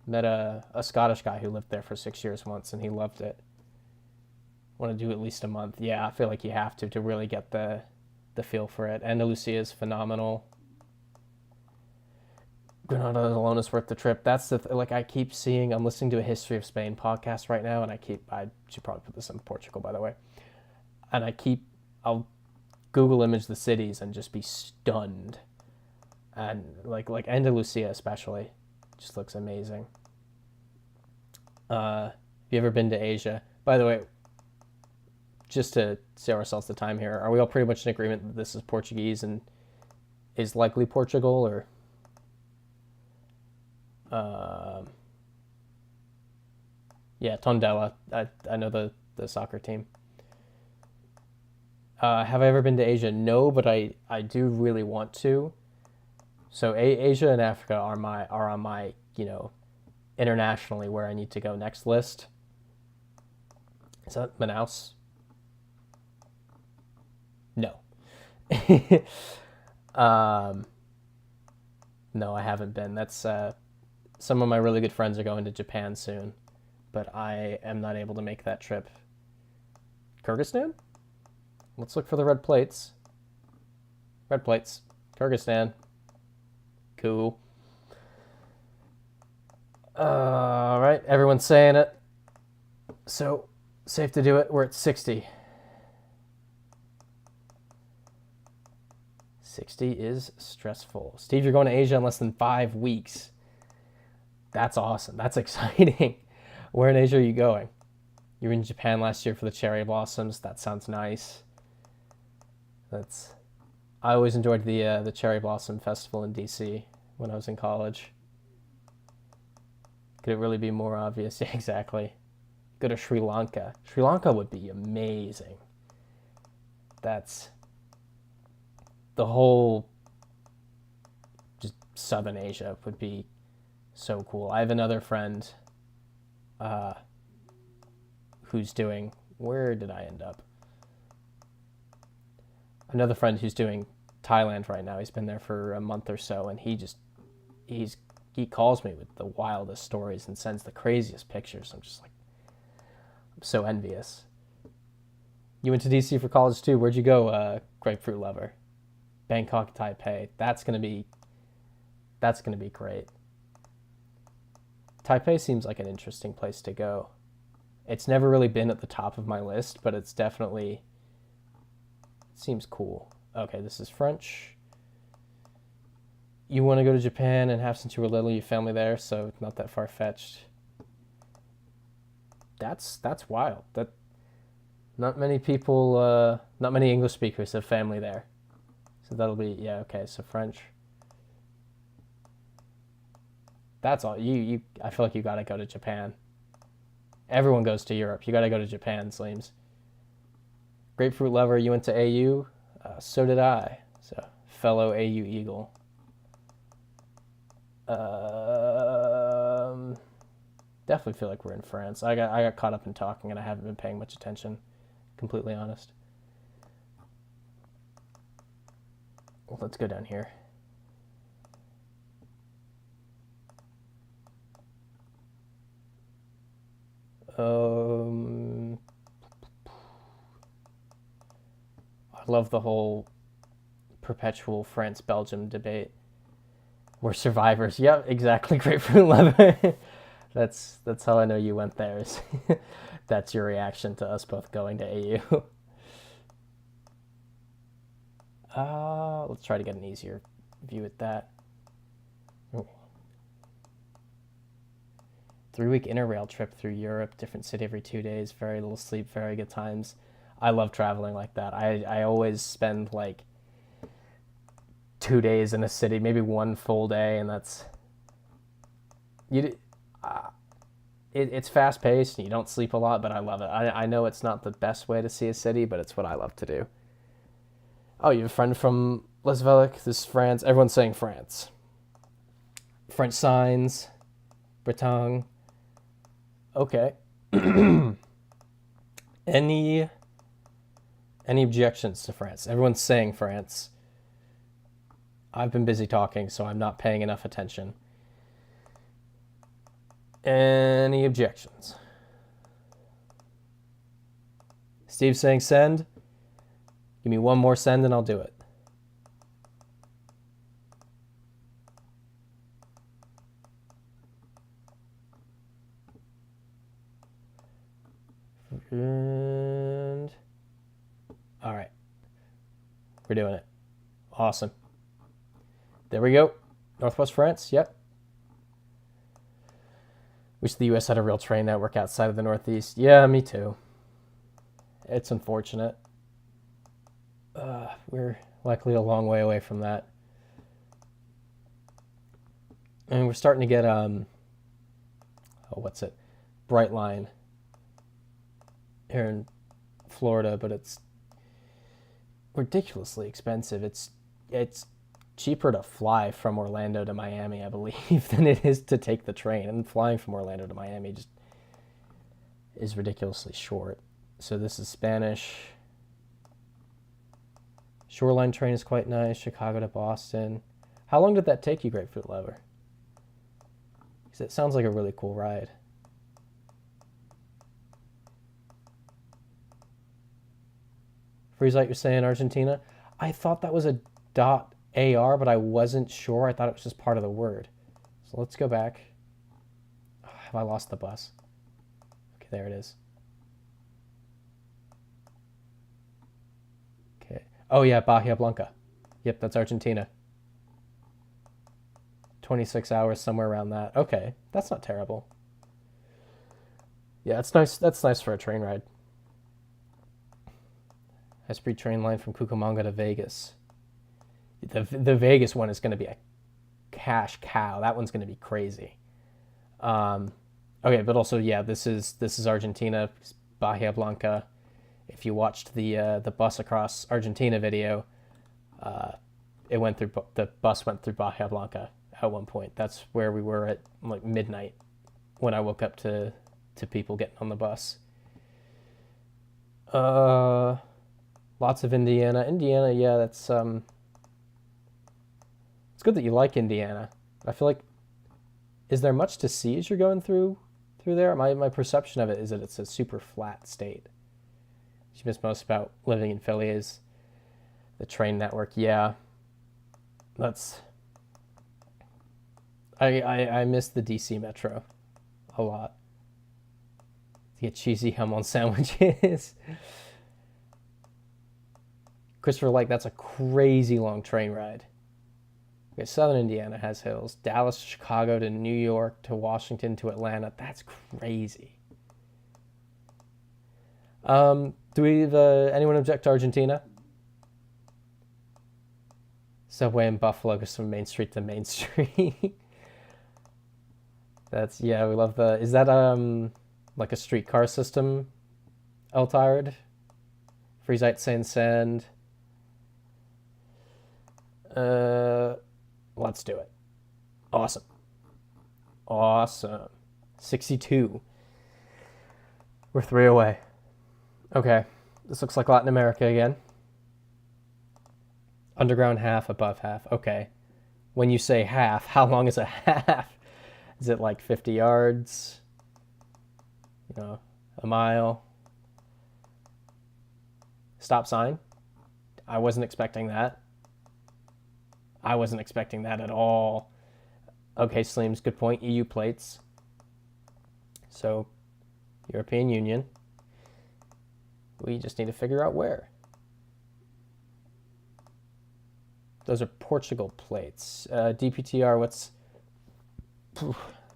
Met a Scottish guy who lived there for 6 years once, and he loved it. Want to do at least a month. Yeah, I feel like you have to really get the feel for it. Andalusia is phenomenal. Granada alone is worth the trip. That's like I keep seeing. I'm listening to a History of Spain podcast right now, and I should probably put this in Portugal, by the way. And I'll Google image the cities and just be stunned. And like Andalusia especially, just looks amazing. Have you ever been to Asia? By the way, just to save ourselves the time here, are we all pretty much in agreement that this is Portuguese and is likely Portugal, or? Yeah, Tondela. I know the soccer team. Have I ever been to Asia? No, but I do really want to. So Asia and Africa are on my internationally where I need to go next list. Is that Manaus? No. um, no, I haven't been. That's some of my really good friends are going to Japan soon, but I am not able to make that trip. Kyrgyzstan? Let's look for the red plates. Red plates. Kyrgyzstan. Cool. All right, everyone's saying it. So, safe to do it. We're at 60. 60 is stressful. Steve, you're going to Asia in less than 5 weeks. That's awesome. That's exciting. Where in Asia are you going? You were in Japan last year for the cherry blossoms. That sounds nice. I always enjoyed the cherry blossom festival in DC when I was in college. Could it really be more obvious? Yeah, exactly. Go to Sri Lanka. Sri Lanka would be amazing. That's the whole just Southern Asia would be so cool. I have another friend who's doing, where did I end up? Another friend who's doing Thailand right now. He's been there for a month or so, and he calls me with the wildest stories and sends the craziest pictures. I'm just like, I'm so envious. You went to DC for college too. Where'd you go, grapefruit lover? Bangkok, Taipei. That's gonna be great. Taipei seems like an interesting place to go. It's never really been at the top of my list, but it seems cool. Okay, this is French. You want to go to Japan and have, since you were little, your family there, so it's not that far-fetched. That's wild. That not many people, not many English speakers have family there. So that'll be, yeah, okay, so French. That's all. I feel like you gotta go to Japan. Everyone goes to Europe. You gotta go to Japan, Sleems. Grapefruit lover, you went to AU? So did I. So, fellow AU Eagle. Definitely feel like we're in France. I got caught up in talking and I haven't been paying much attention. Completely honest. Well, let's go down here. I love the whole perpetual France-Belgium debate. We're survivors. Yep, exactly. Grapefruit lover. That's how I know you went there. That's your reaction to us both going to AU. Let's try to get an easier view at that. 3-week interrail trip through Europe, different city every 2 days, very little sleep, very good times. I love traveling like that. I always spend like 2 days in a city, maybe one full day, and it's fast paced and you don't sleep a lot, but I love it. I know it's not the best way to see a city, but it's what I love to do. Oh, you have a friend from Lesvelic. This is France. Everyone's saying France. French signs, Bretagne. Okay. Any objections to France? Everyone's saying France. I've been busy talking, so I'm not paying enough attention. Any objections? Steve's saying send. Give me one more send and I'll do it. And all right, we're doing it. Awesome. There we go. Northwest France. Yep. Wish the U.S. had a real train network outside of the Northeast. Yeah, me too. It's unfortunate. We're likely a long way away from that. And we're starting to get what's it? Brightline here in Florida, but it's ridiculously expensive. It's cheaper to fly from Orlando to Miami, I believe, than it is to take the train. And flying from Orlando to Miami just is ridiculously short. So this is Spanish. Shoreline train is quite nice. Chicago to Boston. How long did that take you, Grapefruit Lover? Because it sounds like a really cool ride. Freeze Light, you're saying Argentina? I thought that was a .ar, but I wasn't sure. I thought it was just part of the word. So let's go back. Oh, have I lost the bus? Okay, there it is. Okay. Oh yeah, Bahia Blanca. Yep, that's Argentina. 26 hours, somewhere around that. Okay, that's not terrible. Yeah, it's nice. That's nice for a train ride. High-speed train line from Cucamonga to Vegas. The Vegas one is going to be a cash cow. That one's going to be crazy. Okay, but also yeah, this is Argentina, Bahia Blanca. If you watched the bus across Argentina video, it went through the bus went through Bahia Blanca at one point. That's where we were at like midnight when I woke up to people getting on the bus. Lots of Indiana. Indiana, yeah, that's it's good that you like Indiana. I feel like, is there much to see as you're going through there? My perception of it is that it's a super flat state. What you miss most about living in Philly is the train network. Yeah, that's. I miss the DC Metro a lot. To get cheesy ham on sandwiches. Christopher, like, that's a crazy long train ride. Okay, Southern Indiana has hills. Dallas to Chicago to New York to Washington to Atlanta. That's crazy. Do anyone object to Argentina? Subway in Buffalo goes from Main Street to Main Street. That's, yeah, we love the, is that like a streetcar system, Eltard? Freezite Saying Send. Let's do it. Awesome. 62. We're 3 away. Okay. This looks like Latin America again. Underground half, above half. Okay. When you say half, how long is a half? Is it like 50 yards? You know, a mile? Stop sign? I wasn't expecting that. I wasn't expecting that at all. Okay, Sleems, good point. EU plates. So, European Union. We just need to figure out where. Those are Portugal plates. DPTR, what's...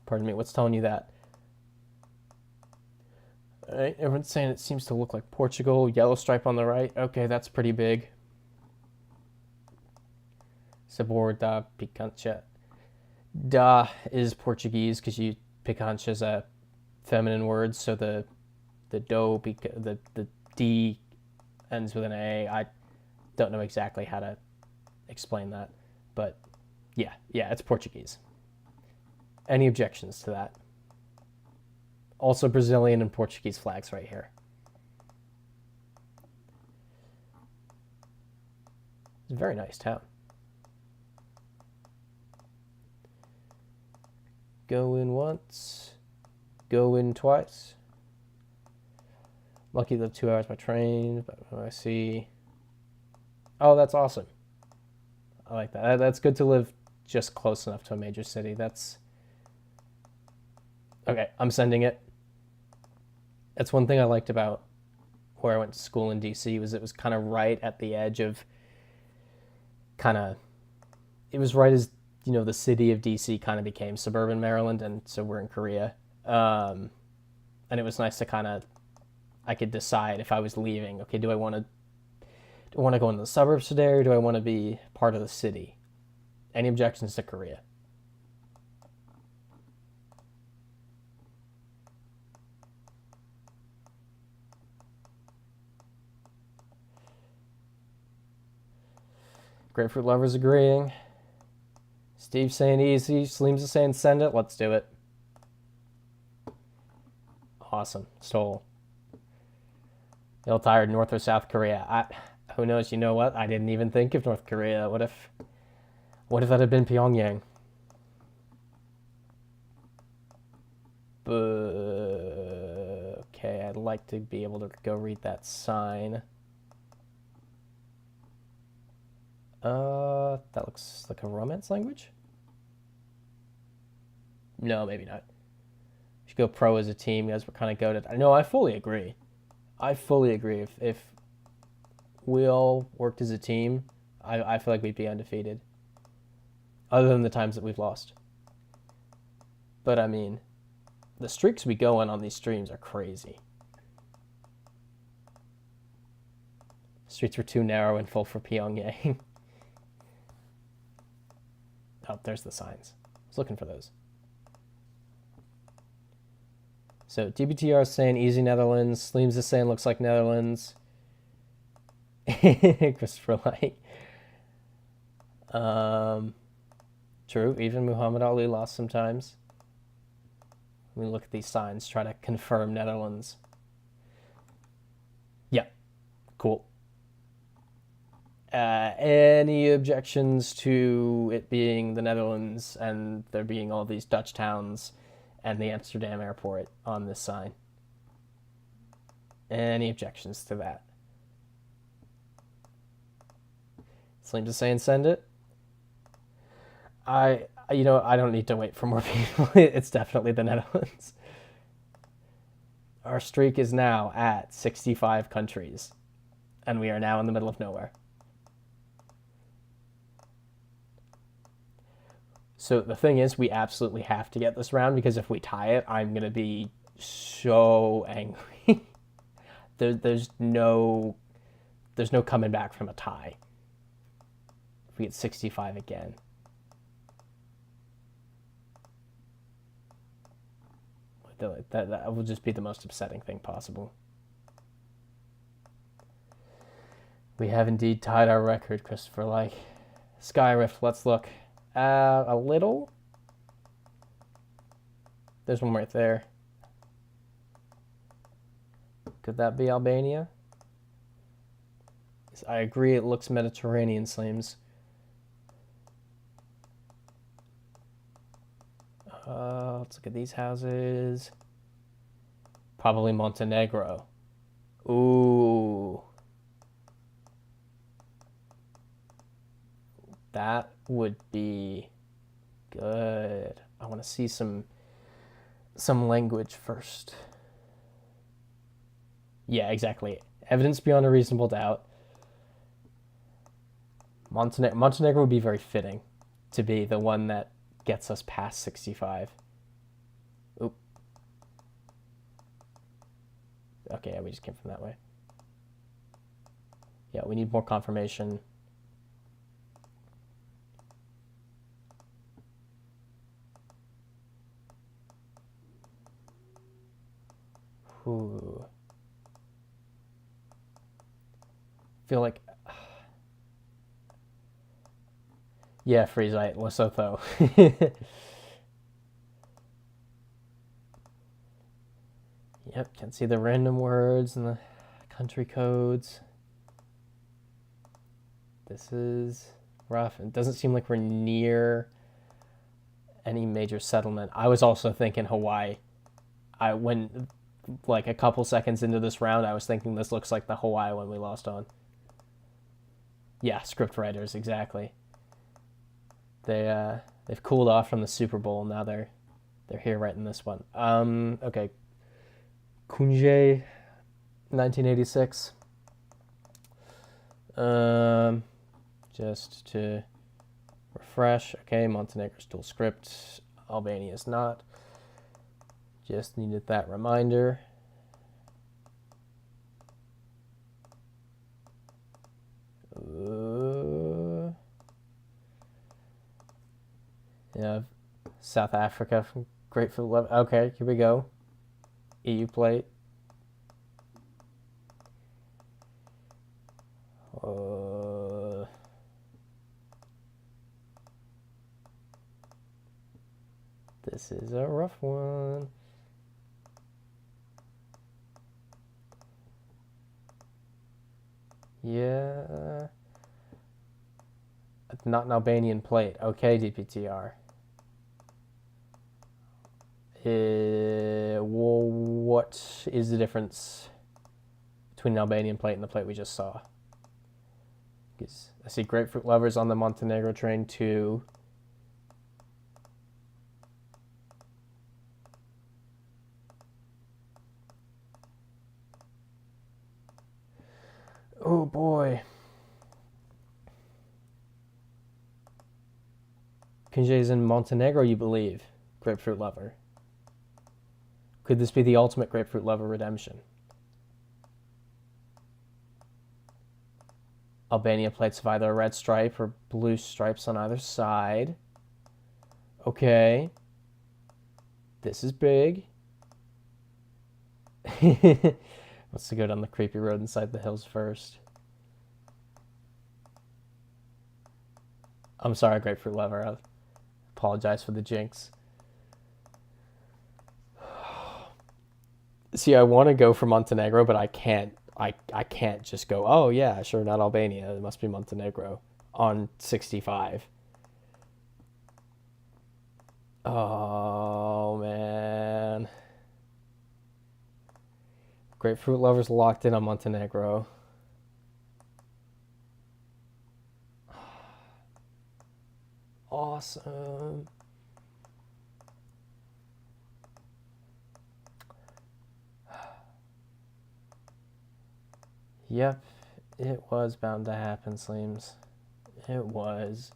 Pardon me, what's telling you that? All right, everyone's saying it seems to look like Portugal. Yellow stripe on the right. Okay, that's pretty big. Sabor da picancha. Da is Portuguese because picancha is a feminine word, so the D ends with an A. I don't know exactly how to explain that, but yeah, it's Portuguese. Any objections to that? Also Brazilian and Portuguese flags right here. It's a very nice town. Go in once, go in twice. Lucky to live 2 hours by train, but I see. Oh, that's awesome. I like that. That's good to live just close enough to a major city. That's okay. I'm sending it. That's one thing I liked about where I went to school in DC was it was kind of right at the edge of it was right as the city of DC kind of became suburban Maryland, and so we're in Korea. And it was nice to I could decide if I was leaving, okay, do I want to go into the suburbs today, or do I want to be part of the city? Any objections to Korea? Grapefruit lovers agreeing. Steve saying easy. Sleems is saying send it. Let's do it. Awesome. Stole. Ill-tired North or South Korea. Who knows? You know what? I didn't even think of North Korea. What if that had been Pyongyang? Okay, I'd like to be able to go read that sign. That looks like a Romance language? No, maybe not. We should go pro as a team because we're kind of goated. No, I fully agree. If we all worked as a team, I feel like we'd be undefeated. Other than the times that we've lost. But I mean, the streaks we go on these streams are crazy. Streets were too narrow and full for Pyongyang. Oh, there's the signs. I was looking for those. So DBTR is saying easy Netherlands. Sleems is saying looks like Netherlands. Christopher like. True, even Muhammad Ali lost sometimes. Let me look at these signs, try to confirm Netherlands. Yeah, cool. Any objections to it being the Netherlands and there being all these Dutch towns and the Amsterdam airport on this sign? Any objections to that? Sleems is saying send it. I don't need to wait for more people. It's definitely the Netherlands. Our streak is now at 65 countries, and we are now in the middle of nowhere. So the thing is, we absolutely have to get this round, because if we tie it, I'm going to be so angry. There's no coming back from a tie. If we get 65 again. That will just be the most upsetting thing possible. We have indeed tied our record, Christopher. Like, Skyrift, let's look. A little. There's one right there. Could that be Albania? I agree, it looks Mediterranean, Sleems. Let's look at these houses. Probably Montenegro. Ooh. That would be good. I want to see some language first. Yeah, exactly. Evidence beyond a reasonable doubt. Montenegro would be very fitting to be the one that gets us past 65. Oop. Okay, yeah, we just came from that way. Yeah, we need more confirmation. Ooh. Feel like, yeah, Freezite, Lesotho. Yep, can see the random words and the country codes. This is rough. It doesn't seem like we're near any major settlement. I was also thinking Hawaii. When like a couple seconds into this round, I was thinking this looks like the Hawaii one we lost on. Yeah, script writers, exactly. They've cooled off from the Super Bowl. Now they're here writing this one. Okay. Kunje, 1986. Just to refresh. Okay, Montenegro's dual script. Albania is not. Just needed that reminder. Yeah, South Africa from Grateful Love. Okay, here we go. EU plate. This is a rough one. Yeah. Not an Albanian plate. Okay, DPTR. What is the difference between an Albanian plate and the plate we just saw? Because I see grapefruit lovers on the Montenegro train too. Oh boy. Kinjay's in Montenegro, you believe? Grapefruit lover. Could this be the ultimate grapefruit lover redemption? Albania plates have either a red stripe or blue stripes on either side. Okay. This is big. Let's go down the creepy road inside the hills first. I'm sorry, grapefruit lover. I apologize for the jinx. See, I want to go for Montenegro, but I can't. I can't just go, oh yeah, sure, not Albania. It must be Montenegro on 65. Oh man. Grapefruit lovers locked in on Montenegro. Awesome. Yep, it was bound to happen, Sleems. It was.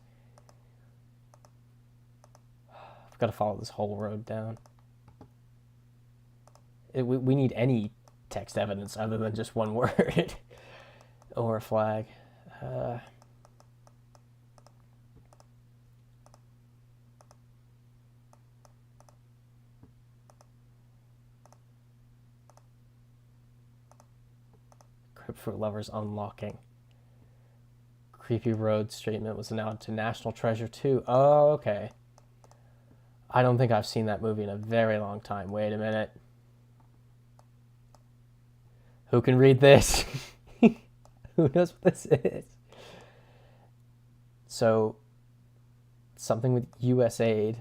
I've got to follow this whole road down. We need any text evidence other than just one word or a flag. Grapefruit lovers unlocking. Creepy Road statement was announced to National Treasure 2. Oh, okay. I don't think I've seen that movie in a very long time. Wait a minute. Who can read this? Who knows what this is? So, something with USAID.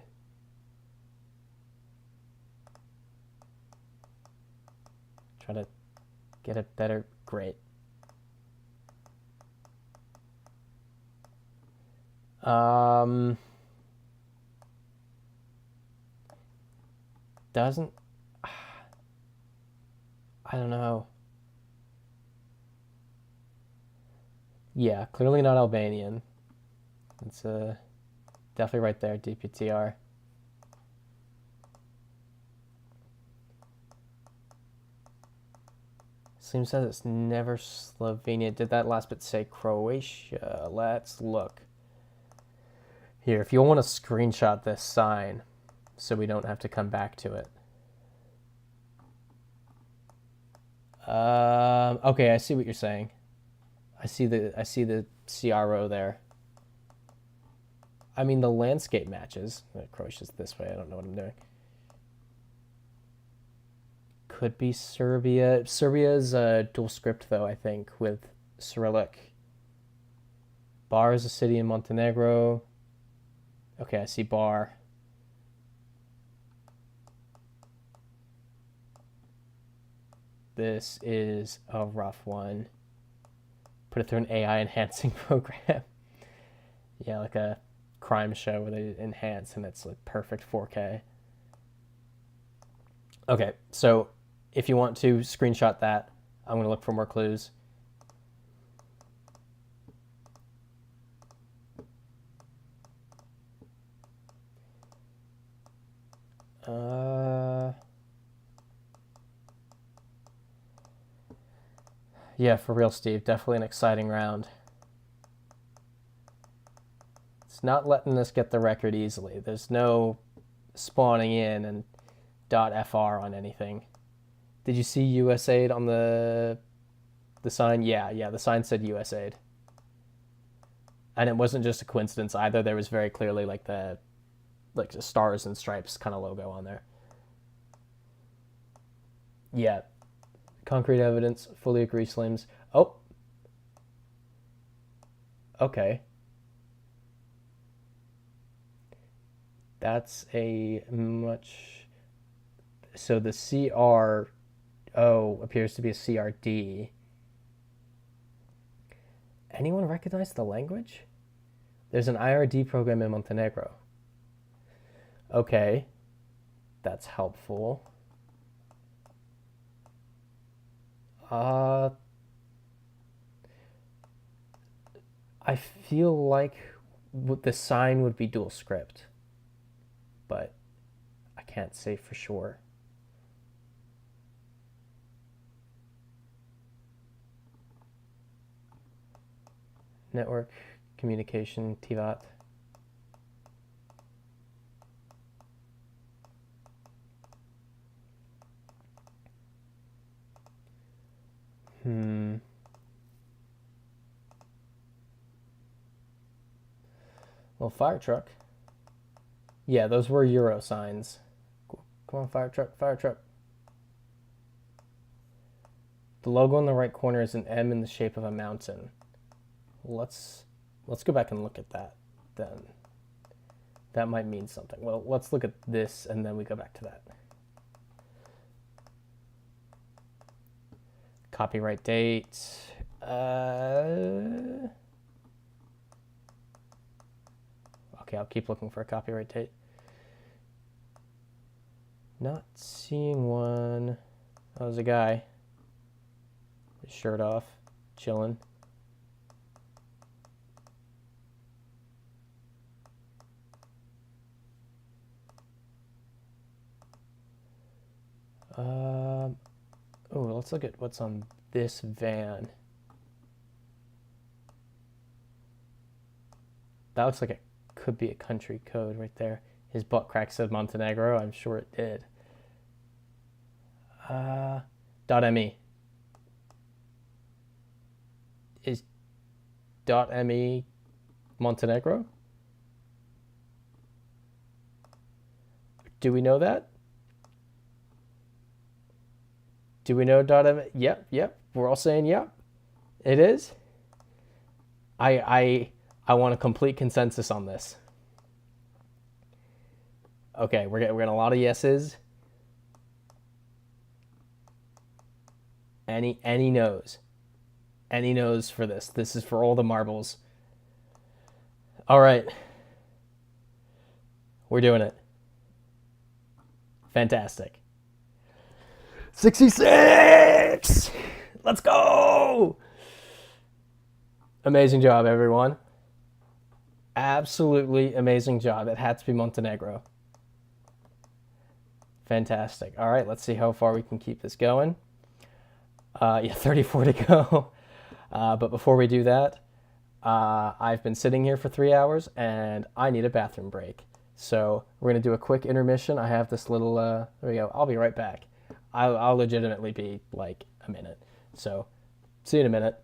Try to get a better... Great. Doesn't... I don't know. Yeah, clearly not Albanian. It's definitely right there, DPTR. Slim says it's never Slovenia. Did that last bit say Croatia? Let's look. Here, if you want to screenshot this sign so we don't have to come back to it. Okay, I see what you're saying. I see the CRO there. I mean, the landscape matches. Croatia's this way. I don't know what I'm doing. Could be Serbia. Serbia's dual script, though, I think, with Cyrillic. Bar is a city in Montenegro. Okay, I see Bar. This is a rough one. Put it through an AI enhancing program. Yeah, like a crime show where they enhance and it's like perfect 4K. Okay, so if you want to screenshot that, I'm going to look for more clues. Yeah, for real, Steve. Definitely an exciting round. It's not letting us get the record easily. There's no spawning in and .fr on anything. Did you see USAID on the sign? Yeah, the sign said USAID. And it wasn't just a coincidence either. There was very clearly like the like a stars and stripes kind of logo on there. Yeah, concrete evidence. Fully agree, Slims. Oh, okay. That's a much. So the CRO appears to be a CRD. Anyone recognize the language? There's an IRD program in Montenegro. Okay, that's helpful. I feel like the sign would be dual script, but I can't say for sure. Network communication, TVAT. Well, fire truck. Yeah, those were Euro signs. Come on, fire truck, fire truck. The logo in the right corner is an M in the shape of a mountain. Let's go back and look at that then. That might mean something. Well, let's look at this and then we go back to that. Copyright date. Okay, I'll keep looking for a copyright date. Not seeing one. Oh, there's a guy. His shirt off, chilling. Oh, let's look at what's on this van. That looks like it could be a country code right there. His butt crack said Montenegro. I'm sure it did. .me. Is .me Montenegro? Do we know that? Do we know .me? Yep. We're all saying yep. It is. I want a complete consensus on this. Okay, we're getting a lot of yeses. Any no's. Any no's for this. This is for all the marbles. All right. We're doing it. Fantastic. 66! Let's go! Amazing job, everyone. Absolutely amazing job. It had to be Montenegro. Fantastic. All right, let's see how far we can keep this going. Yeah, 34 to go. But before we do that, I've been sitting here for 3 hours and I need a bathroom break. So we're going to do a quick intermission. I have this little, there we go. I'll be right back. I'll legitimately be like a minute. So see you in a minute.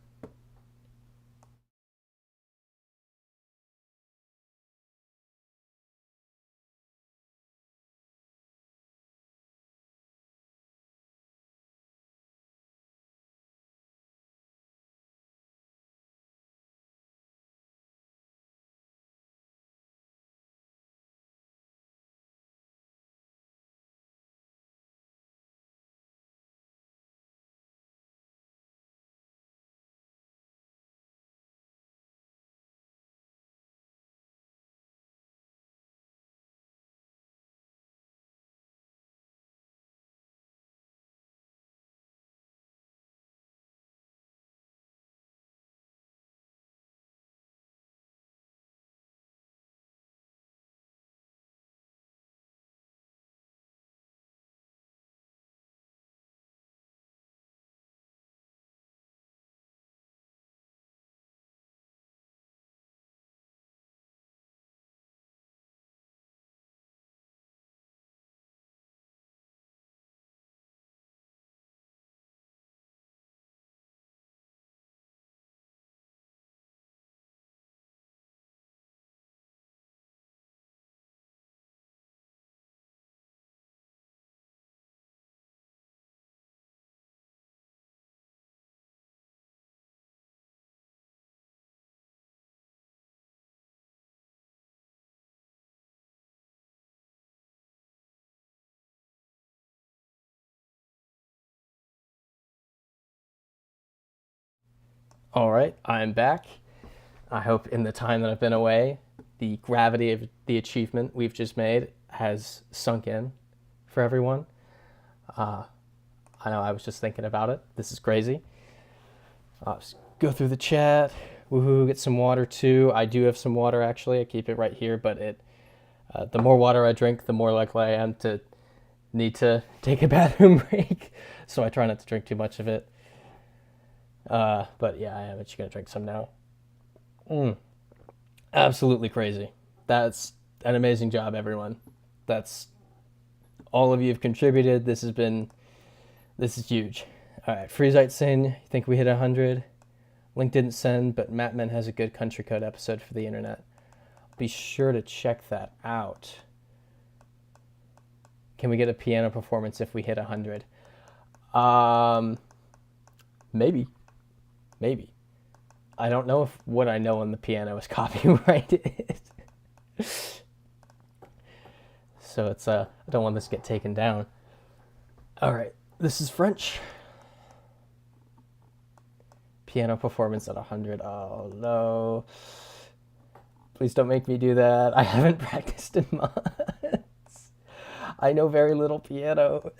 All right, I'm back. I hope in the time that I've been away, the gravity of the achievement we've just made has sunk in for everyone. I know I was just thinking about it. This is crazy. Just go through the chat. Woohoo, get some water too. I do have some water actually. I keep it right here, but the more water I drink, the more likely I am to need to take a bathroom break. So I try not to drink too much of it. But yeah, I am actually gonna drink some now. Absolutely crazy. That's an amazing job, everyone. That's all of you have contributed. This is huge. All right, Freezite saying, you think we hit 100? Link didn't send, but Mattman has a good country code episode for the internet. Be sure to check that out. Can we get a piano performance if we hit 100? Maybe. I don't know if what I know on the piano is copyrighted. So it's I don't want this to get taken down. All right, this is French. Piano performance at 100. Oh no. Please don't make me do that. I haven't practiced in months. I know very little piano.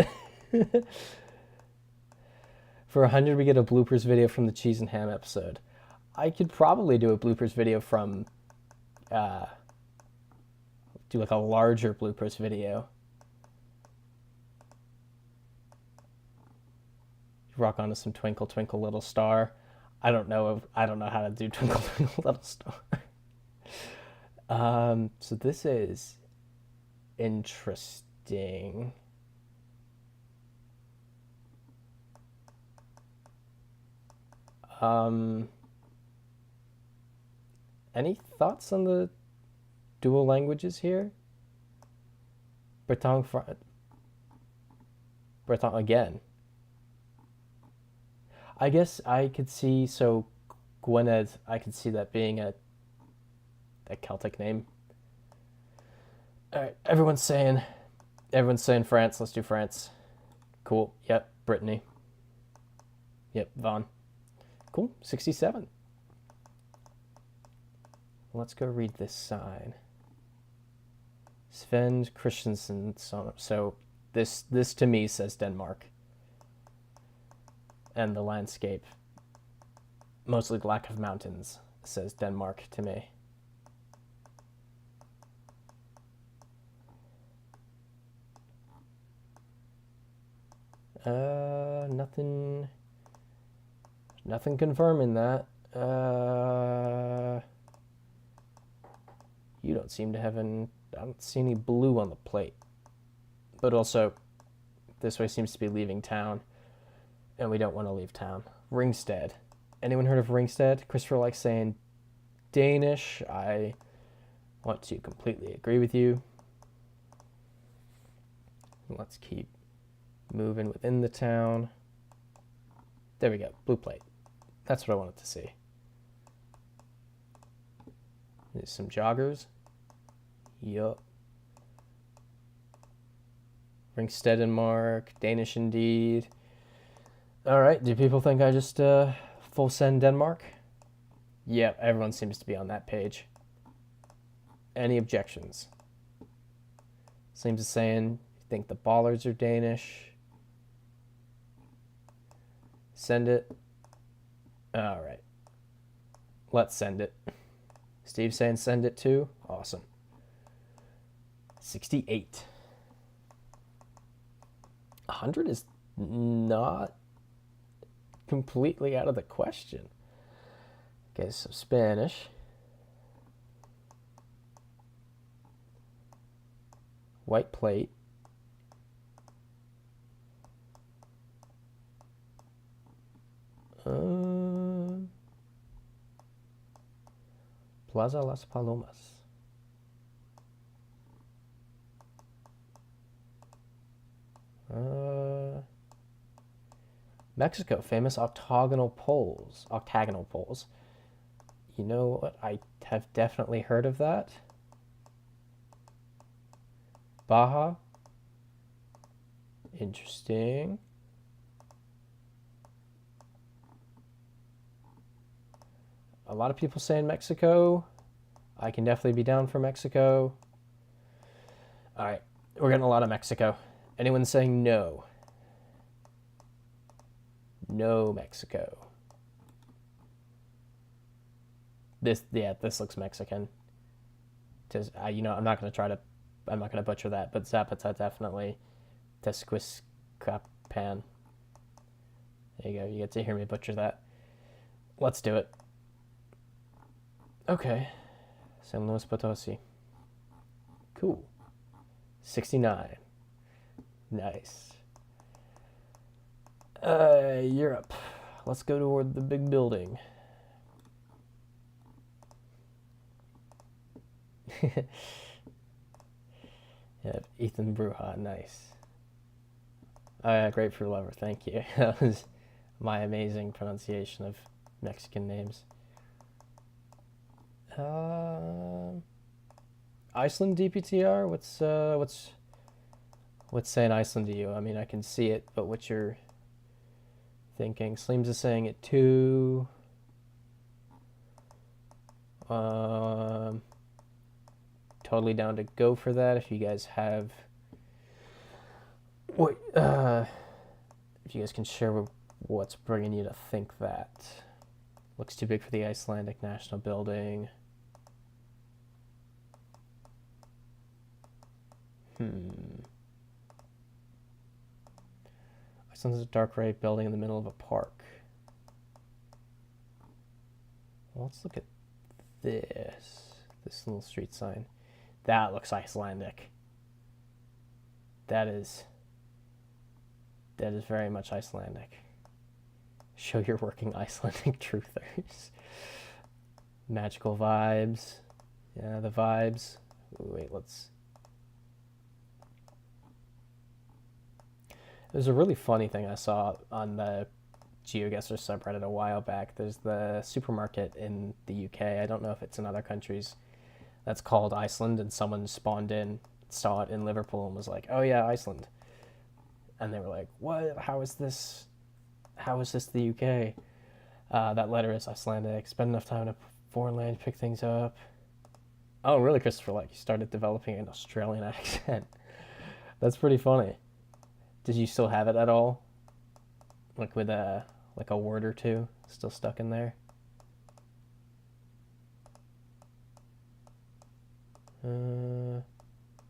For 100, we get a bloopers video from the cheese and ham episode. I could probably do a bloopers video from, do like a larger bloopers video. Rock onto some Twinkle Twinkle Little Star. I don't know how to do Twinkle Twinkle Little Star. So this is interesting. Any thoughts on the dual languages here? Breton again. I guess I could see, so Gwynedd, I could see that being a Celtic name. All right, everyone's saying France. Let's do France. Cool. Yep, Brittany. Yep, Vaughn. Cool, 67. Let's go read this sign. Sven Christensen. So this to me says Denmark. And the landscape, mostly lack of mountains, says Denmark to me. Nothing confirming that. You don't seem to have I don't see any blue on the plate. But also, this way seems to be leaving town. And we don't want to leave town. Ringsted. Anyone heard of Ringsted? Christopher likes saying Danish. I want to completely agree with you. Let's keep moving within the town. There we go. Blue plate. That's what I wanted to see. There's some joggers. Yup. Ringsted and Mark. Danish indeed. All right. Do people think I just full send Denmark? Yep. Everyone seems to be on that page. Any objections? Seems to saying you think the Ballards are Danish. Send it. All right. Let's send it. Steve saying send it too. Awesome. 68. 100 is not completely out of the question. Okay, so Spanish. White plate. Plaza Las Palomas. Mexico, famous octagonal poles. You know what? I have definitely heard of that. Baja. Interesting. A lot of people saying Mexico. I can definitely be down for Mexico. All right, we're getting a lot of Mexico. Anyone saying no? No Mexico. This looks Mexican. Just, I'm not gonna butcher that, but Zapata definitely. Tesquiscapan. There you go. You get to hear me butcher that. Let's do it. Okay. San Luis Potosi. Cool. 69. Nice. Europe. Let's go toward the big building. Yeah, Ethan Bruja, nice. Grapefruit lover, thank you. That was my amazing pronunciation of Mexican names. Iceland DPTR. What's saying Iceland to you? I mean, I can see it, but what you're thinking? Sleems is saying it too. Totally down to go for that if you guys have what if you guys can share what's bringing you to think that. Looks too big for the Icelandic National Building. Iceland's a dark gray building in the middle of a park. Well, let's look at this little street sign. That looks Icelandic. That is very much Icelandic. Show your working Icelandic truthers. Magical vibes. Yeah, the vibes. Ooh, wait, There's a really funny thing I saw on the GeoGuessr subreddit a while back. There's the supermarket in the UK. I don't know if it's in other countries. That's called Iceland, and someone spawned in, saw it in Liverpool, and was like, "Oh yeah, Iceland." And they were like, "What? How is this the UK?" That letter is Icelandic. Spend enough time in a foreign land to pick things up. Oh, really, Christopher? Like, you started developing an Australian accent. That's pretty funny. Did you still have it at all? Like with a word or two still stuck in there?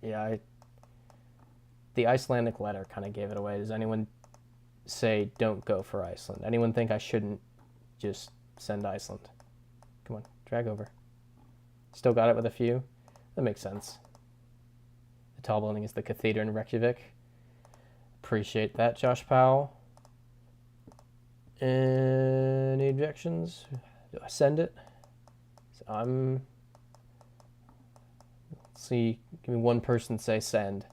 Yeah, the Icelandic letter kind of gave it away. Does anyone say don't go for Iceland? Anyone think I shouldn't just send Iceland? Come on, drag over. Still got it with a few? That makes sense. The tall building is the cathedral in Reykjavik. Appreciate that, Josh Powell. Any objections? Do I send it? So let's see, give me one person say send.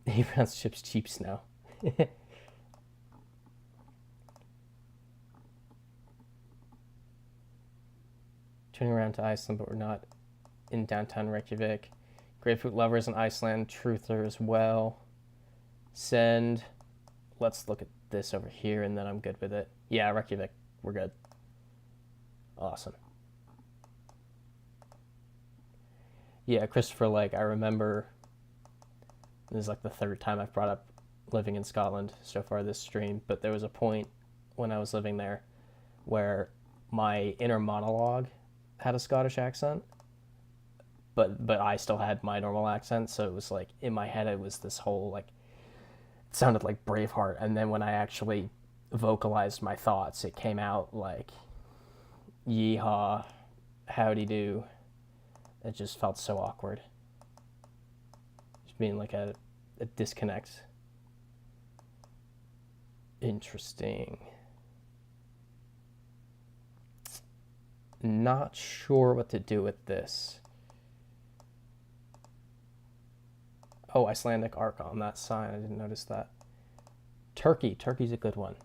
He pronounced chips cheaps now. Turning around to Iceland, but we're not in downtown Reykjavik. Grapefruit lovers in Iceland, truther as well. Send. Let's look at this over here, and then I'm good with it. Yeah, Reykjavik, we're good. Awesome. Yeah, Christopher, like, I remember, this is like the third time I've brought up living in Scotland so far this stream, but there was a point when I was living there where my inner monologue had a Scottish accent, but I still had my normal accent, so it was like, in my head, it was this whole, like, it sounded like Braveheart, and then when I actually vocalized my thoughts, it came out like, yeehaw, howdy do. It just felt so awkward. Just being like a disconnect. Interesting. Not sure what to do with this. Oh, Icelandic arc on that sign. I didn't notice that. Turkey. Turkey's a good one.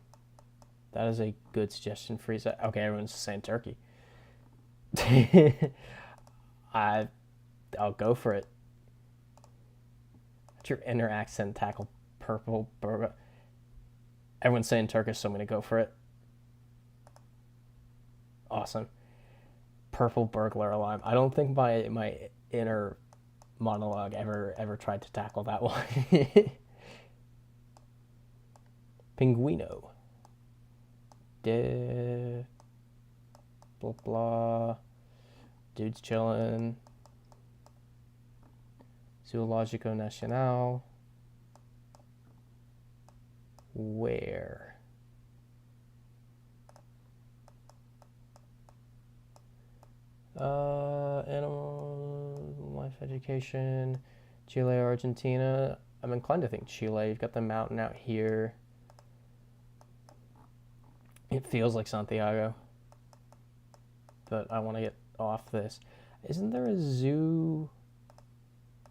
That is a good suggestion. Freeze. Okay, everyone's saying turkey. I'll go for it. What's your inner accent tackle? Purple burger. Everyone's saying Turkish, so I'm gonna go for it. Awesome. Purple burglar alarm. I don't think my inner monologue ever tried to tackle that one. Pinguino. De blah blah. Dude's chilling. Zoologico Nacional. Where? Animal life education. Chile, Argentina. I'm inclined to think Chile. You've got the mountain out here. It feels like Santiago, but I want to get off this. Isn't there a zoo?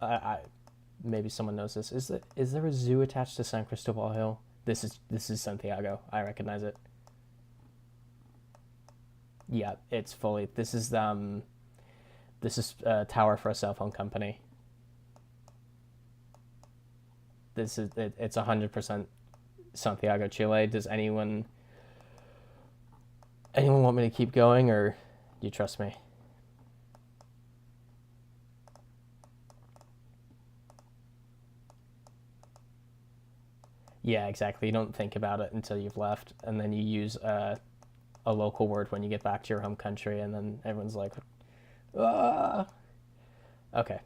I maybe someone knows this. Is there a zoo attached to San Cristobal Hill? This is Santiago. I recognize it. Yeah, it's fully. This is a tower for a cell phone company. It's 100% Santiago, Chile. Does anyone want me to keep going, or do you trust me? Yeah, exactly. You don't think about it until you've left, and then you use a local word when you get back to your home country, and then everyone's like, ah. Okay.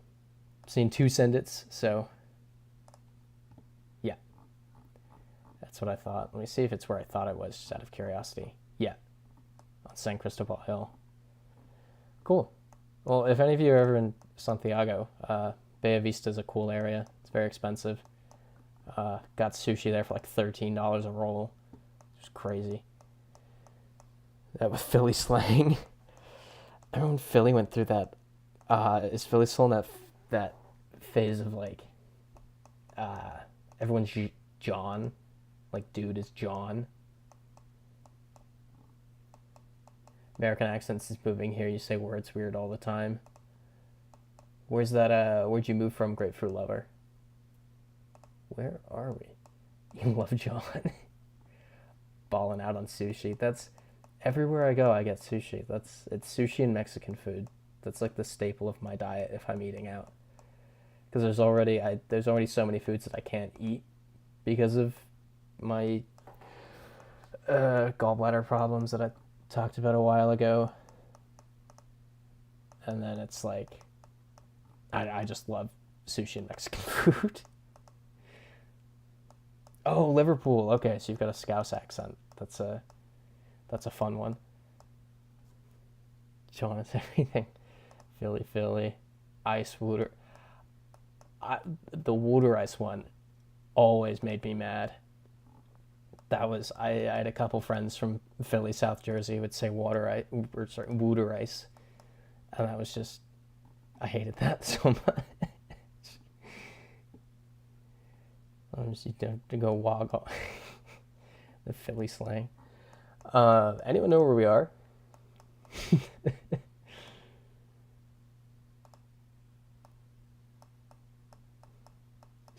Seen 2 send-its, so yeah, that's what I thought. Let me see if it's where I thought it was, just out of curiosity. Yeah, on San Cristobal Hill. Cool. Well, if any of you are ever in Santiago, Bella Vista is a cool area. It's very expensive. Got sushi there for like $13 a roll. It's crazy. That was Philly slang. Everyone in Philly went through that. Is Philly still in that phase of like everyone's John, like dude is John. American accents is moving here. You say words weird all the time. Where's that? Where'd you move from, Grapefruit Lover? Where are we? You love John. Balling out on sushi. That's everywhere I go. I get sushi. It's sushi and Mexican food. That's like the staple of my diet if I'm eating out. Because there's already so many foods that I can't eat because of my gallbladder problems that I talked about a while ago. And then it's like I just love sushi and Mexican food. Oh, Liverpool. Okay, so you've got a Scouse accent. That's a fun one. Showing us everything. Philly. Ice water. The water ice one always made me mad. I had a couple friends from Philly, South Jersey who would say water ice, and that was just, I hated that so much. I'm just to go wog off the Philly slang. Anyone know where we are?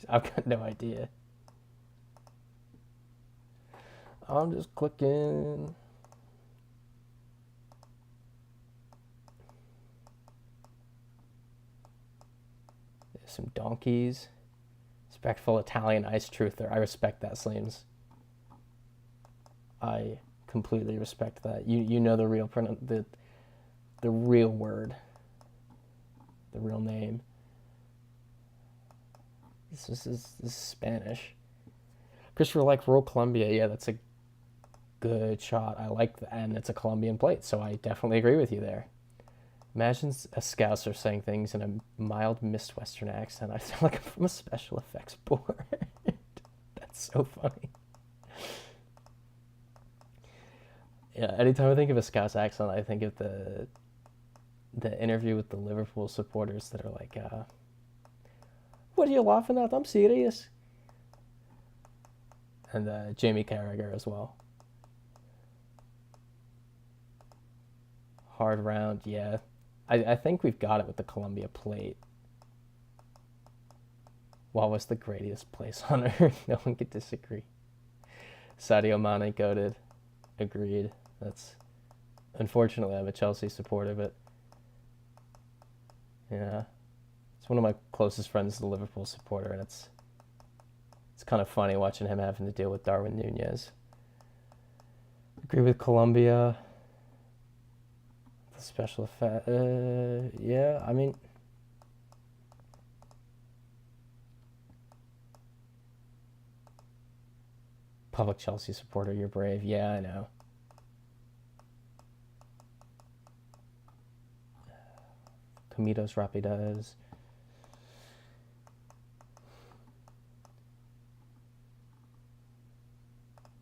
I've got no idea. I'm just clicking. There's some donkeys. Respectful Italian ice truther. I respect that, Sleems. I completely respect that. You know the real the real word, the real name. This is Spanish. Christopher like rural Colombia. Yeah, that's a good shot. I like that, and it's a Colombian plate, so I definitely agree with you there. Imagine a Scouser saying things in a mild Midwestern accent. I sound like I'm from a special effects board. That's so funny. Yeah, anytime I think of a Scouse accent, I think of the interview with the Liverpool supporters that are like, what are you laughing at? I'm serious. And Jamie Carragher as well. Hard round, yeah. I think we've got it with the Columbia plate. What was the greatest place on earth? No one could disagree. Sadio Mane goated. Agreed. That's Unfortunately, I'm a Chelsea supporter, but yeah, it's one of my closest friends is a Liverpool supporter, and it's kind of funny watching him having to deal with Darwin Nunez. Agree with Colombia. The special effect. Yeah, I mean, public Chelsea supporter, you're brave. Yeah, I know. Comitos Rapidas.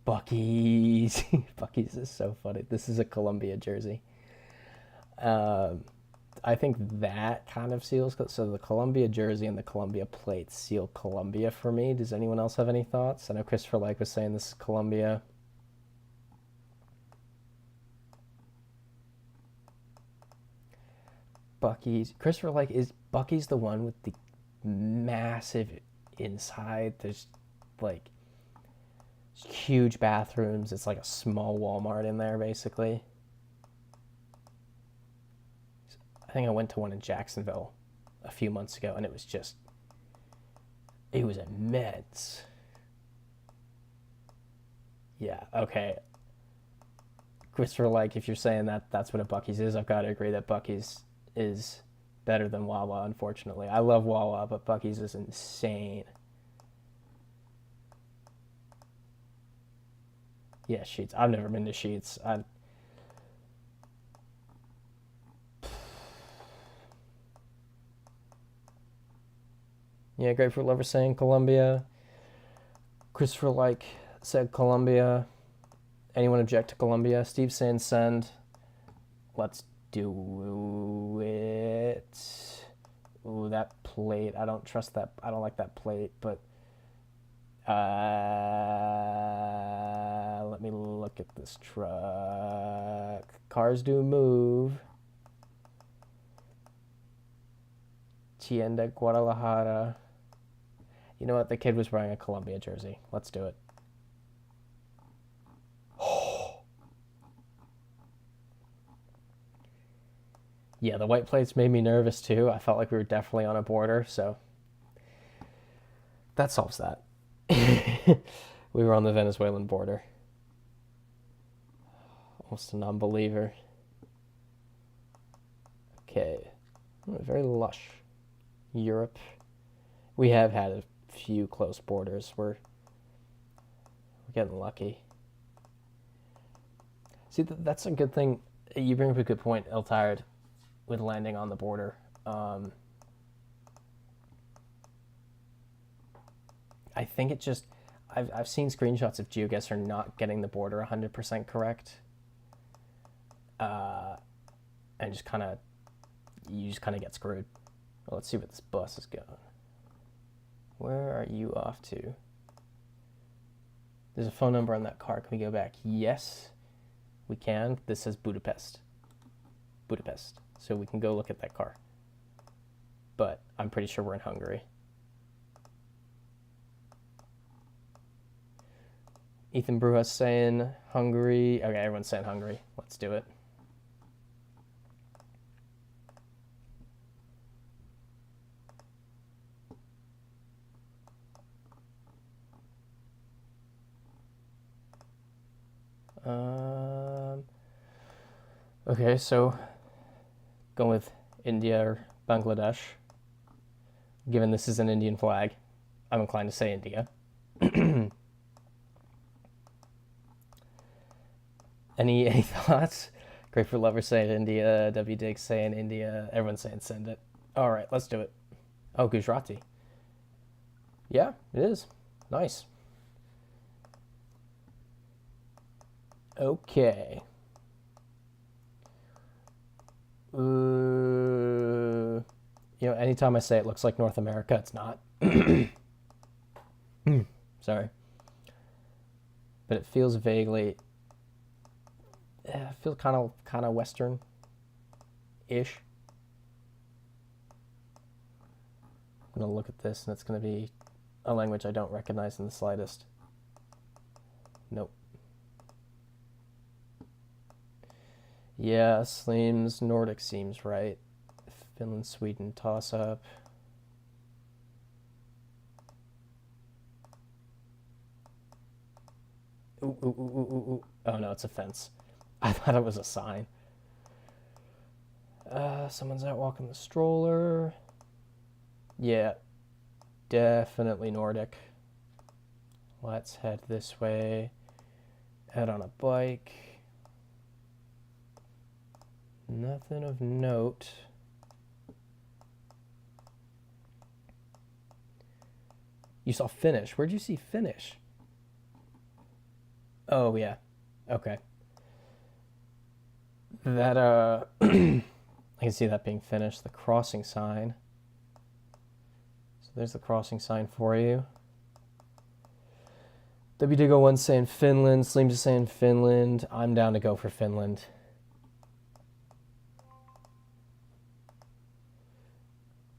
Bucky's. Bucky's is so funny. This is a Columbia jersey. I think that kind of seals. So the Columbia jersey and the Columbia plate seal Columbia for me. Does anyone else have any thoughts? I know Christopher Like was saying this is Columbia. Bucky's. Christopher Like, is Bucky's the one with the massive inside? There's like huge bathrooms. It's like a small Walmart in there, basically. I think I went to one in Jacksonville a few months ago, and it was immense. Yeah, okay. Christopher, like, if you're saying that that's what a Bucky's is, I've got to agree that Bucky's is better than Wawa, unfortunately. I love Wawa, but Bucky's is insane. Yeah, Sheetz. I've never been to Sheetz. Yeah, Grapefruit Lover saying Columbia. Christopher Like said Columbia. Anyone object to Columbia? Steve saying send. Let's do it. Ooh, that plate. I don't trust that. I don't like that plate, but let me look at this truck. Cars do move. Tienda Guadalajara. You know what? The kid was wearing a Columbia jersey. Let's do it. Yeah, the white plates made me nervous too. I felt like we were definitely on a border, so that solves that. We were on the Venezuelan border. Almost a non-believer. Okay. Very lush. Europe. We have had a few close borders. We're getting lucky. See, that's a good thing. You bring up a good point, El Tired, with landing on the border. I think it just... I've seen screenshots of GeoGuessr not getting the border 100% correct. And just kind of... You just kind of get screwed. Well, let's see what this bus is going. Where are you off to? There's a phone number on that car. Can we go back? Yes, we can. This says Budapest. Budapest. So we can go look at that car. But I'm pretty sure we're in Hungary. Ethan Brujas saying Hungary. Okay, everyone's saying Hungary. Let's do it. Okay, so going with India or Bangladesh. Given this is an Indian flag, I'm inclined to say India. Any thoughts? Grapefruit Lover saying India, W Diggs saying India, everyone's saying send it. All right, let's do it. Oh, Gujarati. Yeah, it is. Nice. Okay. Anytime I say it looks like North America, it's not. Sorry. But it feels vaguely... feels kind of Western-ish. I'm going to look at this, and it's going to be a language I don't recognize in the slightest. Nope. Yeah, Sleems, Nordic seems right. Finland, Sweden, toss up. Ooh, ooh, ooh, ooh, ooh, ooh. Oh no, it's a fence. I thought it was a sign. Someone's out walking the stroller. Yeah, definitely Nordic. Let's head this way. Head on a bike. Nothing of note. You saw Finnish. Where'd you see Finnish? Oh, yeah. Okay. That, I can see that being finished. The crossing sign. So there's the crossing sign for you. WDigo1's saying Finland. Sleems is saying Finland. I'm down to go for Finland.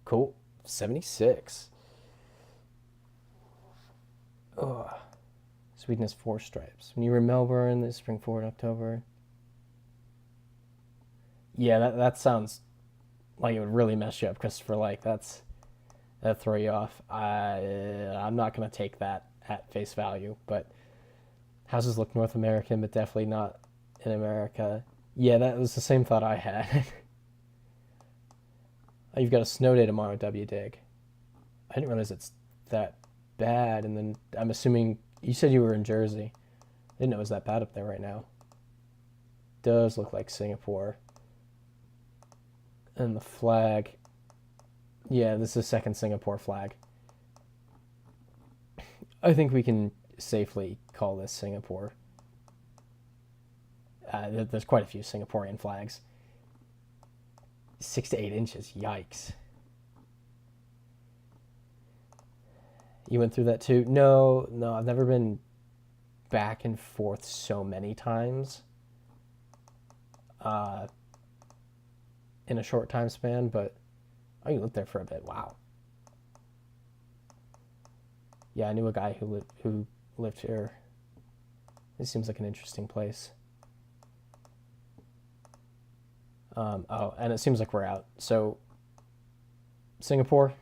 Cool. 76. Ugh. Sweden has 4 stripes. When you were in Melbourne, this spring forward October. Yeah, that sounds like it would really mess you up, Christopher. Like that'd throw you off. I'm not gonna take that at face value, but houses look North American, but definitely not in America. Yeah, that was the same thought I had. Oh, you've got a snow day tomorrow, WDig. I didn't realize it's that bad, and then I'm assuming you said you were in Jersey. I didn't know it was that bad up there right now. Does look like Singapore. And the flag. Yeah, this is the second Singapore flag. I think we can safely call this Singapore. There's quite a few Singaporean flags. 6 to 8 inches. Yikes. You went through that too? No, I've never been back and forth so many times in a short time span, but oh, you lived there for a bit. Wow. Yeah, I knew a guy who lived here. It seems like an interesting place. Oh, and it seems like we're out. So, Singapore.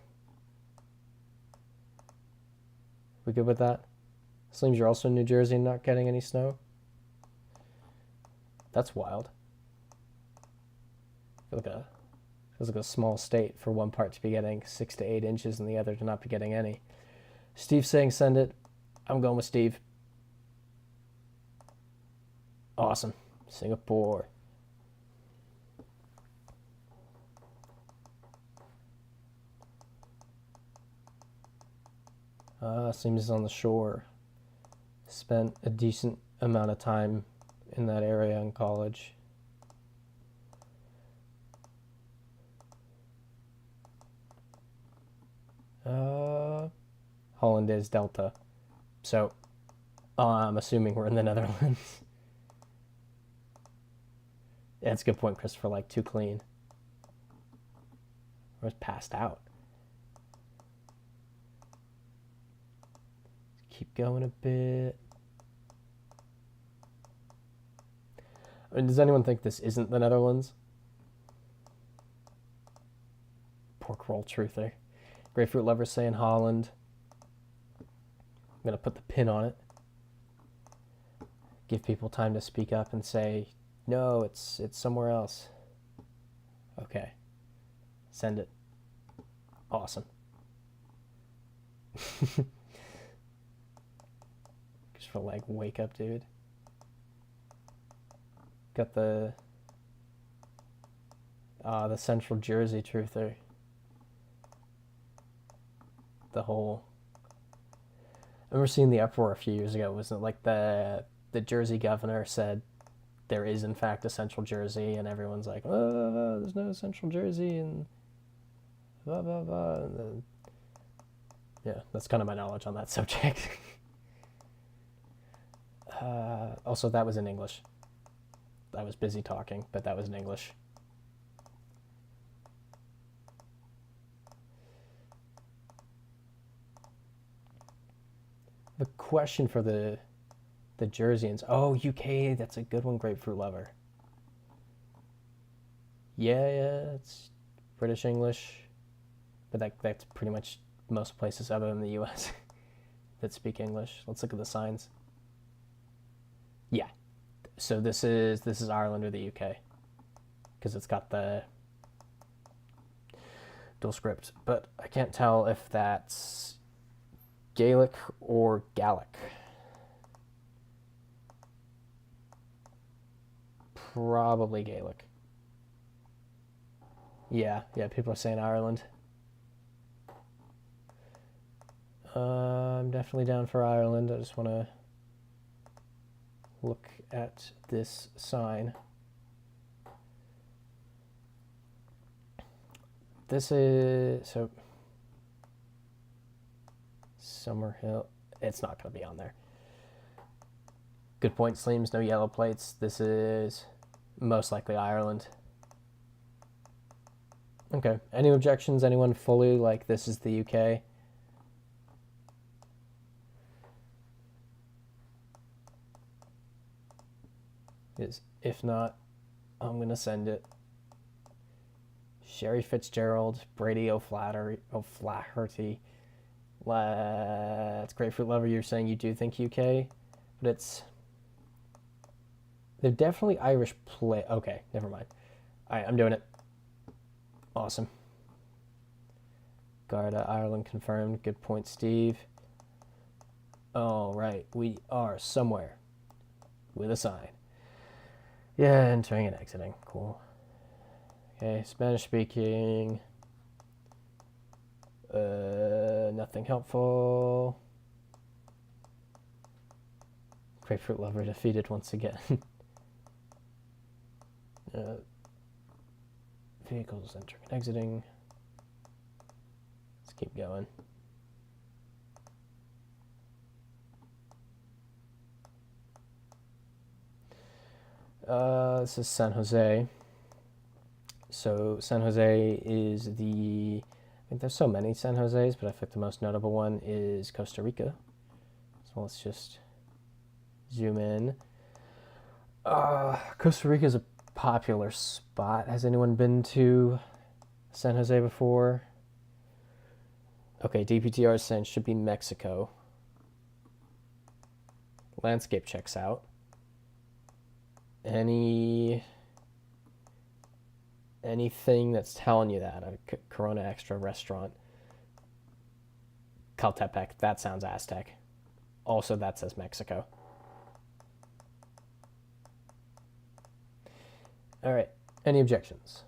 We good with that? Seems you're also in New Jersey and not getting any snow. That's wild. Feels like a small state for one part to be getting 6 to 8 inches and the other to not be getting any. Steve's saying send it. I'm going with Steve. Awesome. Singapore. Seems on the shore. Spent a decent amount of time in that area in college. Holland is Delta. So, I'm assuming we're in the Netherlands. Yeah, that's a good point, Christopher. Like, too clean. I was passed out. Keep going a bit. I mean, does anyone think this isn't the Netherlands? Pork roll truther. Grapefruit lover saying Holland. I'm going to put the pin on it. Give people time to speak up and say, no, it's somewhere else. Okay. Send it. Awesome. Just for like, wake up, dude. Got the Central Jersey truther. The whole. I remember seeing the uproar a few years ago. Wasn't it like the Jersey governor said there is in fact a Central Jersey, and everyone's like, oh, there's no Central Jersey, and blah blah blah. And then, yeah, that's kind of my knowledge on that subject. Also, that was in English. I was busy talking, but that was in English. The question for the Jerseyans. Oh, UK, that's a good one, grapefruit lover. Yeah, it's British English, but that's pretty much most places other than the U.S. that speak English. Let's look at the signs. Yeah, so this is Ireland or the UK because it's got the dual script, but I can't tell if that's Gaelic or Gallic. Probably Gaelic. Yeah, people are saying Ireland. I'm definitely down for Ireland. I just want to look at this sign. This is, so, Summerhill. It's not going to be on there. Good point, Sleems. No yellow plates. This is most likely Ireland. Okay. Any objections? Anyone fully like this is the UK? If not, I'm going to send it. Sherry Fitzgerald, Brady O'Flaherty. That's Grapefruit Lover. You're saying you do think UK, but they're definitely Irish play. Okay, never mind. All right, I'm doing it. Awesome. Garda, Ireland confirmed. Good point, Steve. All right, we are somewhere with a sign. Yeah, entering and exiting. Cool. Okay, Spanish speaking. Nothing helpful. Grapefruit Lover defeated once again. Vehicles entering and exiting. Let's keep going. This is San Jose. So San Jose is I think there's so many San Jose's, but I think the most notable one is Costa Rica. So let's just zoom in. Costa Rica is a popular spot. Has anyone been to San Jose before? Okay, DPTR sense should be Mexico. Landscape checks out. Anything that's telling you that? A Corona Extra restaurant. Caltepec, that sounds Aztec. Also, that says Mexico. All right, any objections?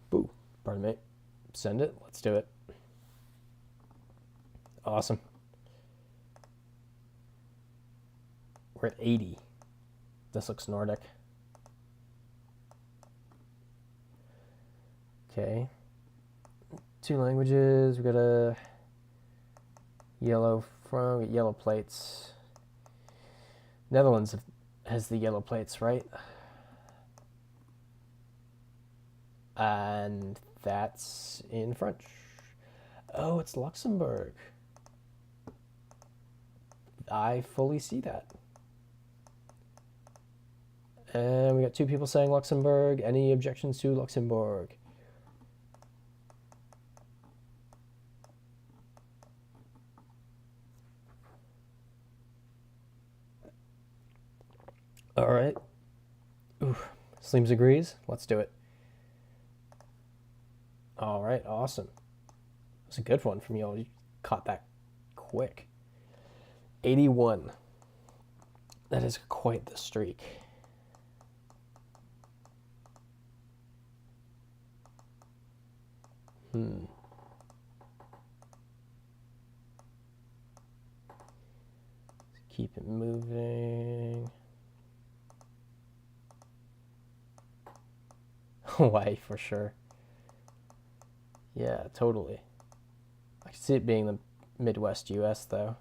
Boo, pardon me. Send it, let's do it. Awesome. We're at 80. This looks Nordic. Okay. 2 languages. We got a yellow plates. Netherlands has the yellow plates, right? And that's in French. Oh, it's Luxembourg. I fully see that. And we got 2 people saying Luxembourg. Any objections to Luxembourg? All right. Ooh, Sleems agrees. Let's do it. All right, awesome. That's a good one from you all. You caught that quick. 81. That is quite the streak. Keep it moving. Hawaii for sure. Yeah, totally. I can see it being the Midwest US though.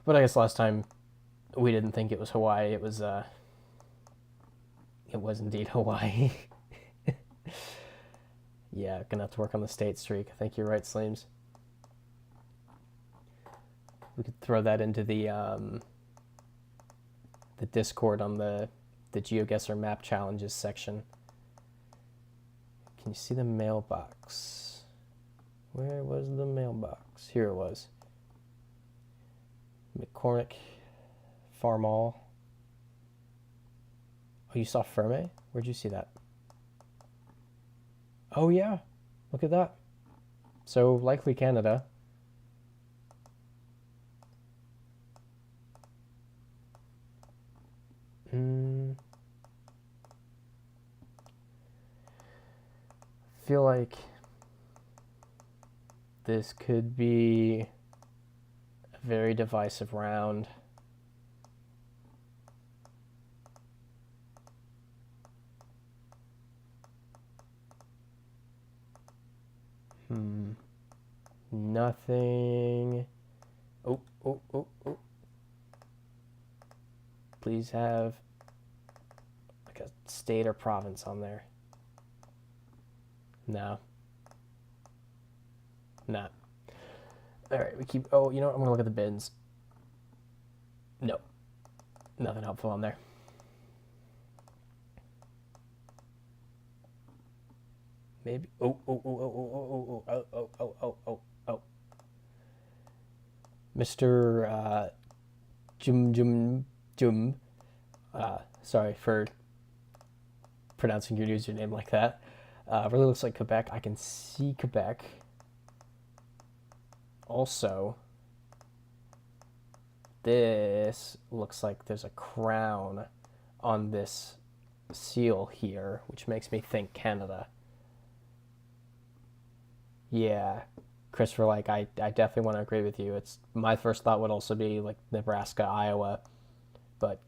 But I guess last time we didn't think it was Hawaii. It was indeed Hawaii. Yeah, gonna have to work on the state streak. I think you're right, Sleems. We could throw that into the Discord on the GeoGuessr map challenges section. Can you see the mailbox? Where was the mailbox? Here it was. McCormick Farmall. Oh, you saw Ferme? Where'd you see that? Oh yeah, look at that. So likely Canada. Feel like this could be a very divisive round. Nothing. Oh. Please have like a state or province on there. No. Nah. Alright, we keep... Oh, you know what? I'm going to look at the bins. Nope. Nothing helpful on there. Maybe... Oh. Mr. Jum. Sorry for pronouncing your username like that. Really looks like Quebec. I can see Quebec. Also, this looks like there's a crown on this seal here, which makes me think Canada. Yeah, Christopher, like, I definitely want to agree with you. It's my first thought would also be like Nebraska, Iowa, but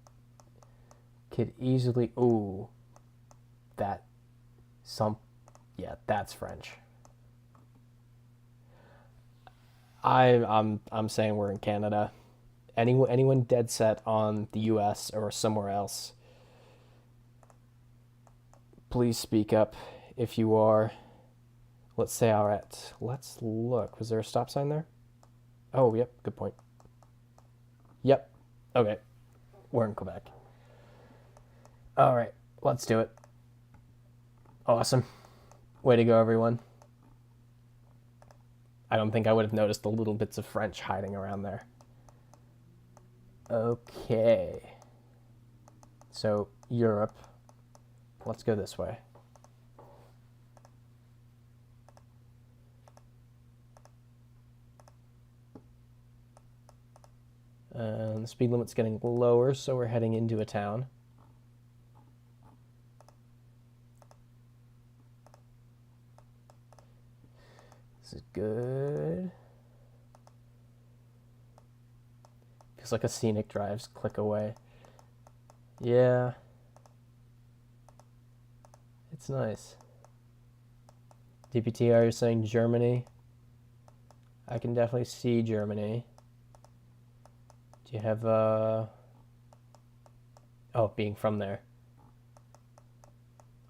could easily... Ooh, that... Yeah, that's French. I'm saying we're in Canada. Anyone dead set on the U.S. or somewhere else, please speak up if you are. Let's say let's look. Was there a stop sign there? Oh, yep, good point. Yep. Okay. We're in Quebec. All right, let's do it. Awesome. Way to go, everyone. I don't think I would have noticed the little bits of French hiding around there. Okay. So, Europe. Let's go this way. The speed limit's getting lower, so we're heading into a town. This is good. Feels like a scenic drive's click away. Yeah. It's nice. DPTR, you're saying Germany? I can definitely see Germany. Do you have, Oh, being from there.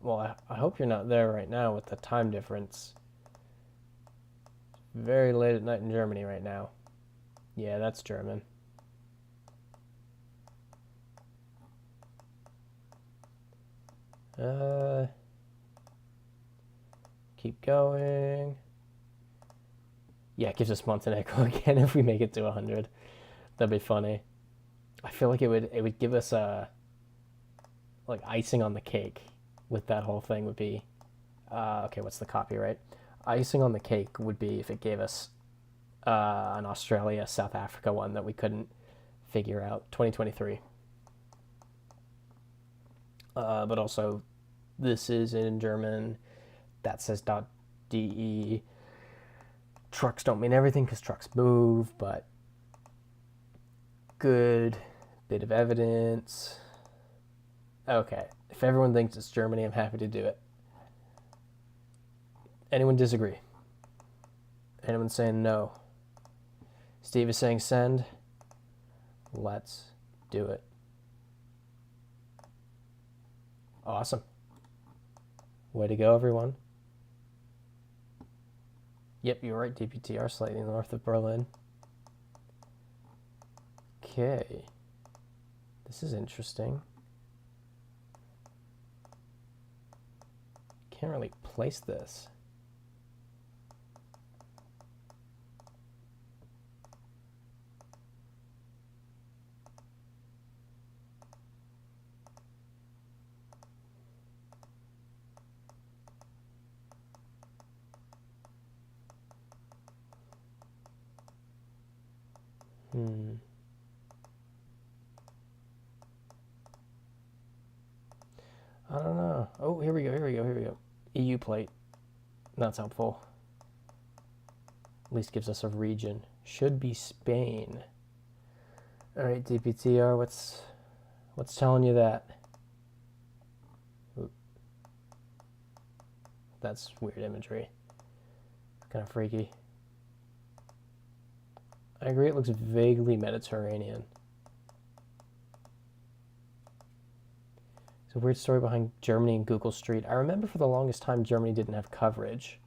Well, I hope you're not there right now with the time difference. It's very late at night in Germany right now. Yeah, that's German. Keep going. Yeah, it gives us Montenegro again if we make it to 100. That'd be funny. I feel like it would give us a like icing on the cake with that whole thing would be okay, what's the copyright? Icing on the cake would be if it gave us an Australia South Africa one that we couldn't figure out. 2023. But also this is in German. That says .de. Trucks don't mean everything because trucks move, but good bit of evidence. Okay, if everyone thinks it's Germany, I'm happy to do it. Anyone disagree? Anyone saying no? Steve is saying send. Let's do it. Awesome. Way to go, everyone. Yep, you're right, DPTR, slightly north of Berlin. Okay. This is interesting. Can't really place this. I don't know. Oh, here we go. EU plate. That's helpful. At least gives us a region. Should be Spain. All right, DPTR, what's telling you that? Ooh. That's weird imagery. Kind of freaky. I agree, it looks vaguely Mediterranean. It's a weird story behind Germany and Google Street. I remember for the longest time Germany didn't have coverage.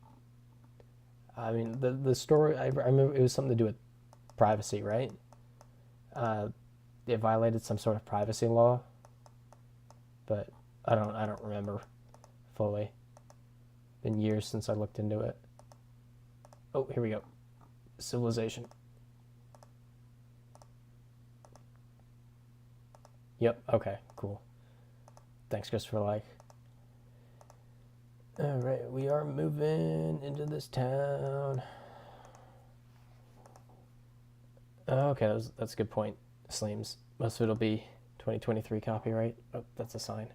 I mean, the story, I remember it was something to do with privacy, right? It violated some sort of privacy law, but I don't remember fully. Been years since I looked into it. Oh, here we go. Civilization. Yep, okay, cool. Thanks, Christopher Like. Alright, we are moving into this town. Okay, that's a good point, Sleems. Most of it'll be 2023 copyright. Oh, that's a sign.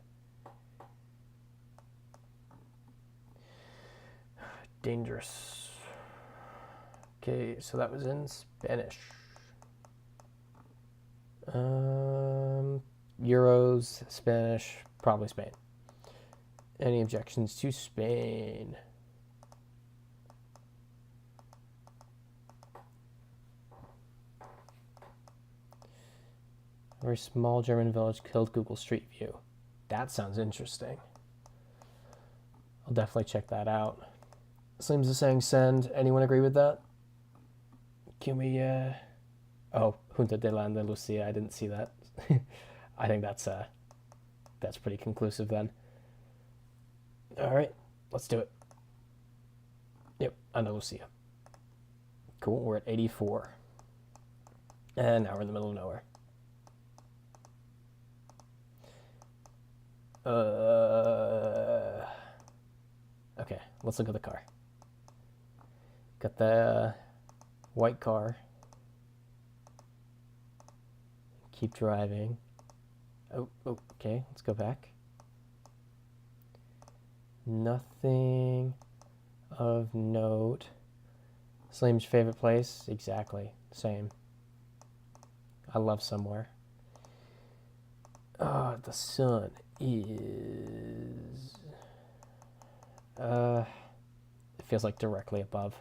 Dangerous. Okay, so that was in Spanish. Euros, Spanish, probably Spain. Any objections to Spain? A very small German village killed Google Street View. That sounds interesting. I'll definitely check that out. Slims is saying send. Anyone agree with that? Can we, oh, Junta de la Andalucía, I didn't see that. I think that's pretty conclusive then. All right, let's do it. Yep, Andalucía. Cool, we're at 84. And now we're in the middle of nowhere. Okay, let's look at the car. Got the white car. Keep driving. Oh, okay, let's go back. Nothing of note. Slim's favorite place? Exactly, same. I love somewhere. Oh, the sun is... it feels like directly above.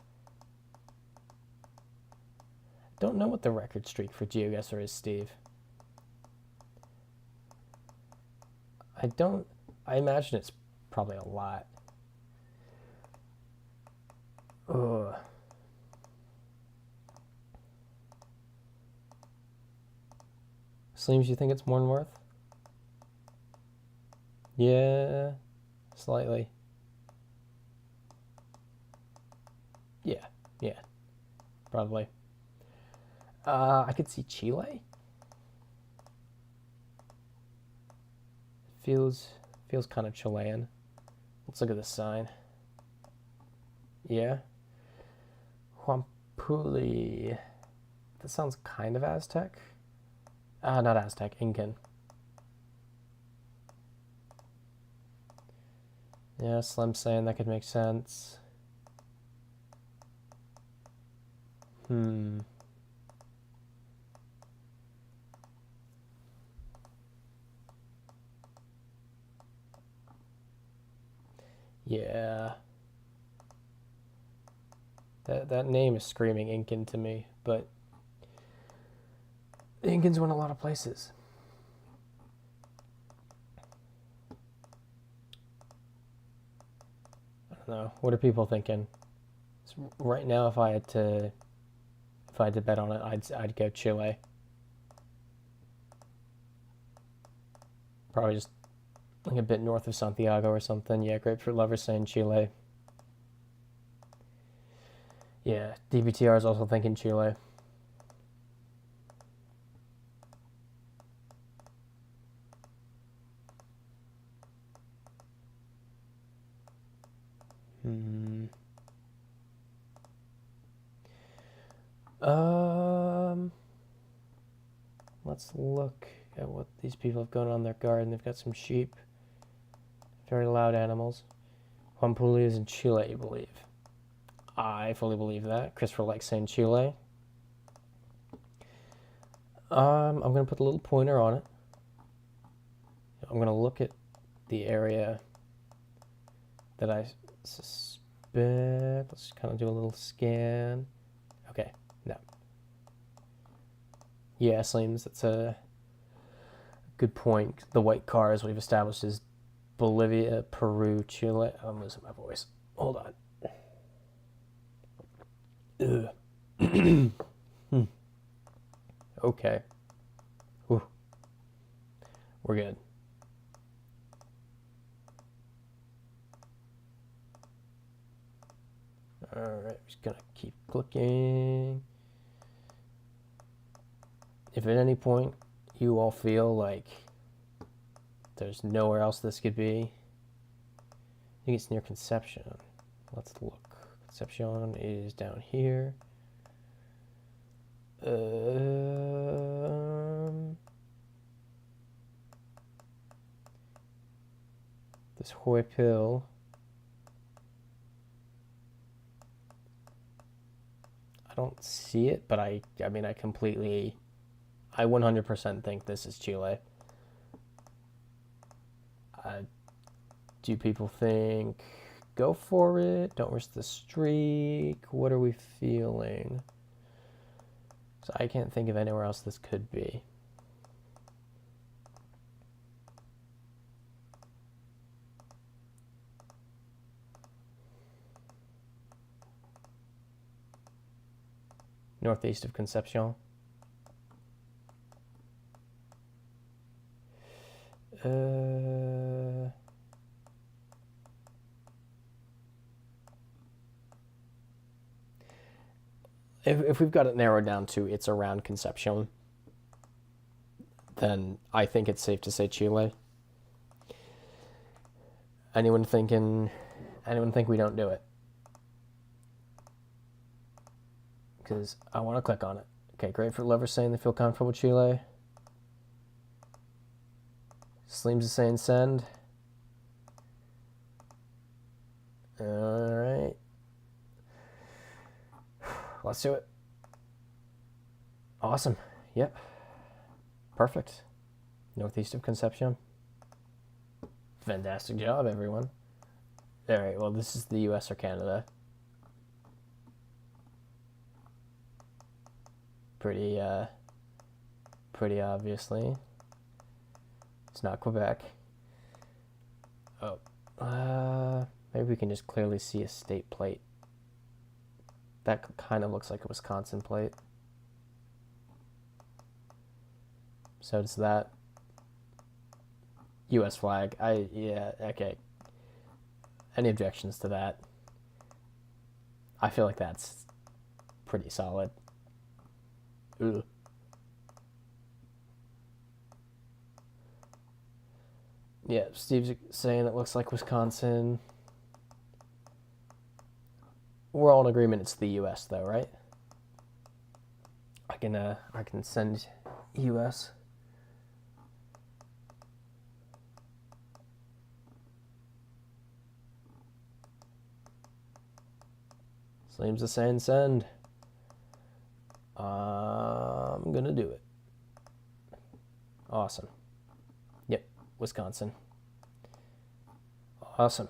Don't know what the record streak for GeoGuessr is, Steve. I imagine it's probably a lot. Ugh. Sleems, you think it's more than worth? Yeah, slightly. Yeah, probably. I could see Chile. Feels kind of Chilean. Let's look at the sign. Yeah. Huampuli. That sounds kind of Aztec. Not Aztec, Incan. Yeah, Slim saying that could make sense. Yeah. That name is screaming Incan to me, but the Incans went a lot of places. I don't know. What are people thinking? So right now, if I had to bet on it, I'd go Chile. Probably just like a bit north of Santiago or something. Yeah, grapefruit lovers saying Chile. Yeah, DBTR is also thinking Chile. Let's look at what these people have going on in their garden. They've got some sheep. Very loud animals. Juan Puli is in Chile, you believe. I fully believe that. Christopher likes saying Chile. I'm going to put a little pointer on it. I'm going to look at the area that I suspect. Let's kind of do a little scan. Okay, no. Yeah, Sleems, that's a good point. The white cars we've established is Bolivia, Peru, Chile. I'm losing my voice. Hold on. Okay. Whew. We're good. Alright, just gonna keep clicking. If at any point you all feel like there's nowhere else this could be, I think it's near Concepcion. Let's look. Concepcion is down here. This Huipil. I don't see it, but I mean, I 100% think this is Chile. Do people think go for it? Don't risk the streak? What are we feeling? So I can't think of anywhere else this could be. Northeast of Concepcion. If we've got it narrowed down to it's around Concepcion, then I think it's safe to say Chile. Anyone think we don't do it? Because I want to click on it. Okay, grapefruit lovers saying they feel comfortable with Chile. Sleems is saying send. Alright. Let's do it. Awesome. Yep. Perfect. Northeast of Concepcion. Fantastic job, everyone. Alright, well, this is the US or Canada. Pretty obviously. It's not Quebec. Oh. Maybe we can just clearly see a state plate. That kind of looks like a Wisconsin plate. So does that. US flag. Yeah, okay. Any objections to that? I feel like that's pretty solid. Ugh. Yeah, Steve's saying it looks like Wisconsin. We're all in agreement it's the US though, right? I can send US. Seems the saying send. I'm gonna do it. Awesome. Yep, Wisconsin. Awesome.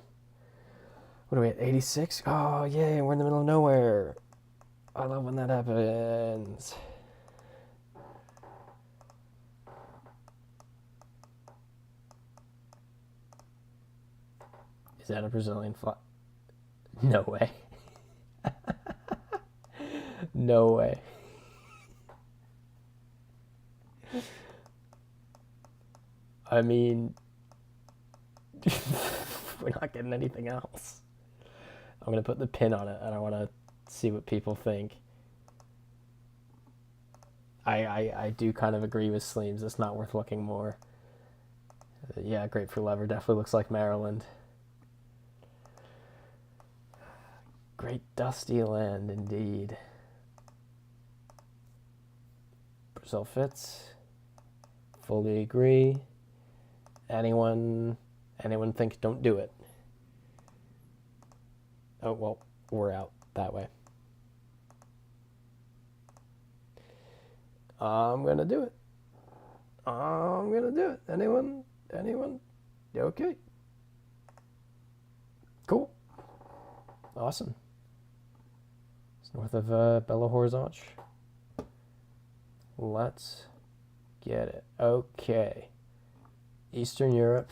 What are we at, 86? Oh, yay, we're in the middle of nowhere. I love when that happens. Is that a Brazilian flag? No way. No way. I mean, we're not getting anything else. I'm going to put the pin on it, and I want to see what people think. I do kind of agree with Sleems. It's not worth looking more. Yeah, Grapefruit Lever definitely looks like Maryland. Great dusty land, indeed. Brazil fits. Fully agree. Anyone think don't do it? Oh, well, we're out that way. I'm gonna do it. Anyone? Okay. Cool. Awesome. It's north of Belo Horizonte. Let's get it. Okay. Eastern Europe.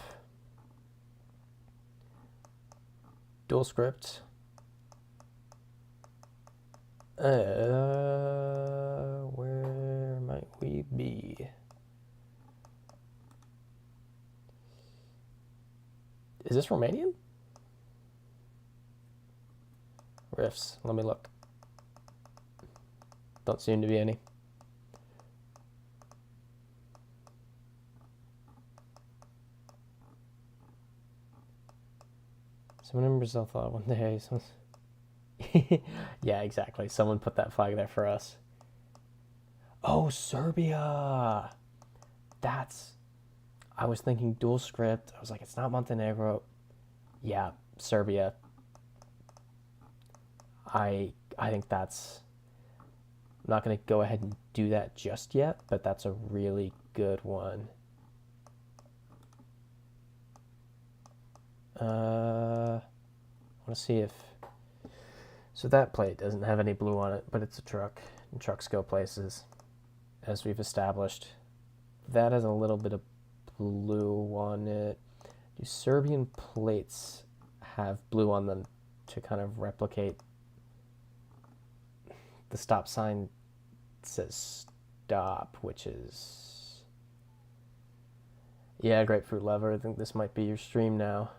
Dual script. Where might we be? Is this Romanian? Riffs. Let me look. Don't seem to be any. Someone in Brazil thought one day. Yeah, exactly. Someone put that flag there for us. Oh, Serbia. I was thinking dual script. I was like, it's not Montenegro. Yeah, Serbia. I think that's... I'm not going to go ahead and do that just yet, but that's a really good one. I want to see if... So that plate doesn't have any blue on it, but it's a truck, and trucks go places, as we've established. That has a little bit of blue on it. Do Serbian plates have blue on them to kind of replicate? The stop sign says stop, which is... Yeah, Grapefruit Lever. I think this might be your stream now.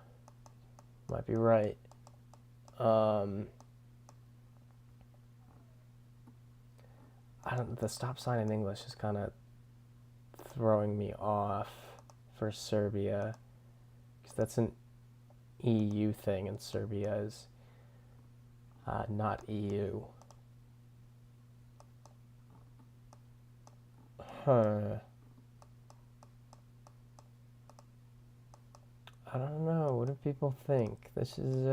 Might be right. The stop sign in English is kind of throwing me off for Serbia, because that's an EU thing, and Serbia is not EU. Huh. I don't know. What do people think? This is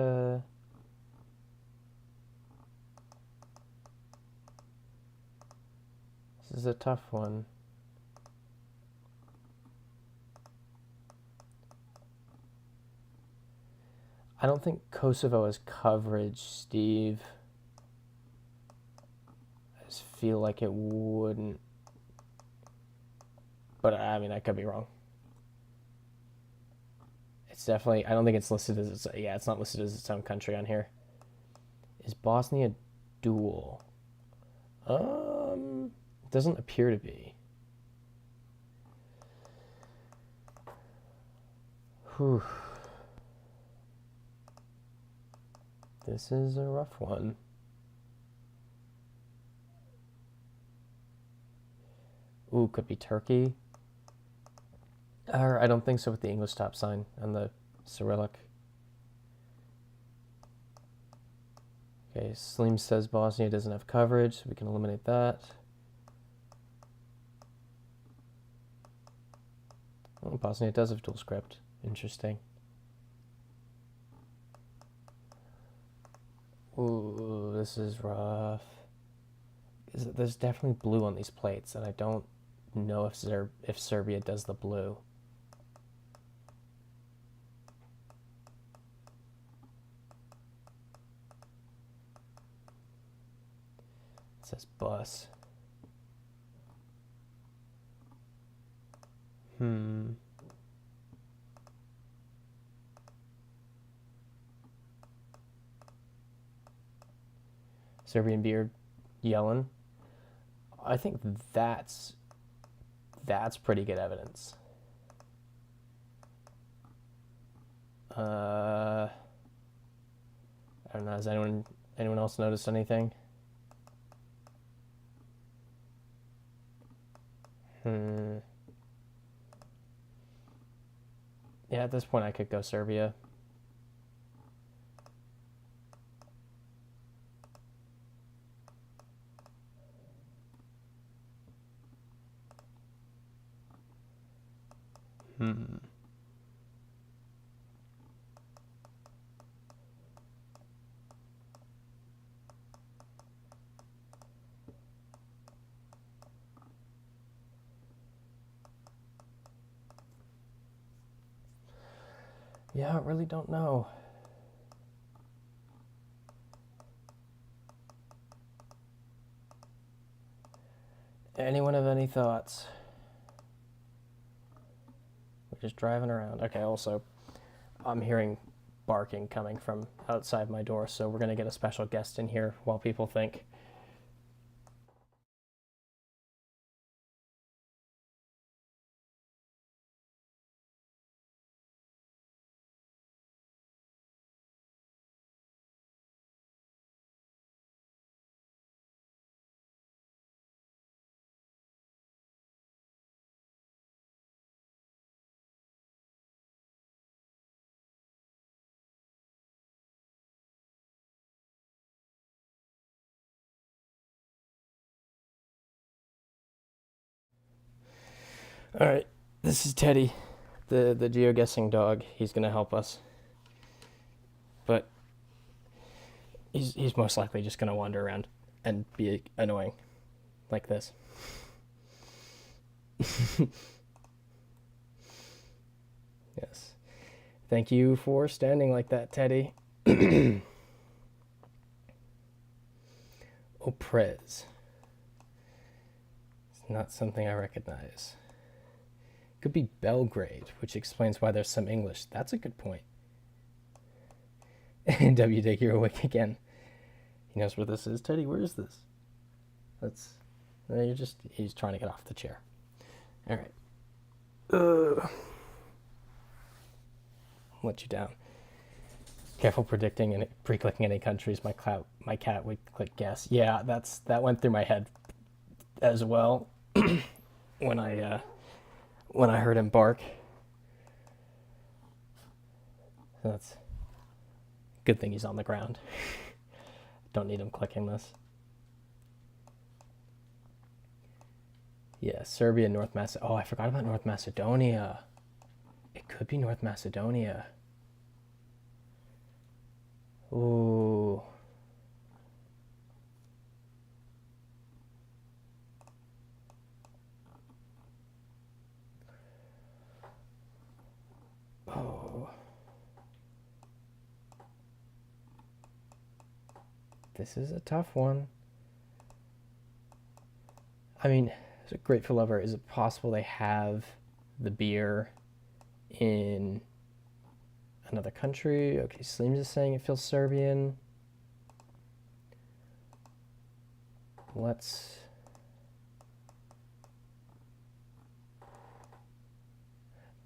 a tough one. I don't think Kosovo has coverage, Steve. I just feel like it wouldn't. But I mean, I could be wrong. It's definitely... I don't think it's listed as... Yeah, it's not listed as its own country on here. Is Bosnia dual? It doesn't appear to be. Whew. This is a rough one. Ooh, could be Turkey. I don't think so with the English stop sign and the Cyrillic. Okay, Slim says Bosnia doesn't have coverage, so we can eliminate that. Oh, Bosnia does have dual script. Interesting. Ooh, this is rough. There's definitely blue on these plates, and I don't know if Serbia does the blue. It says bus. Serbian beard, Yellen. I think that's pretty good evidence. I don't know. Has anyone else noticed anything? Yeah, at this point I could go Serbia. Yeah, I really don't know. Anyone have any thoughts? We're just driving around. Okay, also, I'm hearing barking coming from outside my door, so we're going to get a special guest in here while people think. All right, this is Teddy, the geoguessing dog. He's going to help us. But he's most likely just going to wander around and be annoying like this. Yes. Thank you for standing like that, Teddy. Oprez. It's not something I recognize. Could be Belgrade, which explains why there's some English. That's a good point. W Dick, you're awake again. He knows where this is. Teddy, where is this? He's trying to get off the chair. All right. Let you down. Careful predicting and pre-clicking any countries. My cat would click guess. Yeah, that went through my head as well when I heard him bark. That's good thing he's on the ground. Don't need him clicking this. Yeah, Serbia, North Macedonia. Oh, I forgot about North Macedonia. It could be North Macedonia. Ooh. Oh. This is a tough one. I mean, as a grateful lover, is it possible they have the beer in another country? Okay, Sleems is saying it feels Serbian. Let's...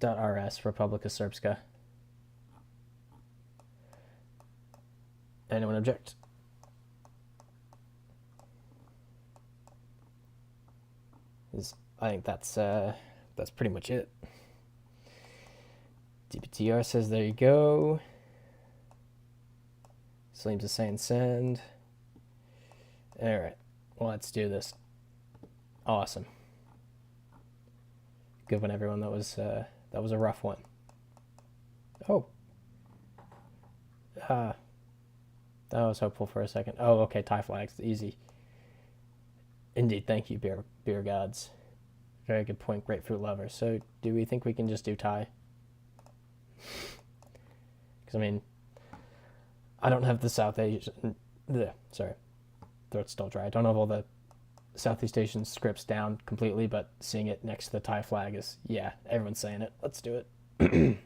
.rs, Republika Srpska. Anyone object? I think that's pretty much it. DPTR says there you go. Sleems is saying send. All right, well, let's do this. Awesome. Good one, everyone. That was a rough one. Oh. I was hopeful for a second. Oh, okay, Thai flags, easy. Indeed, thank you, beer gods. Very good point, grapefruit lover. So, do we think we can just do Thai? Because, I mean, I don't have the South Asian... Sorry, throat's still dry. I don't have all the Southeast Asian scripts down completely, but seeing it next to the Thai flag is, yeah, everyone's saying it. Let's do it. Need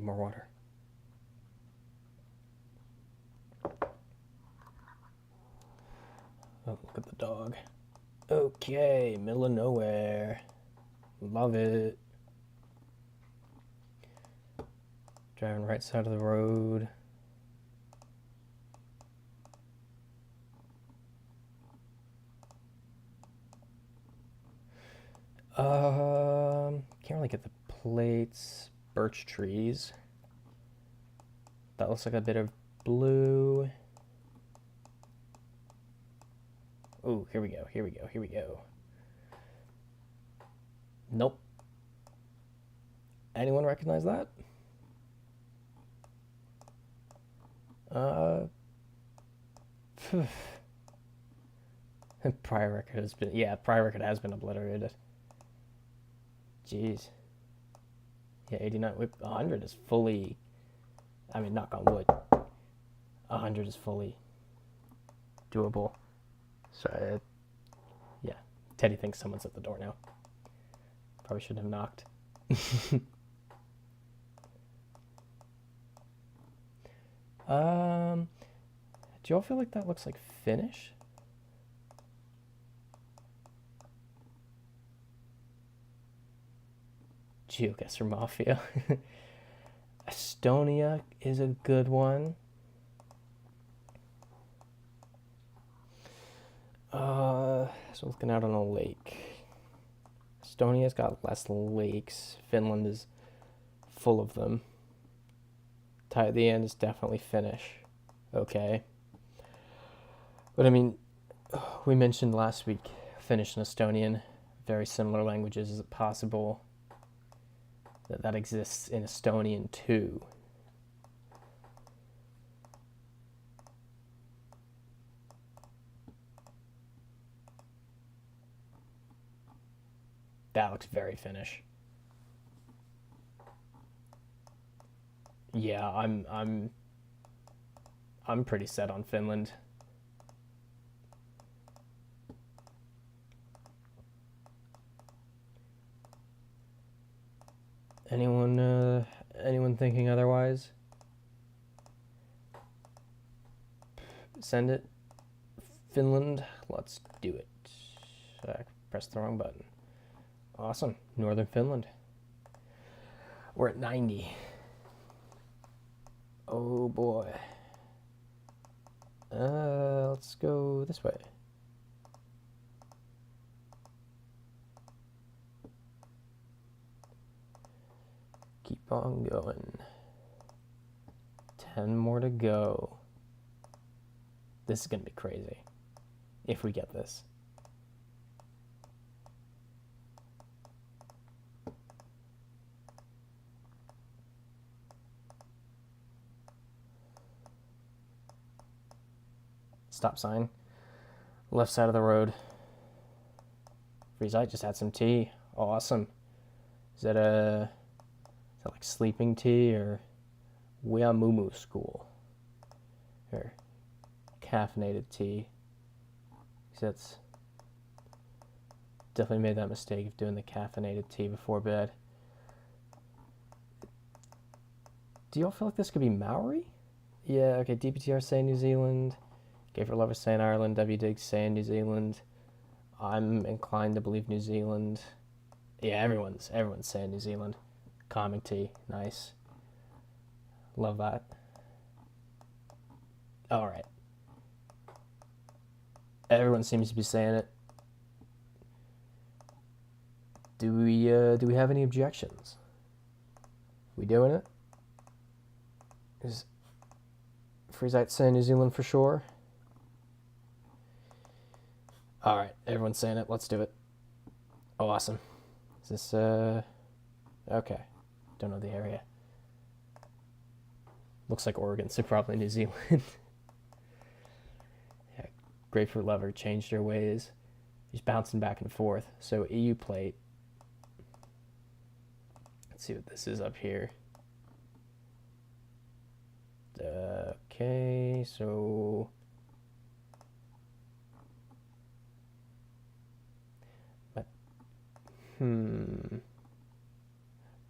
more water. Oh, look at the dog. Okay, middle of nowhere. Love it. Driving right side of the road. Can't really get the plates. Birch trees. That looks like a bit of blue. Oh, here we go, here we go, here we go. Nope. Anyone recognize that? Prior record has been, yeah, prior record has been obliterated. Jeez. Yeah, 89, 100 is fully, I mean, knock on wood, 100 is fully doable. So, yeah, Teddy thinks someone's at the door now. Probably shouldn't have knocked. Do y'all feel like that looks like Finnish? GeoGuessr Mafia. Estonia is a good one. So looking out on a lake. Estonia's got less lakes. Finland is full of them. Tie at the end is definitely Finnish. Okay. But I mean, we mentioned last week Finnish and Estonian, very similar languages. Is it possible that exists in Estonian too? That looks very Finnish. Yeah, I'm pretty set on Finland. Anyone thinking otherwise? Send it. Finland, let's do it. I pressed the wrong button. Awesome, Northern Finland. We're at 90. Oh boy. Let's go this way. Keep on going. 10 more to go. This is gonna be crazy if we get this. Stop sign. Left side of the road. Freeze, just had some tea. Awesome. Is that like sleeping tea or Ewannnawe school? Or caffeinated tea. That's definitely made that mistake of doing the caffeinated tea before bed. Do y'all feel like this could be Maori? Yeah, okay, DPTR saying New Zealand. Gave Her Lover saying Ireland. WDig saying New Zealand. I'm inclined to believe New Zealand. Yeah, everyone's saying New Zealand. Calming tea, nice. Love that. All right. Everyone seems to be saying it. Do we have any objections? We doing it? Is Freezite saying New Zealand for sure? All right, everyone's saying it. Let's do it. Oh, awesome. Is this okay? Don't know the area. Looks like Oregon, so probably New Zealand. Yeah, Grapefruit Lover changed their ways. He's bouncing back and forth. So EU plate. Let's see what this is up here. Okay, so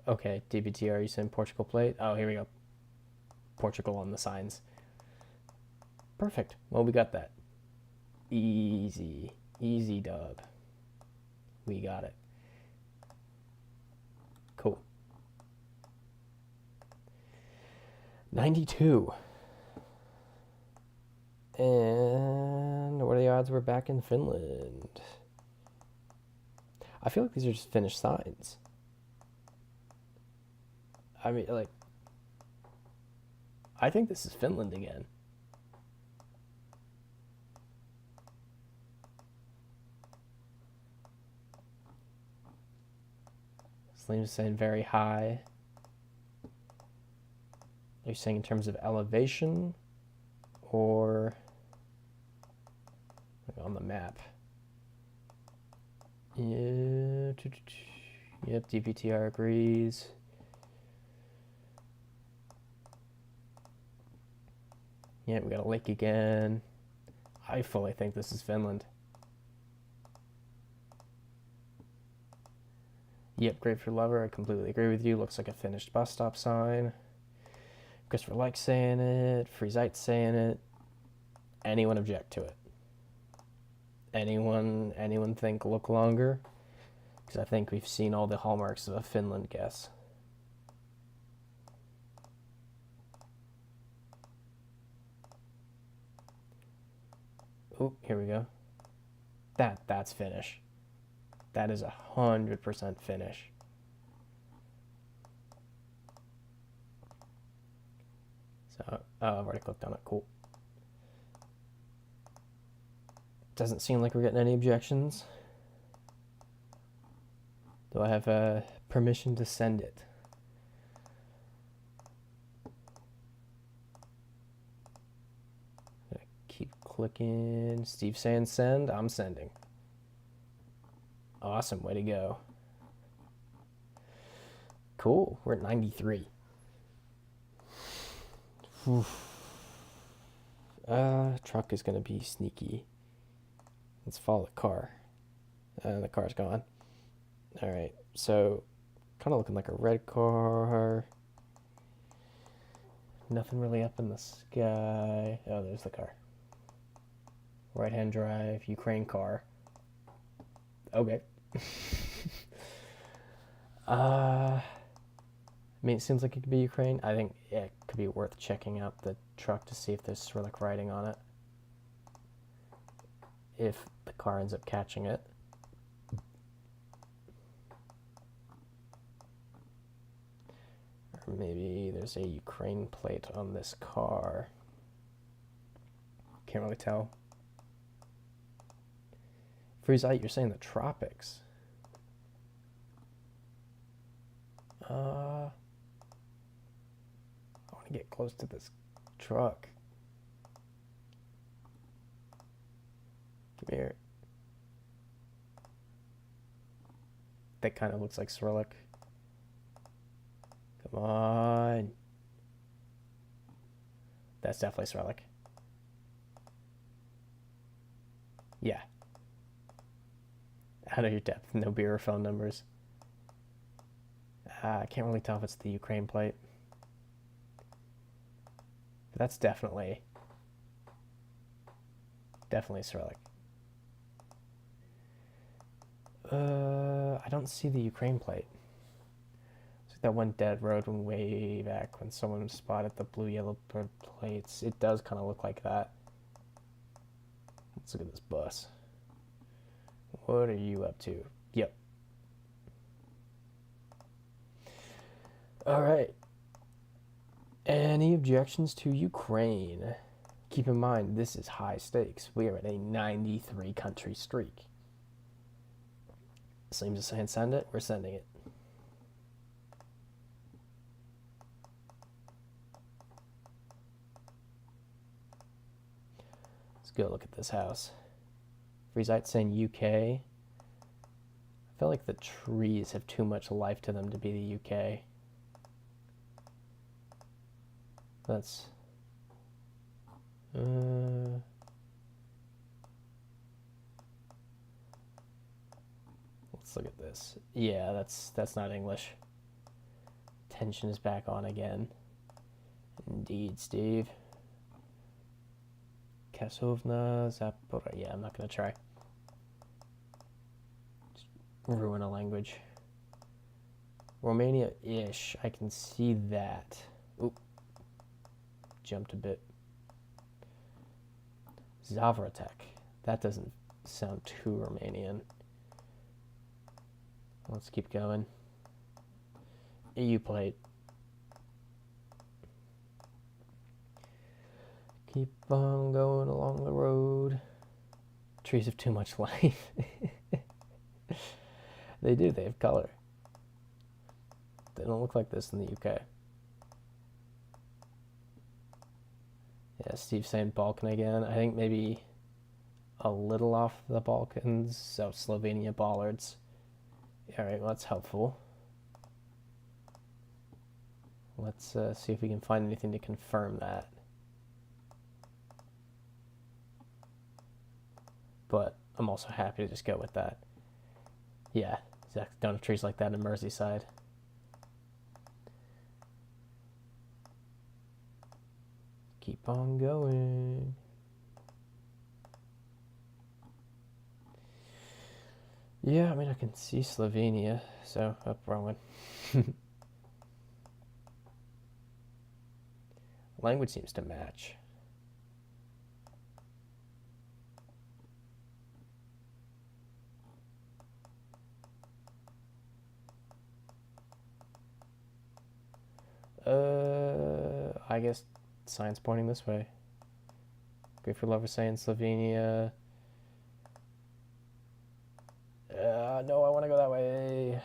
okay, DBTR, you saying Portugal plate? Oh, here we go. Portugal on the signs. Perfect. Well, we got that. Easy. Easy dub. We got it. Cool. 92. And what are the odds we're back in Finland? I feel like these are just Finnish signs. I mean, like, I think this is Finland again. Slim is saying very high. Are you saying in terms of elevation or on the map? Yeah. Yep, DPTR agrees. Yeah, we got a lake again. I fully think this is Finland. Yep, great for lover. I completely agree with you. Looks like a finished bus stop sign. Christopher likes saying it. Freezite saying it. Anyone object to it? Anyone think look longer? Because I think we've seen all the hallmarks of a Finland guess. Oh, here we go. That's Finnish. That is 100% Finnish. So, I've already clicked on it. Cool. Doesn't seem like we're getting any objections. Do I have permission to send it? Keep clicking. Steve saying send. I'm sending. Awesome. Way to go. Cool. We're at 93. Truck is going to be sneaky. Let's follow the car. The car's gone. All right. So, kind of looking like a red car. Nothing really up in the sky. Oh, there's the car. Right-hand drive, Ukraine car. Okay. I mean, it seems like it could be Ukraine. I think it could be worth checking out the truck to see if there's Cyrillic writing on it. If the car ends up catching it. Or maybe there's a Ukraine plate on this car. Can't really tell. Freezite, you're saying the tropics. I want to get close to this truck. Come here. That kind of looks like Cyrillic. Come on. That's definitely Cyrillic. Yeah. Out of your depth, no beer or phone numbers. I can't really tell if it's the Ukraine plate. But that's definitely Cyrillic. I don't see the Ukraine plate. It's like that one dead road one way back when someone spotted the blue yellow plates. It does kind of look like that. Let's look at this bus. What are you up to? Yep. All right. Any objections to Ukraine? Keep in mind, this is high stakes. We are at a 93 country streak. Seems to saying send it. We're sending it. Let's go look at this house. Freezite saying UK. I feel like the trees have too much life to them to be the UK. Let's look at this. Yeah, that's not English. Tension is back on again. Indeed, Steve. Kasovna, Zapora. Yeah, I'm not gonna try. Just ruin a language. Romania-ish. I can see that. Oop. jumped a bit. Zavratek. That doesn't sound too Romanian. Let's keep going. EU plate. Keep on going along the road. Trees have too much life. They do, they have color. They don't look like this in the UK. Yeah, Steve's saying Balkan again. I think maybe a little off the Balkans. So Slovenia bollards. Alright, well, that's helpful. Let's see if we can find anything to confirm that. But I'm also happy to just go with that. Yeah, exactly. Don't have trees like that in Merseyside. Keep on going. Yeah, I mean, I can see Slovenia, so, oh, wrong one. Language seems to match. I guess sign's pointing this way. Great for Lover saying Slovenia. No, I want to go that way.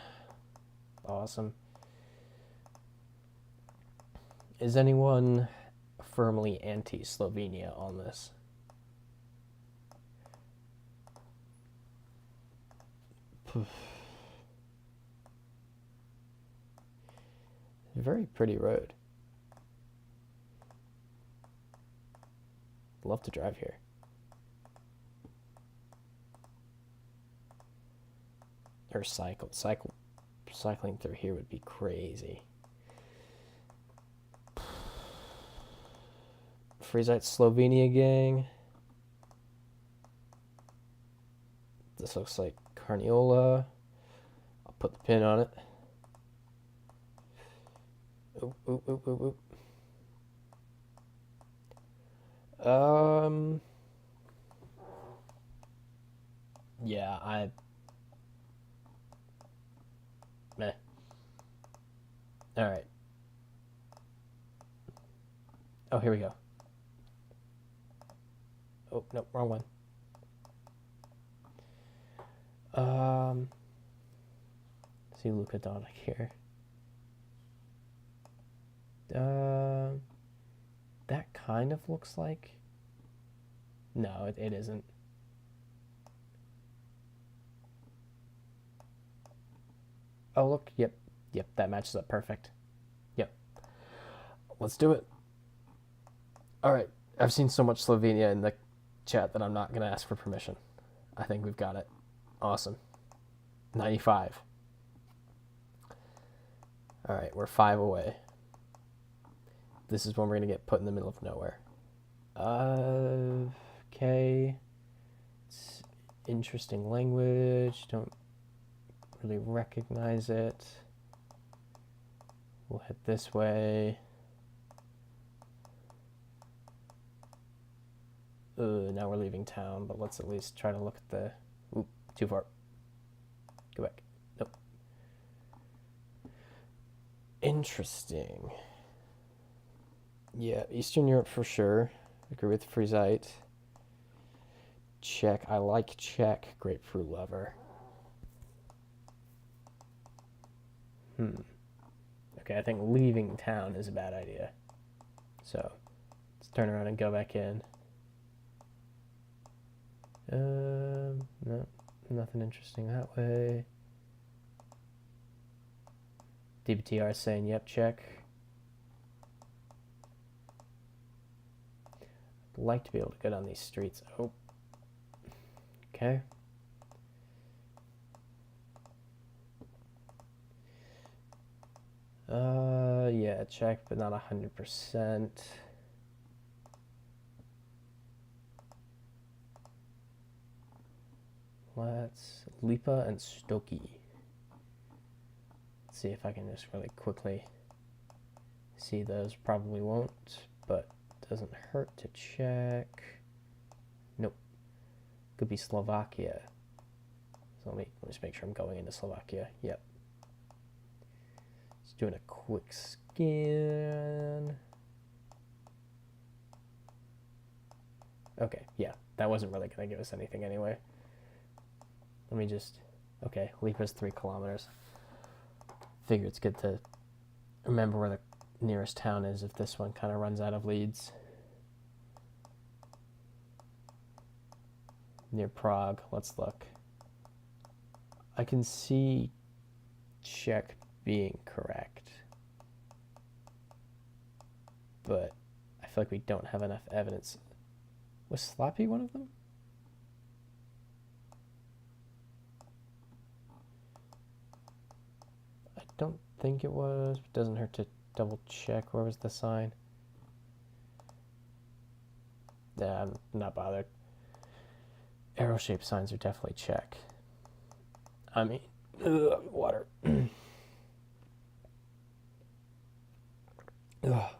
Awesome. Is anyone firmly anti-Slovenia on this? Very pretty road. Love to drive here. Or cycling through here would be crazy. Freezite Slovenia gang. This looks like Carniola. I'll put the pin on it. Oop, oop, oop, oop, oop. Yeah, meh. Alright. Oh, here we go. Oh, no, wrong one. See Luka Doncic here. That kind of looks like... No, it isn't. Oh, look, yep, that matches up perfect. Yep. Let's do it. Alright, I've seen so much Slovenia in the chat that I'm not going to ask for permission. I think we've got it. Awesome. 95. Alright, we're 5 away. This is when we're going to get put in the middle of nowhere. Okay. It's interesting language. Don't really recognize it. We'll head this way. Now we're leaving town, but let's at least try to look at the... Oop, too far. Go back. Nope. Interesting. Yeah, Eastern Europe for sure. Agree with Freezite. Czech. I like Czech. Grapefruit lover. Okay, I think leaving town is a bad idea. So, let's turn around and go back in. No, nothing interesting that way. DBTR is saying, yep, check. I'd like to be able to go down these streets. Oh. Okay. Yeah, check, but not 100%. Let's Lipa and Stoki. See if I can just really quickly see those. Probably won't, but doesn't hurt to check. Nope. Could be Slovakia. So let me just make sure I'm going into Slovakia. Yep. Just doing a quick scan. Okay, yeah, that wasn't really going to give us anything anyway. Let me just... Okay, Lipa's 3 kilometers. Figure it's good to remember where the nearest town is if this one kind of runs out of leads. Near Prague, let's look. I can see Czech being correct, but I feel like we don't have enough evidence. Was Sloppy one of them? I don't think it was. It doesn't hurt to double check. Where was the sign? Yeah, I'm not bothered. Arrow-shaped signs are definitely Czech. I mean, water.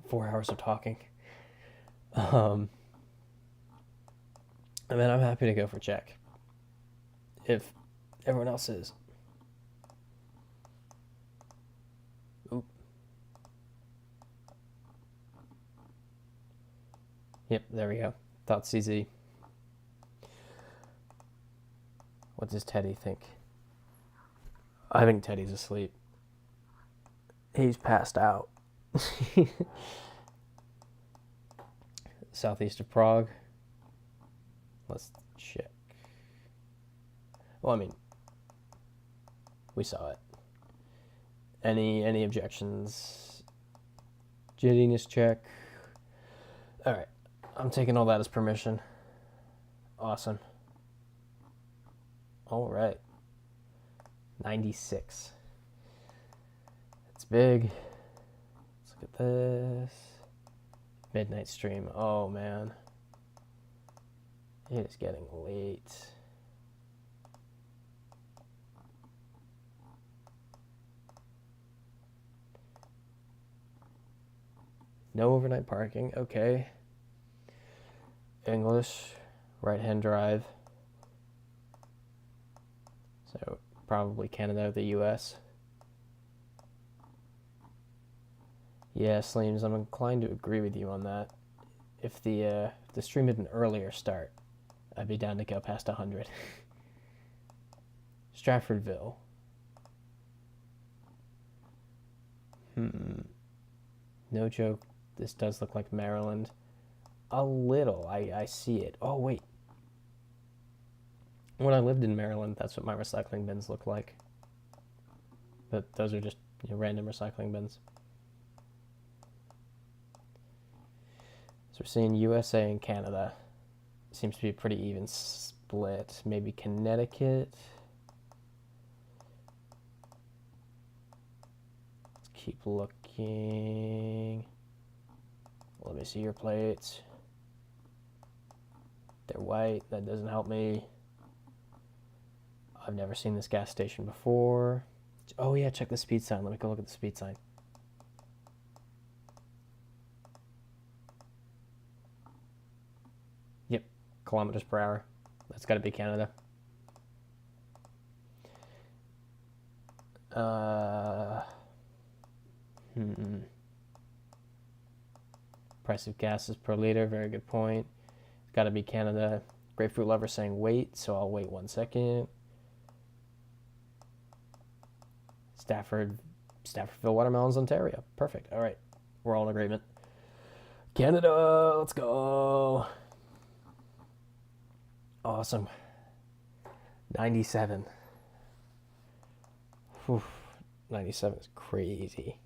4 hours of talking. And then I'm happy to go for Czech. If everyone else is. Oop. Yep, there we go. Thought CZ. What does Teddy think? I think Teddy's asleep. He's passed out. Southeast of Prague. Let's check. Well, I mean, we saw it. Any objections? Jiddiness check. All right, I'm taking all that as permission. Awesome. All right. 96. It's big. Let's look at this. Midnight stream. Oh, man. It is getting late. No overnight parking. Okay. English. Right-hand drive. So probably Canada or the US. Yeah, Sleems, I'm inclined to agree with you on that. If the stream had an earlier start, I'd be down to go past 100. Stratfordville. No joke, this does look like Maryland. A little, I see it. Oh, wait. When I lived in Maryland, that's what my recycling bins look like. But those are just random recycling bins. So we're seeing USA and Canada. Seems to be a pretty even split. Maybe Connecticut. Let's keep looking. Let me see your plates. They're white. That doesn't help me. I've never seen this gas station before. Oh yeah, check the speed sign. Let me go look at the speed sign. Yep, kilometers per hour. That's got to be Canada. Price of gas is per liter. Very good point. It's got to be Canada. Grapefruit lover saying wait, so I'll wait 1 second. Staffordville watermelons, Ontario. Perfect. All right, we're all in agreement. Canada, let's go. Awesome. 97. Whew. 97 is crazy.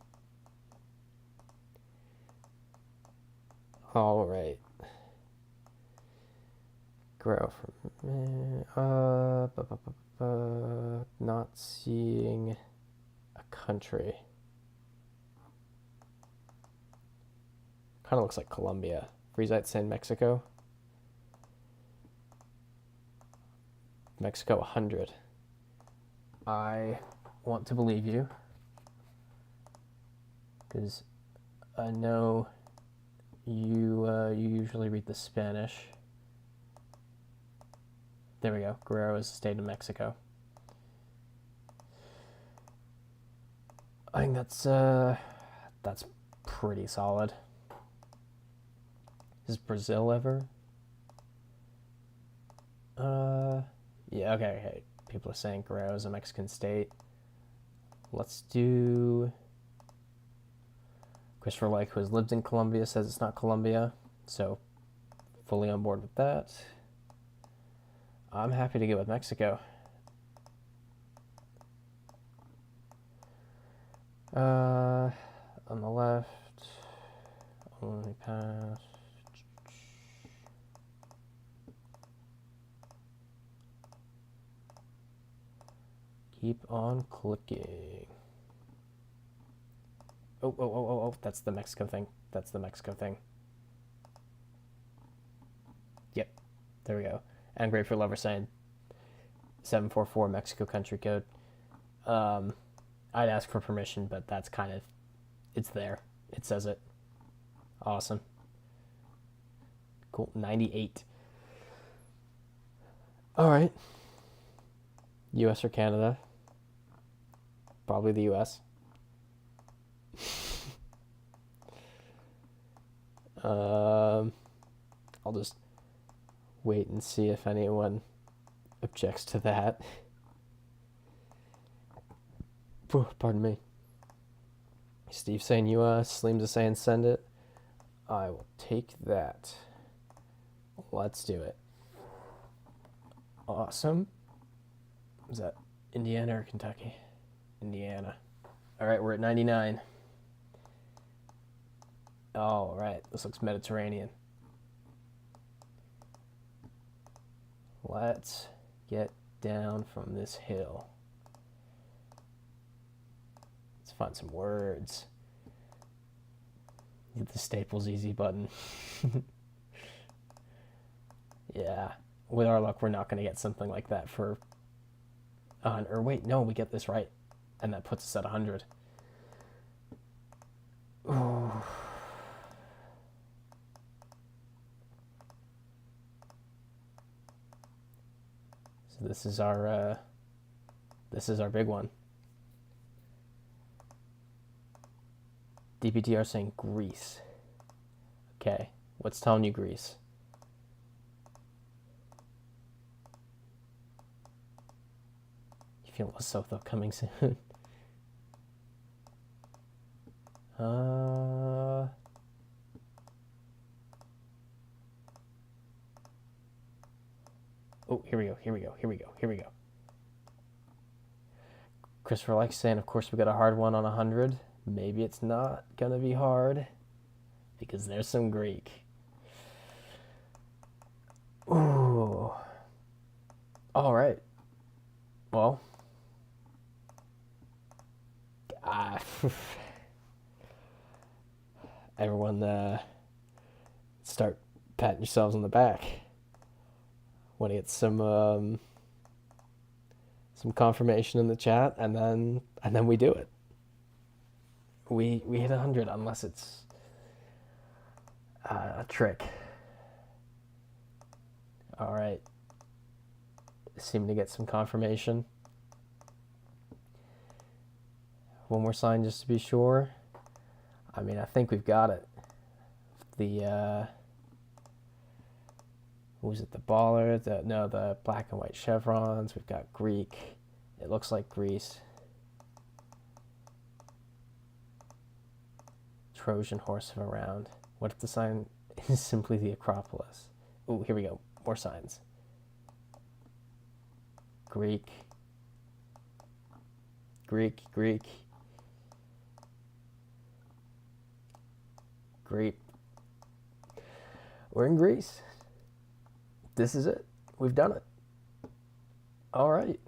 All right. Grow from not seeing a country. Kind of looks like Colombia. Freezite saying Mexico. Mexico 100. I want to believe you because I know You usually read the Spanish. There we go. Guerrero is a state of Mexico. I think that's pretty solid. Is Brazil ever? Yeah, okay. People are saying Guerrero is a Mexican state. Let's do... Christopher Like, who has lived in Colombia, says it's not Colombia, so fully on board with that. I'm happy to go with Mexico. On the left, only pass. Keep on clicking. Oh, that's the Mexico thing. That's the Mexico thing. Yep, there we go. And Grapefruit Lover saying 744 Mexico country code. I'd ask for permission, but that's kind of, it's there. It says it. Awesome. Cool, 98. All right. US or Canada? Probably the US. I'll just wait and see if anyone objects to that. Pardon me. Steve saying US, Sleems is saying send it. I will take that. Let's do it. Awesome. Is that Indiana or Kentucky? Indiana. All right, we're at 99. All right, this looks Mediterranean. Let's get down from this hill. Let's find some words. Hit the Staples easy button. Yeah, with our luck, we're not going to get something like that for... or wait, no, we get this right. And that puts us at 100. Ooh. So this is our big one. DPTR saying Greece. Okay, what's telling you Greece? You feel Lesotho coming soon? Oh, here we go. Christopher likes saying, of course we got a hard one on 100. Maybe it's not gonna be hard because there's some Greek. Ooh. All right. Well. Everyone start patting yourselves on the back. Want to get some confirmation in the chat, and then we do it. We hit 100 unless it's a trick. All right. Seem to get some confirmation. One more sign just to be sure. I mean, I think we've got it. The was it the baller? The black and white chevrons. We've got Greek. It looks like Greece. Trojan horse of around. What if the sign is simply the Acropolis? Oh, here we go. More signs. Greek. Greek. We're in Greece. This is it. We've done it. All right.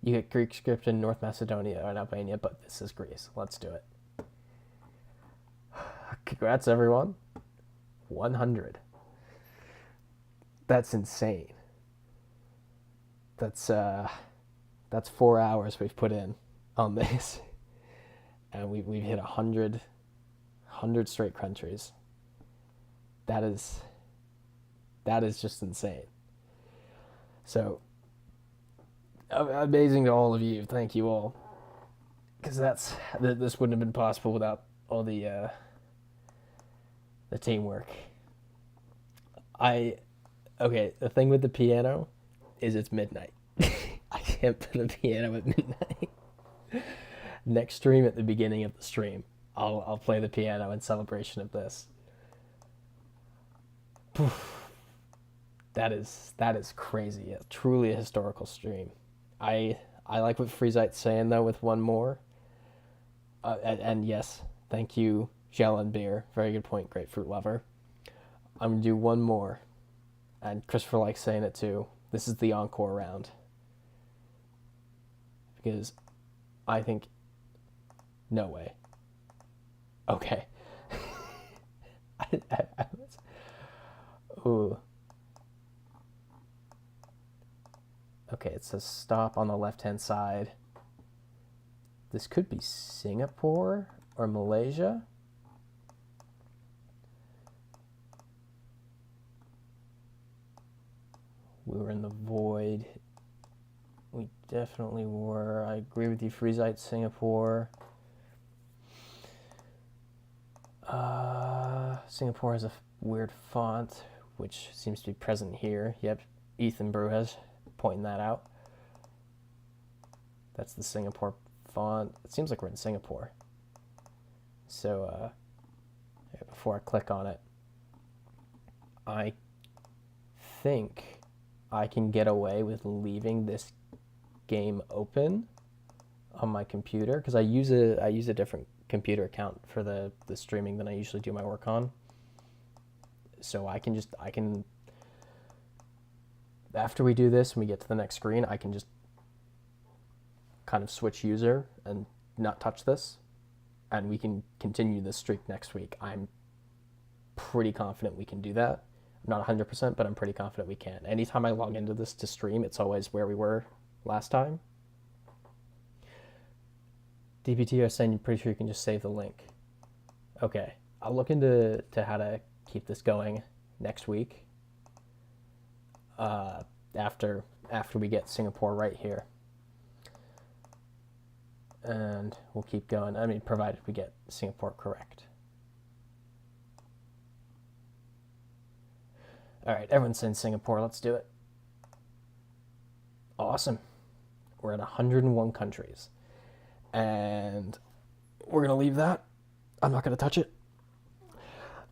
You get Greek script in North Macedonia or Albania, but this is Greece. Let's do it. Congrats, everyone. 100. That's insane. That's 4 hours we've put in on this. And we've hit 100 100 straight countries. That is just insane. So, amazing to all of you. Thank you all. Because this wouldn't have been possible without all the teamwork. Okay, the thing with the piano is it's midnight. I can't play the piano at midnight. Next stream, at the beginning of the stream, I'll play the piano in celebration of this. That is crazy. Truly a historical stream. I like what Freezite's saying though with one more. And yes, thank you, Gel and Beer. Very good point, Grapefruit Lover. I'm gonna do one more. And Christopher likes saying it too. This is the encore round. Because I think... No way. Okay. Ooh. Okay, it says stop on the left-hand side. This could be Singapore or Malaysia. We were in the void. We definitely were. I agree with you, Freezite, Singapore. Singapore has a weird font, which seems to be present here. Yep, Ethan Brujas pointing that out. That's the Singapore font. It seems like we're in Singapore. So, before I click on it, I think I can get away with leaving this game open on my computer because I use a different computer account for the streaming than I usually do my work on. So I can after we do this and we get to the next screen, I can just kind of switch user and not touch this, and we can continue this streak next week. I'm pretty confident we can do that. I'm not 100%, but I'm pretty confident we can. Anytime I log into this to stream, it's always where we were last time. DPT are saying you're pretty sure you can just save the link. Okay, I'll look into how to keep this going next week. After we get Singapore right here. And we'll keep going. I mean, provided we get Singapore correct. All right, everyone's saying Singapore. Let's do it. Awesome. We're at 101 countries. And we're going to leave that. I'm not going to touch it.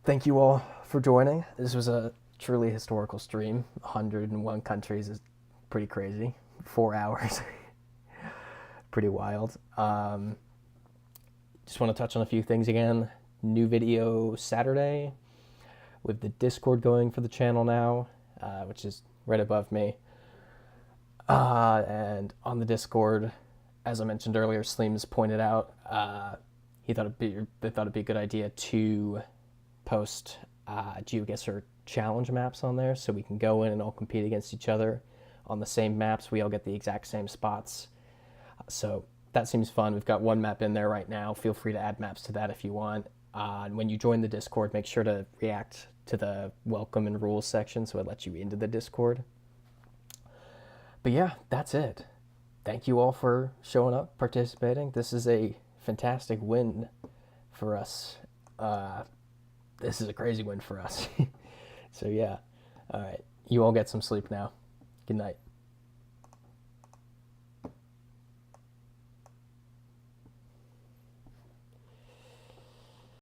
Thank you all for joining. This was a truly historical stream. 101 countries is pretty crazy. 4 hours. Pretty wild. Just want to touch on a few things again. New video Saturday with the Discord going for the channel now, which is right above me. And on the Discord, as I mentioned earlier, Sleems pointed out they thought it'd be a good idea to post GeoGuessr challenge maps on there, so we can go in and all compete against each other on the same maps. We all get the exact same spots. So that seems fun. We've got one map in there right now. Feel free to add maps to that if you want. And when you join the Discord, make sure to react to the welcome and rules section so it lets you into the Discord. But yeah, that's it. Thank you all for showing up, participating. This is a fantastic win for us. This is a crazy win for us. So yeah. All right. You all get some sleep now. Good night.